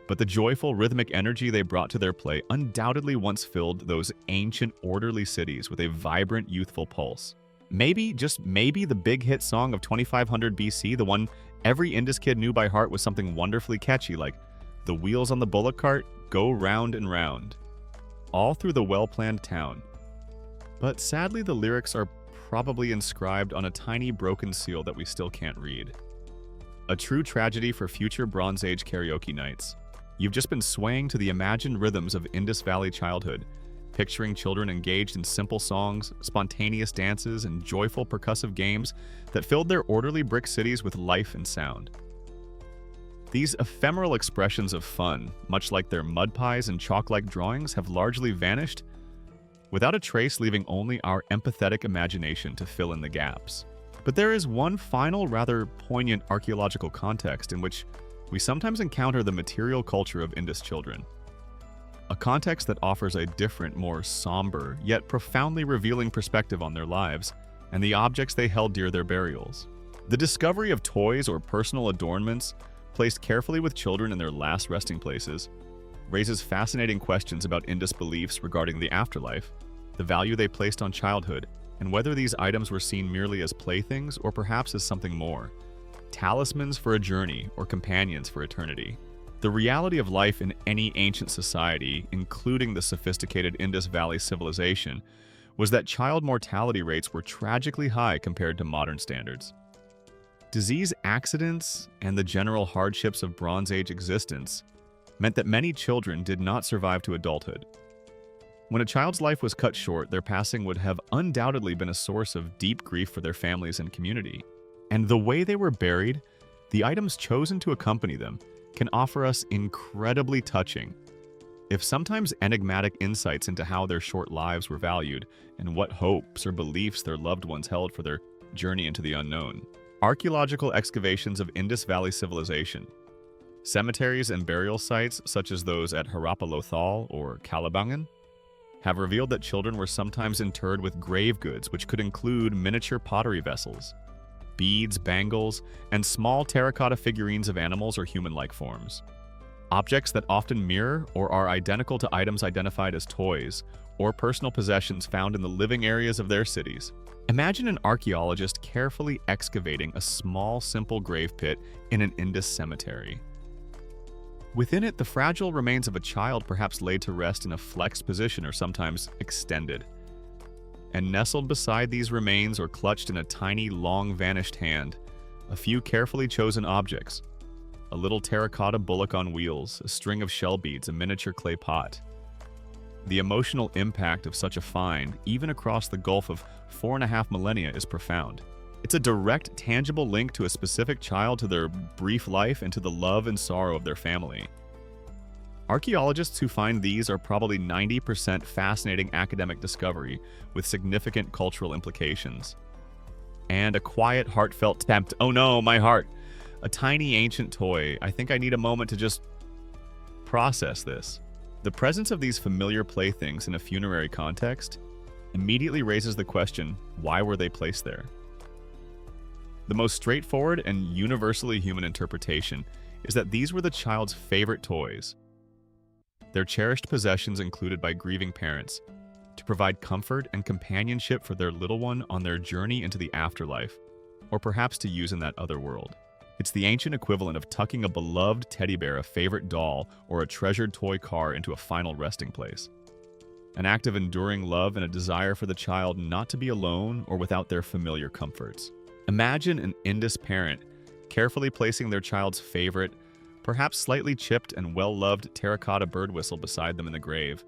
but the joyful, rhythmic energy they brought to their play undoubtedly once filled those ancient, orderly cities with a vibrant, youthful pulse. Maybe, just maybe, the big hit song of 2500 BC, the one every Indus kid knew by heart, was something wonderfully catchy like "The wheels on the bullock cart go round and round," all through the well-planned town. But sadly, the lyrics are probably inscribed on a tiny broken seal that we still can't read. A true tragedy for future Bronze Age karaoke nights. You've just been swaying to the imagined rhythms of Indus Valley childhood, picturing children engaged in simple songs, spontaneous dances, and joyful percussive games that filled their orderly brick cities with life and sound. These ephemeral expressions of fun, much like their mud pies and chalk-like drawings, have largely vanished, without a trace, leaving only our empathetic imagination to fill in the gaps. But there is one final, rather poignant archaeological context in which we sometimes encounter the material culture of Indus children. A context that offers a different, more somber, yet profoundly revealing perspective on their lives and the objects they held dear their burials. The discovery of toys or personal adornments placed carefully with children in their last resting places raises fascinating questions about Indus beliefs regarding the afterlife, the value they placed on childhood, and whether these items were seen merely as playthings or perhaps as something more, talismans for a journey or companions for eternity. The reality of life in any ancient society, including the sophisticated Indus Valley civilization, was that child mortality rates were tragically high compared to modern standards. Disease accidents and the general hardships of Bronze Age existence meant that many children did not survive to adulthood. When a child's life was cut short, their passing would have undoubtedly been a source of deep grief for their families and community. And the way they were buried, the items chosen to accompany them, can offer us incredibly touching, if sometimes enigmatic, insights into how their short lives were valued and what hopes or beliefs their loved ones held for their journey into the unknown. Archaeological excavations of Indus Valley civilization, cemeteries and burial sites such as those at Harappa Lothal or Kalibangan, have revealed that children were sometimes interred with grave goods, which could include miniature pottery vessels, beads, bangles, and small terracotta figurines of animals or human-like forms. Objects that often mirror or are identical to items identified as toys or personal possessions found in the living areas of their cities. Imagine an archaeologist carefully excavating a small, simple grave pit in an Indus cemetery. Within it, the fragile remains of a child perhaps laid to rest in a flexed position or sometimes extended. And nestled beside these remains or clutched in a tiny, long-vanished hand, a few carefully chosen objects. A little terracotta bullock on wheels, a string of shell beads, a miniature clay pot. The emotional impact of such a find, even across the gulf of 4.5 millennia, is profound. It's a direct, tangible link to a specific child, to their brief life, and to the love and sorrow of their family. Archaeologists who find these are probably 90% fascinating academic discovery with significant cultural implications. And a quiet, heartfelt tempt. Oh no, my heart. A tiny ancient toy. I think I need a moment to just process this. The presence of these familiar playthings in a funerary context immediately raises the question, why were they placed there? The most straightforward and universally human interpretation is that these were the child's favorite toys, their cherished possessions included by grieving parents, to provide comfort and companionship for their little one on their journey into the afterlife, or perhaps to use in that other world. It's the ancient equivalent of tucking a beloved teddy bear, a favorite doll, or a treasured toy car into a final resting place. An act of enduring love and a desire for the child not to be alone or without their familiar comforts. Imagine an Indus parent carefully placing their child's favorite, perhaps slightly chipped and well-loved terracotta bird whistle beside them in the grave,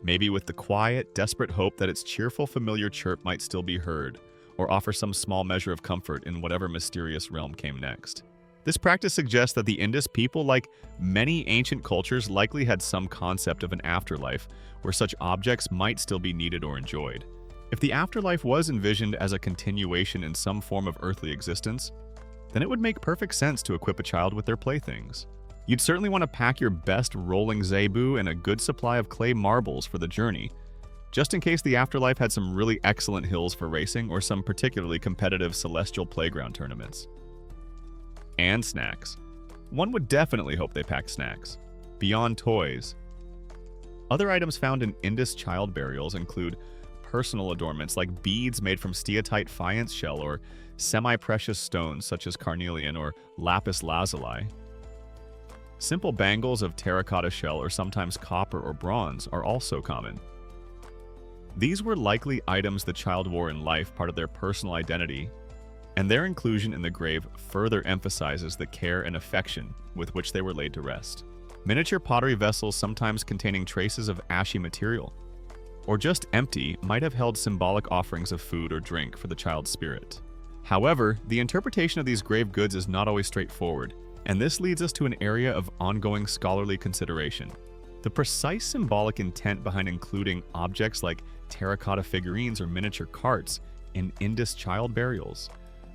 maybe with the quiet, desperate hope that its cheerful, familiar chirp might still be heard, or offer some small measure of comfort in whatever mysterious realm came next. This practice suggests that the Indus people, like many ancient cultures, likely had some concept of an afterlife where such objects might still be needed or enjoyed. If the afterlife was envisioned as a continuation in some form of earthly existence, then it would make perfect sense to equip a child with their playthings. You'd certainly want to pack your best rolling zebu and a good supply of clay marbles for the journey, just in case the afterlife had some really excellent hills for racing or some particularly competitive celestial playground tournaments. And snacks. One would definitely hope they packed snacks. Beyond toys. Other items found in Indus child burials include personal adornments like beads made from steatite faience shell or semi-precious stones such as carnelian or lapis lazuli. Simple bangles of terracotta shell or sometimes copper or bronze are also common. These were likely items the child wore in life, part of their personal identity, and their inclusion in the grave further emphasizes the care and affection with which they were laid to rest. Miniature pottery vessels, sometimes containing traces of ashy material, or just empty, might have held symbolic offerings of food or drink for the child's spirit. However, the interpretation of these grave goods is not always straightforward, and this leads us to an area of ongoing scholarly consideration. The precise symbolic intent behind including objects like terracotta figurines or miniature carts in Indus child burials,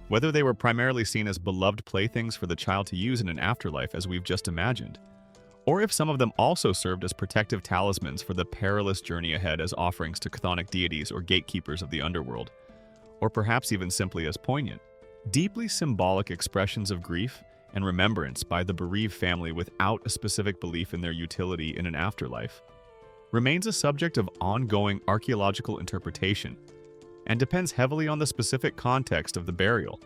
whether they were primarily seen as beloved playthings for the child to use in an afterlife as we've just imagined, or if some of them also served as protective talismans for the perilous journey ahead as offerings to chthonic deities or gatekeepers of the underworld, or perhaps even simply as poignant, deeply symbolic expressions of grief and remembrance by the bereaved family without a specific belief in their utility in an afterlife, remains a subject of ongoing archaeological interpretation and depends heavily on the specific context of the burial,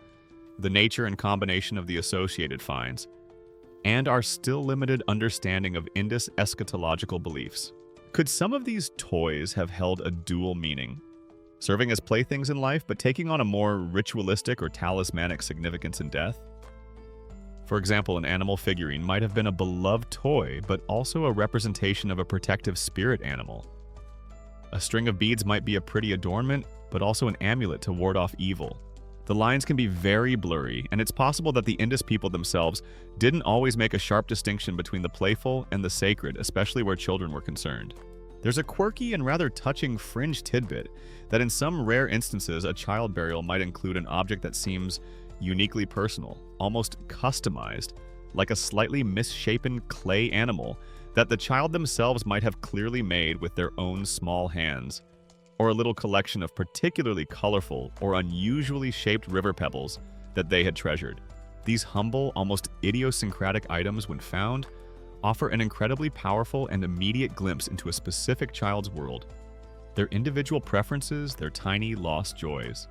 the nature and combination of the associated finds, and our still limited understanding of Indus eschatological beliefs. Could some of these toys have held a dual meaning, serving as playthings in life but taking on a more ritualistic or talismanic significance in death? For example, an animal figurine might have been a beloved toy, but also a representation of a protective spirit animal. A string of beads might be a pretty adornment, but also an amulet to ward off evil. The lines can be very blurry, and it's possible that the Indus people themselves didn't always make a sharp distinction between the playful and the sacred, especially where children were concerned. There's a quirky and rather touching fringe tidbit that in some rare instances a child burial might include an object that seems uniquely personal, almost customized, like a slightly misshapen clay animal that the child themselves might have clearly made with their own small hands, or a little collection of particularly colorful or unusually shaped river pebbles that they had treasured. These humble, almost idiosyncratic items, when found, offer an incredibly powerful and immediate glimpse into a specific child's world, their individual preferences, their tiny, lost joys.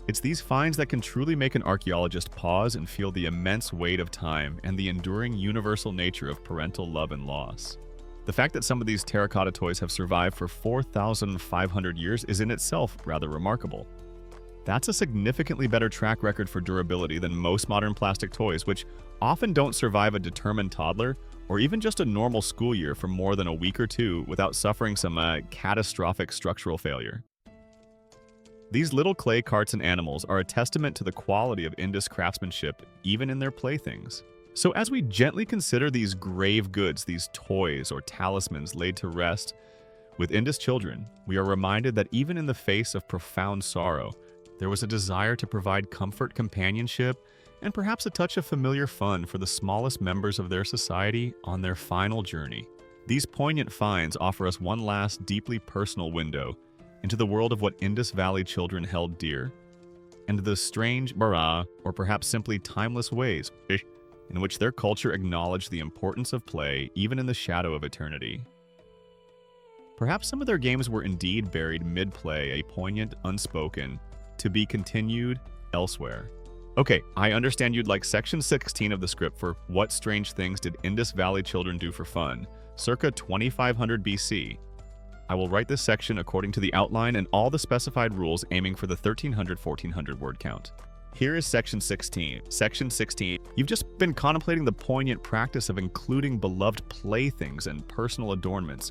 It's these finds that can truly make an archaeologist pause and feel the immense weight of time and the enduring universal nature of parental love and loss. The fact that some of these terracotta toys have survived for 4,500 years is in itself rather remarkable. That's a significantly better track record for durability than most modern plastic toys, which often don't survive a determined toddler or even just a normal school year for more than a week or two without suffering some catastrophic structural failure. These little clay carts and animals are a testament to the quality of Indus craftsmanship, even in their playthings. So as we gently consider these grave goods, these toys or talismans laid to rest with Indus children, we are reminded that even in the face of profound sorrow, There was a desire to provide comfort, companionship, and perhaps a touch of familiar fun for the smallest members of their society on their final journey. These poignant finds offer us one last, deeply personal window into the world of what Indus Valley children held dear, and the strange, or perhaps simply timeless ways in which their culture acknowledged the importance of play even in the shadow of eternity. Perhaps some of their games were indeed buried mid-play, a poignant, unspoken, to be continued elsewhere. Okay, I understand you'd like section 16 of the script for What Strange Things Did Indus Valley Children Do for Fun, circa 2500 BC. I will write this section according to the outline and all the specified rules, aiming for the 1300-1400 word count. Here is section 16. Section 16. You've just been contemplating the poignant practice of including beloved playthings and personal adornments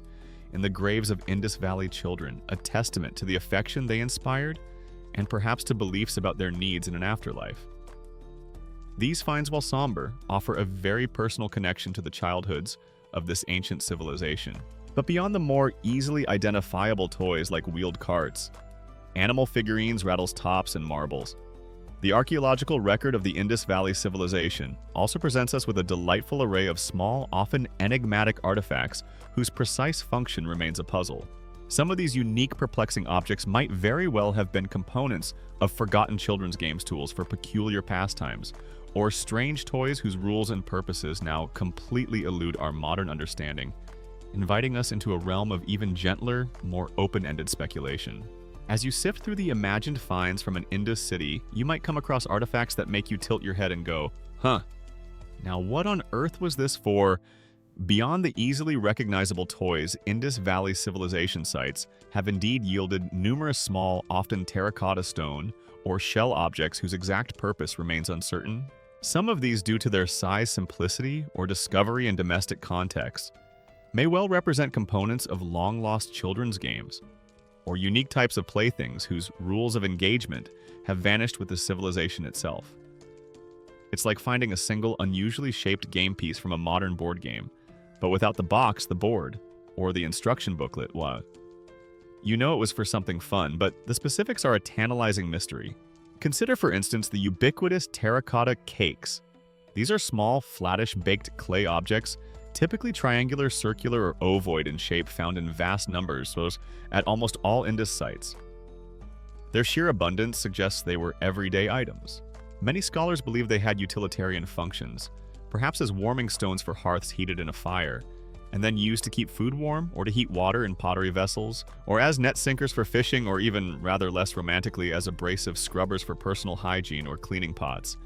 in the graves of Indus Valley children, a testament to the affection they inspired and perhaps to beliefs about their needs in an afterlife. These finds, while somber, offer a very personal connection to the childhoods of this ancient civilization. But beyond the more easily identifiable toys like wheeled carts, animal figurines, rattles tops, and marbles, the archaeological record of the Indus Valley civilization also presents us with a delightful array of small, often enigmatic artifacts whose precise function remains a puzzle. Some of these unique, perplexing objects might very well have been components of forgotten children's games tools for peculiar pastimes, or strange toys whose rules and purposes now completely elude our modern understanding, inviting us into a realm of even gentler, more open-ended speculation. As you sift through the imagined finds from an Indus city, you might come across artifacts that make you tilt your head and go, huh, now what on earth was this for? Beyond the easily recognizable toys, Indus Valley civilization sites have indeed yielded numerous small, often terracotta stone or shell objects whose exact purpose remains uncertain. Some of these, due to their size, simplicity, or discovery in domestic context, may well represent components of long-lost children's games, or unique types of playthings whose rules of engagement have vanished with the civilization itself. It's like finding a single, unusually shaped game piece from a modern board game, but without the box, the board, or the instruction booklet. What? You know it was for something fun, but the specifics are a tantalizing mystery. Consider, for instance, the ubiquitous terracotta cakes. These are small, flattish, baked clay objects, typically triangular, circular, or ovoid in shape, found in vast numbers at almost all Indus sites. Their sheer abundance suggests they were everyday items. Many scholars believe they had utilitarian functions, perhaps as warming stones for hearths heated in a fire, and then used to keep food warm or to heat water in pottery vessels, or as net sinkers for fishing, or even, rather less romantically, as abrasive scrubbers for personal hygiene or cleaning pots.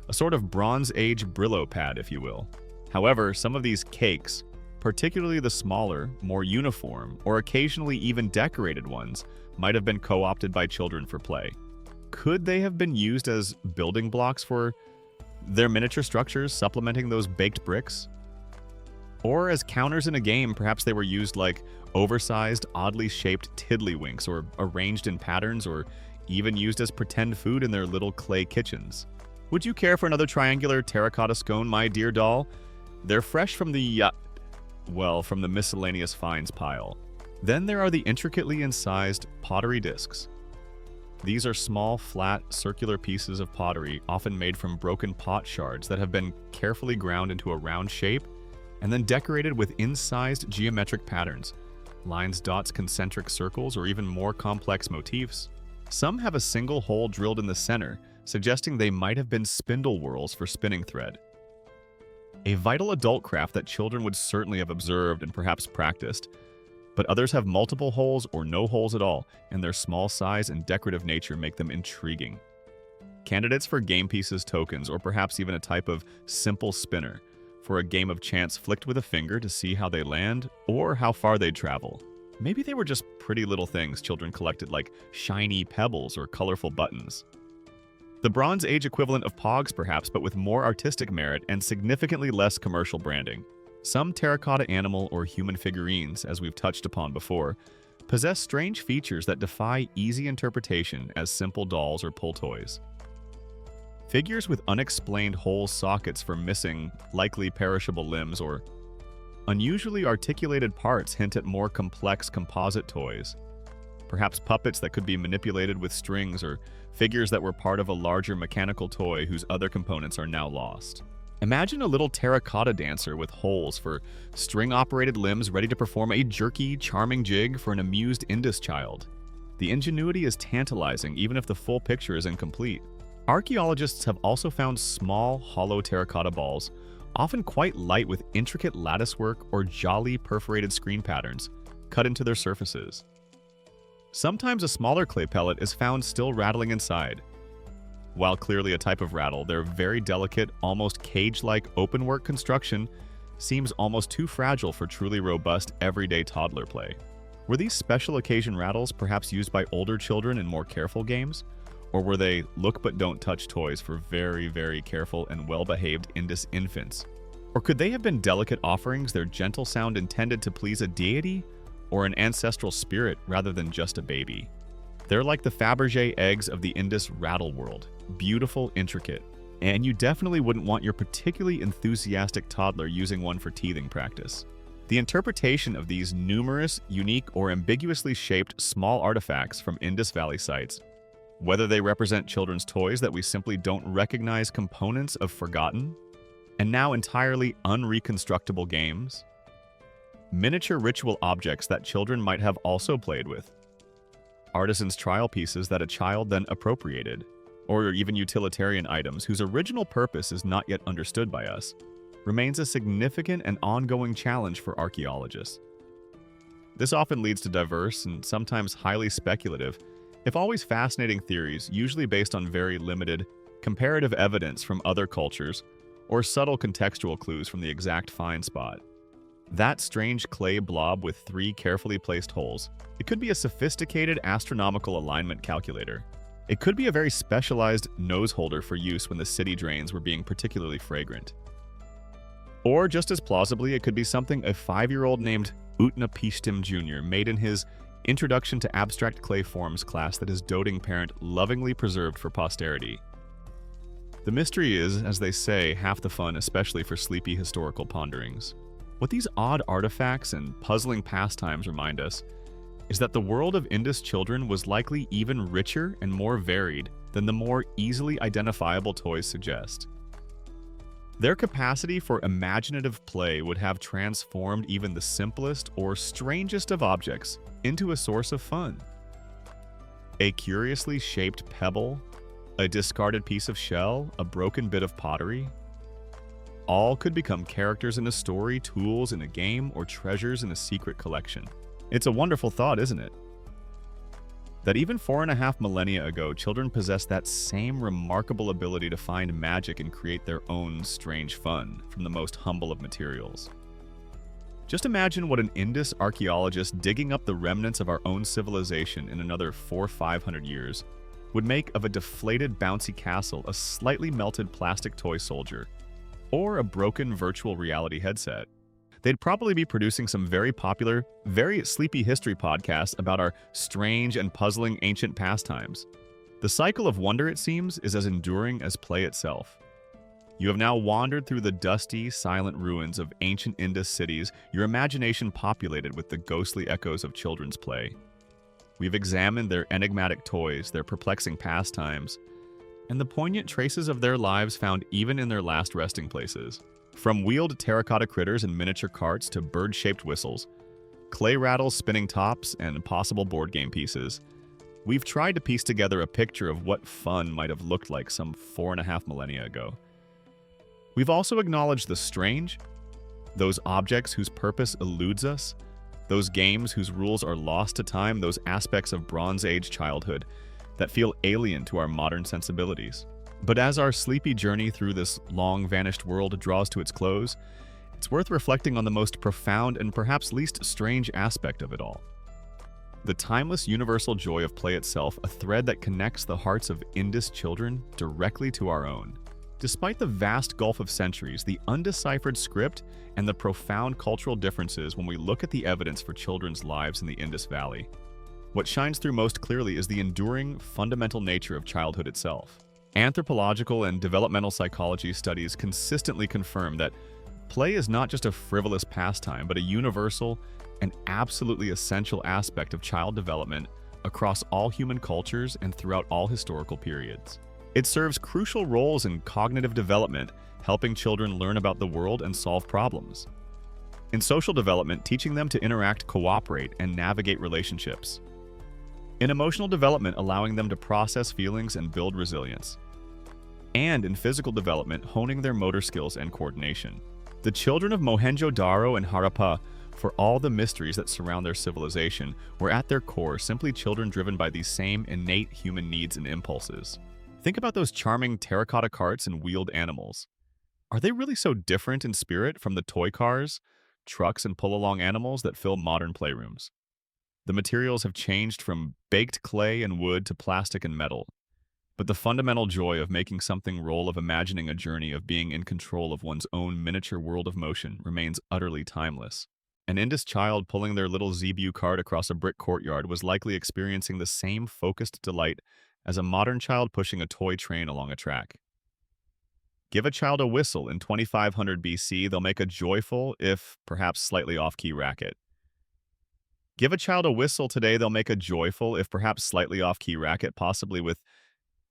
A sort of Bronze Age Brillo pad, if you will. However, some of these cakes, particularly the smaller, more uniform, or occasionally even decorated ones, might have been co-opted by children for play. Could they have been used as building blocks for their miniature structures, supplementing those baked bricks? Or as counters in a game, perhaps they were used like oversized, oddly shaped tiddlywinks, or arranged in patterns, or even used as pretend food in their little clay kitchens. Would you care for another triangular terracotta scone, my dear doll? They're fresh from the miscellaneous finds pile. Then there are the intricately incised pottery discs. These are small, flat, circular pieces of pottery, often made from broken pot shards that have been carefully ground into a round shape and then decorated with incised geometric patterns, lines, dots, concentric circles, or even more complex motifs. Some have a single hole drilled in the center, suggesting they might have been spindle whorls for spinning thread. A vital adult craft that children would certainly have observed and perhaps practiced, but others have multiple holes or no holes at all, and their small size and decorative nature make them intriguing. Candidates for game pieces, tokens, or perhaps even a type of simple spinner for a game of chance flicked with a finger to see how they land or how far they'd travel. Maybe they were just pretty little things children collected, like shiny pebbles or colorful buttons. The Bronze Age equivalent of Pogs, perhaps, but with more artistic merit and significantly less commercial branding. Some terracotta animal or human figurines, as we've touched upon before, possess strange features that defy easy interpretation as simple dolls or pull toys. Figures with unexplained hole sockets for missing, likely perishable limbs, or unusually articulated parts hint at more complex composite toys, perhaps puppets that could be manipulated with strings or figures that were part of a larger mechanical toy whose other components are now lost. Imagine a little terracotta dancer with holes for string-operated limbs ready to perform a jerky, charming jig for an amused Indus child. The ingenuity is tantalizing even if the full picture is incomplete. Archaeologists have also found small, hollow terracotta balls, often quite light with intricate latticework or jolly perforated screen patterns, cut into their surfaces. Sometimes a smaller clay pellet is found still rattling inside. While clearly a type of rattle, their very delicate, almost cage-like openwork construction seems almost too fragile for truly robust, everyday toddler play. Were these special occasion rattles perhaps used by older children in more careful games? Or were they look-but-don't-touch toys for very, very careful and well-behaved Indus infants? Or could they have been delicate offerings, their gentle sound intended to please a deity or an ancestral spirit rather than just a baby? They're like the Fabergé eggs of the Indus rattle world, beautiful, intricate, and you definitely wouldn't want your particularly enthusiastic toddler using one for teething practice. The interpretation of these numerous, unique, or ambiguously shaped small artifacts from Indus Valley sites, whether they represent children's toys that we simply don't recognize components of forgotten, and now entirely unreconstructible games, miniature ritual objects that children might have also played with, artisans' trial pieces that a child then appropriated, or even utilitarian items whose original purpose is not yet understood by us, remains a significant and ongoing challenge for archaeologists. This often leads to diverse and sometimes highly speculative, if always fascinating theories, usually based on very limited, comparative evidence from other cultures or subtle contextual clues from the exact find spot. That strange clay blob with 3 carefully placed holes, it could be a sophisticated astronomical alignment calculator. It could be a very specialized nose holder for use when the city drains were being particularly fragrant. Or just as plausibly, it could be something a 5-year-old named Utnapishtim Jr. made in his Introduction to Abstract Clay Forms class that his doting parent lovingly preserved for posterity. The mystery is, as they say, half the fun, especially for sleepy historical ponderings. What these odd artifacts and puzzling pastimes remind us is that the world of Indus children was likely even richer and more varied than the more easily identifiable toys suggest. Their capacity for imaginative play would have transformed even the simplest or strangest of objects into a source of fun. A curiously shaped pebble, a discarded piece of shell, a broken bit of pottery, all could become characters in a story, tools in a game, or treasures in a secret collection. It's a wonderful thought, isn't it? That even 4.5 millennia ago, children possessed that same remarkable ability to find magic and create their own strange fun from the most humble of materials. Just imagine what an Indus archaeologist digging up the remnants of our own civilization in another 400-500 years would make of a deflated bouncy castle a slightly melted plastic toy soldier, or a broken virtual reality headset. They'd probably be producing some very popular, very sleepy history podcasts about our strange and puzzling ancient pastimes. The cycle of wonder, it seems, is as enduring as play itself. You have now wandered through the dusty, silent ruins of ancient Indus cities, your imagination populated with the ghostly echoes of children's play. We've examined their enigmatic toys, their perplexing pastimes, and the poignant traces of their lives found even in their last resting places. From wheeled terracotta critters and miniature carts to bird-shaped whistles, clay rattles, spinning tops, and possible board game pieces, we've tried to piece together a picture of what fun might have looked like some 4.5 millennia ago. We've also acknowledged the strange, those objects whose purpose eludes us, those games whose rules are lost to time, those aspects of Bronze Age childhood that feel alien to our modern sensibilities. But as our sleepy journey through this long-vanished world draws to its close, it's worth reflecting on the most profound and perhaps least strange aspect of it all. The timeless universal joy of play itself, a thread that connects the hearts of Indus children directly to our own. Despite the vast gulf of centuries, the undeciphered script, and the profound cultural differences when we look at the evidence for children's lives in the Indus Valley, what shines through most clearly is the enduring, fundamental nature of childhood itself. Anthropological and developmental psychology studies consistently confirm that play is not just a frivolous pastime, but a universal and absolutely essential aspect of child development, across all human cultures and throughout all historical periods. It serves crucial roles in cognitive development, helping children learn about the world and solve problems. In social development, teaching them to interact, cooperate, and navigate relationships. In emotional development, allowing them to process feelings and build resilience. And in physical development, honing their motor skills and coordination. The children of Mohenjo-daro and Harappa, for all the mysteries that surround their civilization, were at their core simply children driven by these same innate human needs and impulses. Think about those charming terracotta carts and wheeled animals. Are they really so different in spirit from the toy cars, trucks, and pull-along animals that fill modern playrooms? The materials have changed from baked clay and wood to plastic and metal. But the fundamental joy of making something roll, of imagining a journey, of being in control of one's own miniature world of motion remains utterly timeless. An Indus child pulling their little zebu cart across a brick courtyard was likely experiencing the same focused delight as a modern child pushing a toy train along a track. Give a child a whistle in 2500 BC, they'll make a joyful, if perhaps slightly off-key racket. Give a child a whistle today, they'll make a joyful, if perhaps slightly off-key racket, possibly with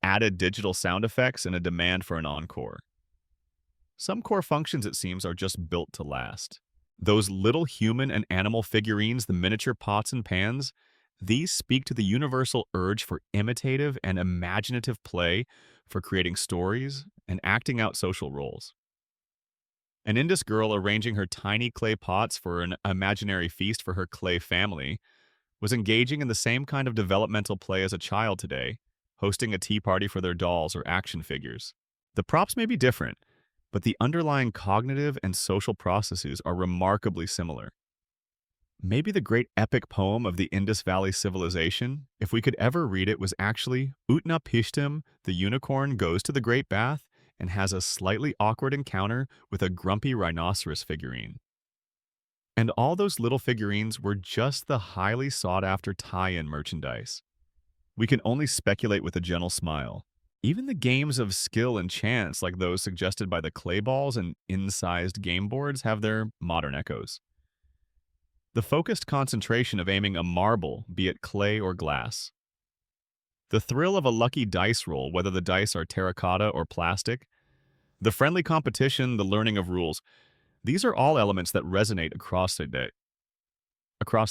added digital sound effects and a demand for an encore. Some core functions, it seems, are just built to last. Those little human and animal figurines, the miniature pots and pans, these speak to the universal urge for imitative and imaginative play, for creating stories and acting out social roles. An Indus girl arranging her tiny clay pots for an imaginary feast for her clay family was engaging in the same kind of developmental play as a child today, hosting a tea party for their dolls or action figures. The props may be different, but the underlying cognitive and social processes are remarkably similar. Maybe the great epic poem of the Indus Valley civilization, if we could ever read it, was actually Utna Pishtim, the unicorn goes to the Great Bath and has a slightly awkward encounter with a grumpy rhinoceros figurine. And all those little figurines were just the highly sought-after tie-in merchandise. We can only speculate with a gentle smile. Even the games of skill and chance, like those suggested by the clay balls and incised game boards, have their modern echoes. The focused concentration of aiming a marble, be it clay or glass. The thrill of a lucky dice roll, whether the dice are terracotta or plastic. The friendly competition, the learning of rules. These are all elements that resonate across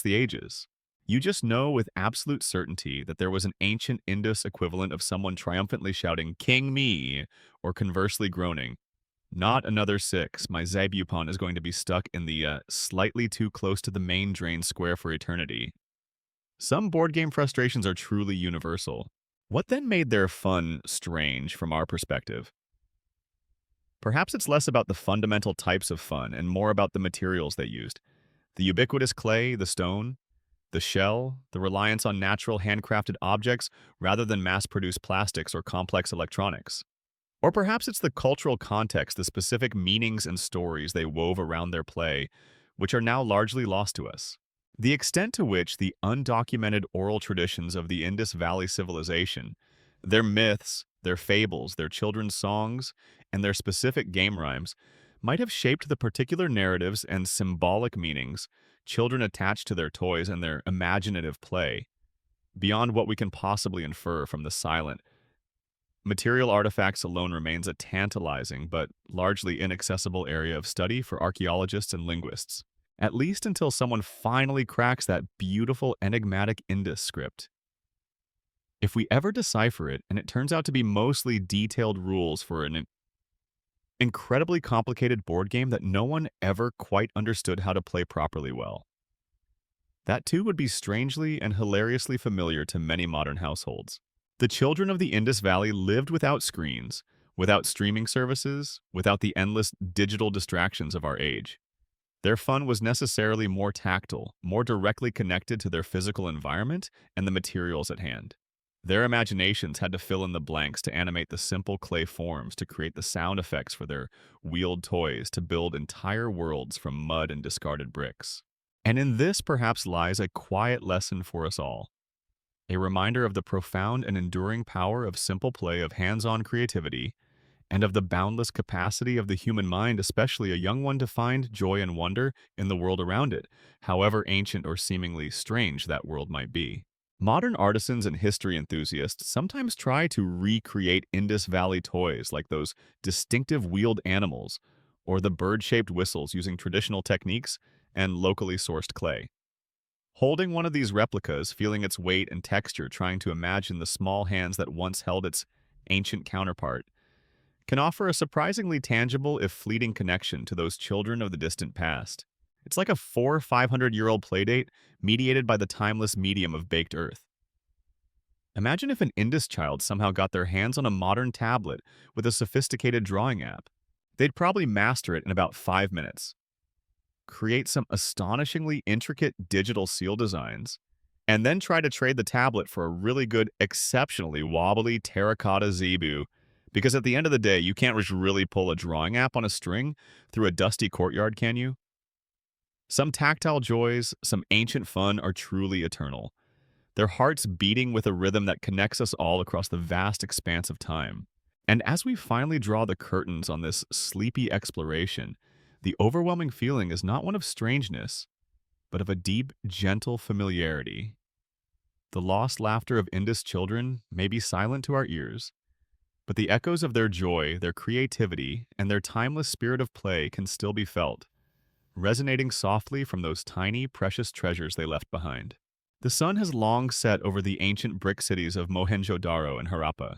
the ages. You just know with absolute certainty that there was an ancient Indus equivalent of someone triumphantly shouting, "King me," or conversely groaning, "Not another 6, my zebu pawn is going to be stuck in the slightly too close to the main drain square for eternity." Some board game frustrations are truly universal. What then made their fun strange from our perspective? Perhaps it's less about the fundamental types of fun and more about the materials they used. The ubiquitous clay, the stone, the shell, the reliance on natural handcrafted objects rather than mass-produced plastics or complex electronics. Or perhaps it's the cultural context, the specific meanings and stories they wove around their play, which are now largely lost to us. The extent to which the undocumented oral traditions of the Indus Valley civilization, their myths, their fables, their children's songs, and their specific game rhymes might have shaped the particular narratives and symbolic meanings children attached to their toys and their imaginative play, beyond what we can possibly infer from the silent, material artifacts alone remains a tantalizing but largely inaccessible area of study for archaeologists and linguists, at least until someone finally cracks that beautiful enigmatic Indus script. If we ever decipher it, and it turns out to be mostly detailed rules for an incredibly complicated board game that no one ever quite understood how to play properly well, that too would be strangely and hilariously familiar to many modern households. The children of the Indus Valley lived without screens, without streaming services, without the endless digital distractions of our age. Their fun was necessarily more tactile, more directly connected to their physical environment and the materials at hand. Their imaginations had to fill in the blanks to animate the simple clay forms, to create the sound effects for their wheeled toys, to build entire worlds from mud and discarded bricks. And in this perhaps lies a quiet lesson for us all. A reminder of the profound and enduring power of simple play, of hands-on creativity, and of the boundless capacity of the human mind, especially a young one, to find joy and wonder in the world around it, however ancient or seemingly strange that world might be. Modern artisans and history enthusiasts sometimes try to recreate Indus Valley toys like those distinctive wheeled animals or the bird-shaped whistles using traditional techniques and locally sourced clay. Holding one of these replicas, feeling its weight and texture, trying to imagine the small hands that once held its ancient counterpart, can offer a surprisingly tangible if fleeting connection to those children of the distant past. It's like a 500-year-old playdate mediated by the timeless medium of baked earth. Imagine if an Indus child somehow got their hands on a modern tablet with a sophisticated drawing app. They'd probably master it in about 5 minutes, create some astonishingly intricate digital seal designs, and then try to trade the tablet for a really good, exceptionally wobbly terracotta zebu. Because at the end of the day, you can't just really pull a drawing app on a string through a dusty courtyard, can you? Some tactile joys, some ancient fun are truly eternal, their hearts beating with a rhythm that connects us all across the vast expanse of time. And as we finally draw the curtains on this sleepy exploration, the overwhelming feeling is not one of strangeness, but of a deep, gentle familiarity. The lost laughter of Indus children may be silent to our ears, but the echoes of their joy, their creativity, and their timeless spirit of play can still be felt, resonating softly from those tiny, precious treasures they left behind. The sun has long set over the ancient brick cities of Mohenjo-daro and Harappa.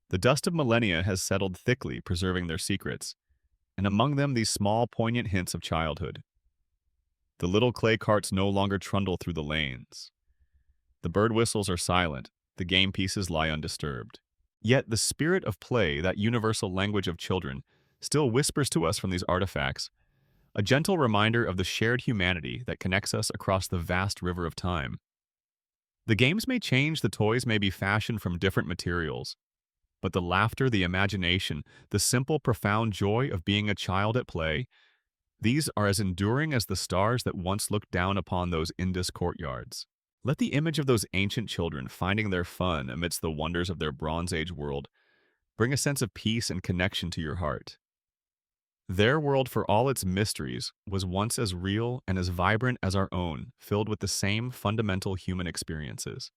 The dust of millennia has settled thickly, preserving their secrets, and among them these small, poignant hints of childhood. The little clay carts no longer trundle through the lanes. The bird whistles are silent, the game pieces lie undisturbed. Yet the spirit of play, that universal language of children, still whispers to us from these artifacts, a gentle reminder of the shared humanity that connects us across the vast river of time. The games may change, the toys may be fashioned from different materials, but the laughter, the imagination, the simple, profound joy of being a child at play, these are as enduring as the stars that once looked down upon those Indus courtyards. Let the image of those ancient children finding their fun amidst the wonders of their Bronze Age world bring a sense of peace and connection to your heart. Their world, for all its mysteries, was once as real and as vibrant as our own, filled with the same fundamental human experiences.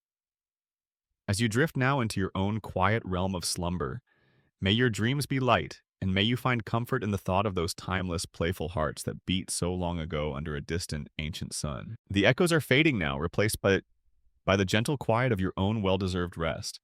As you drift now into your own quiet realm of slumber, may your dreams be light, and may you find comfort in the thought of those timeless, playful hearts that beat so long ago under a distant, ancient sun. The echoes are fading now, replaced by the gentle quiet of your own well-deserved rest.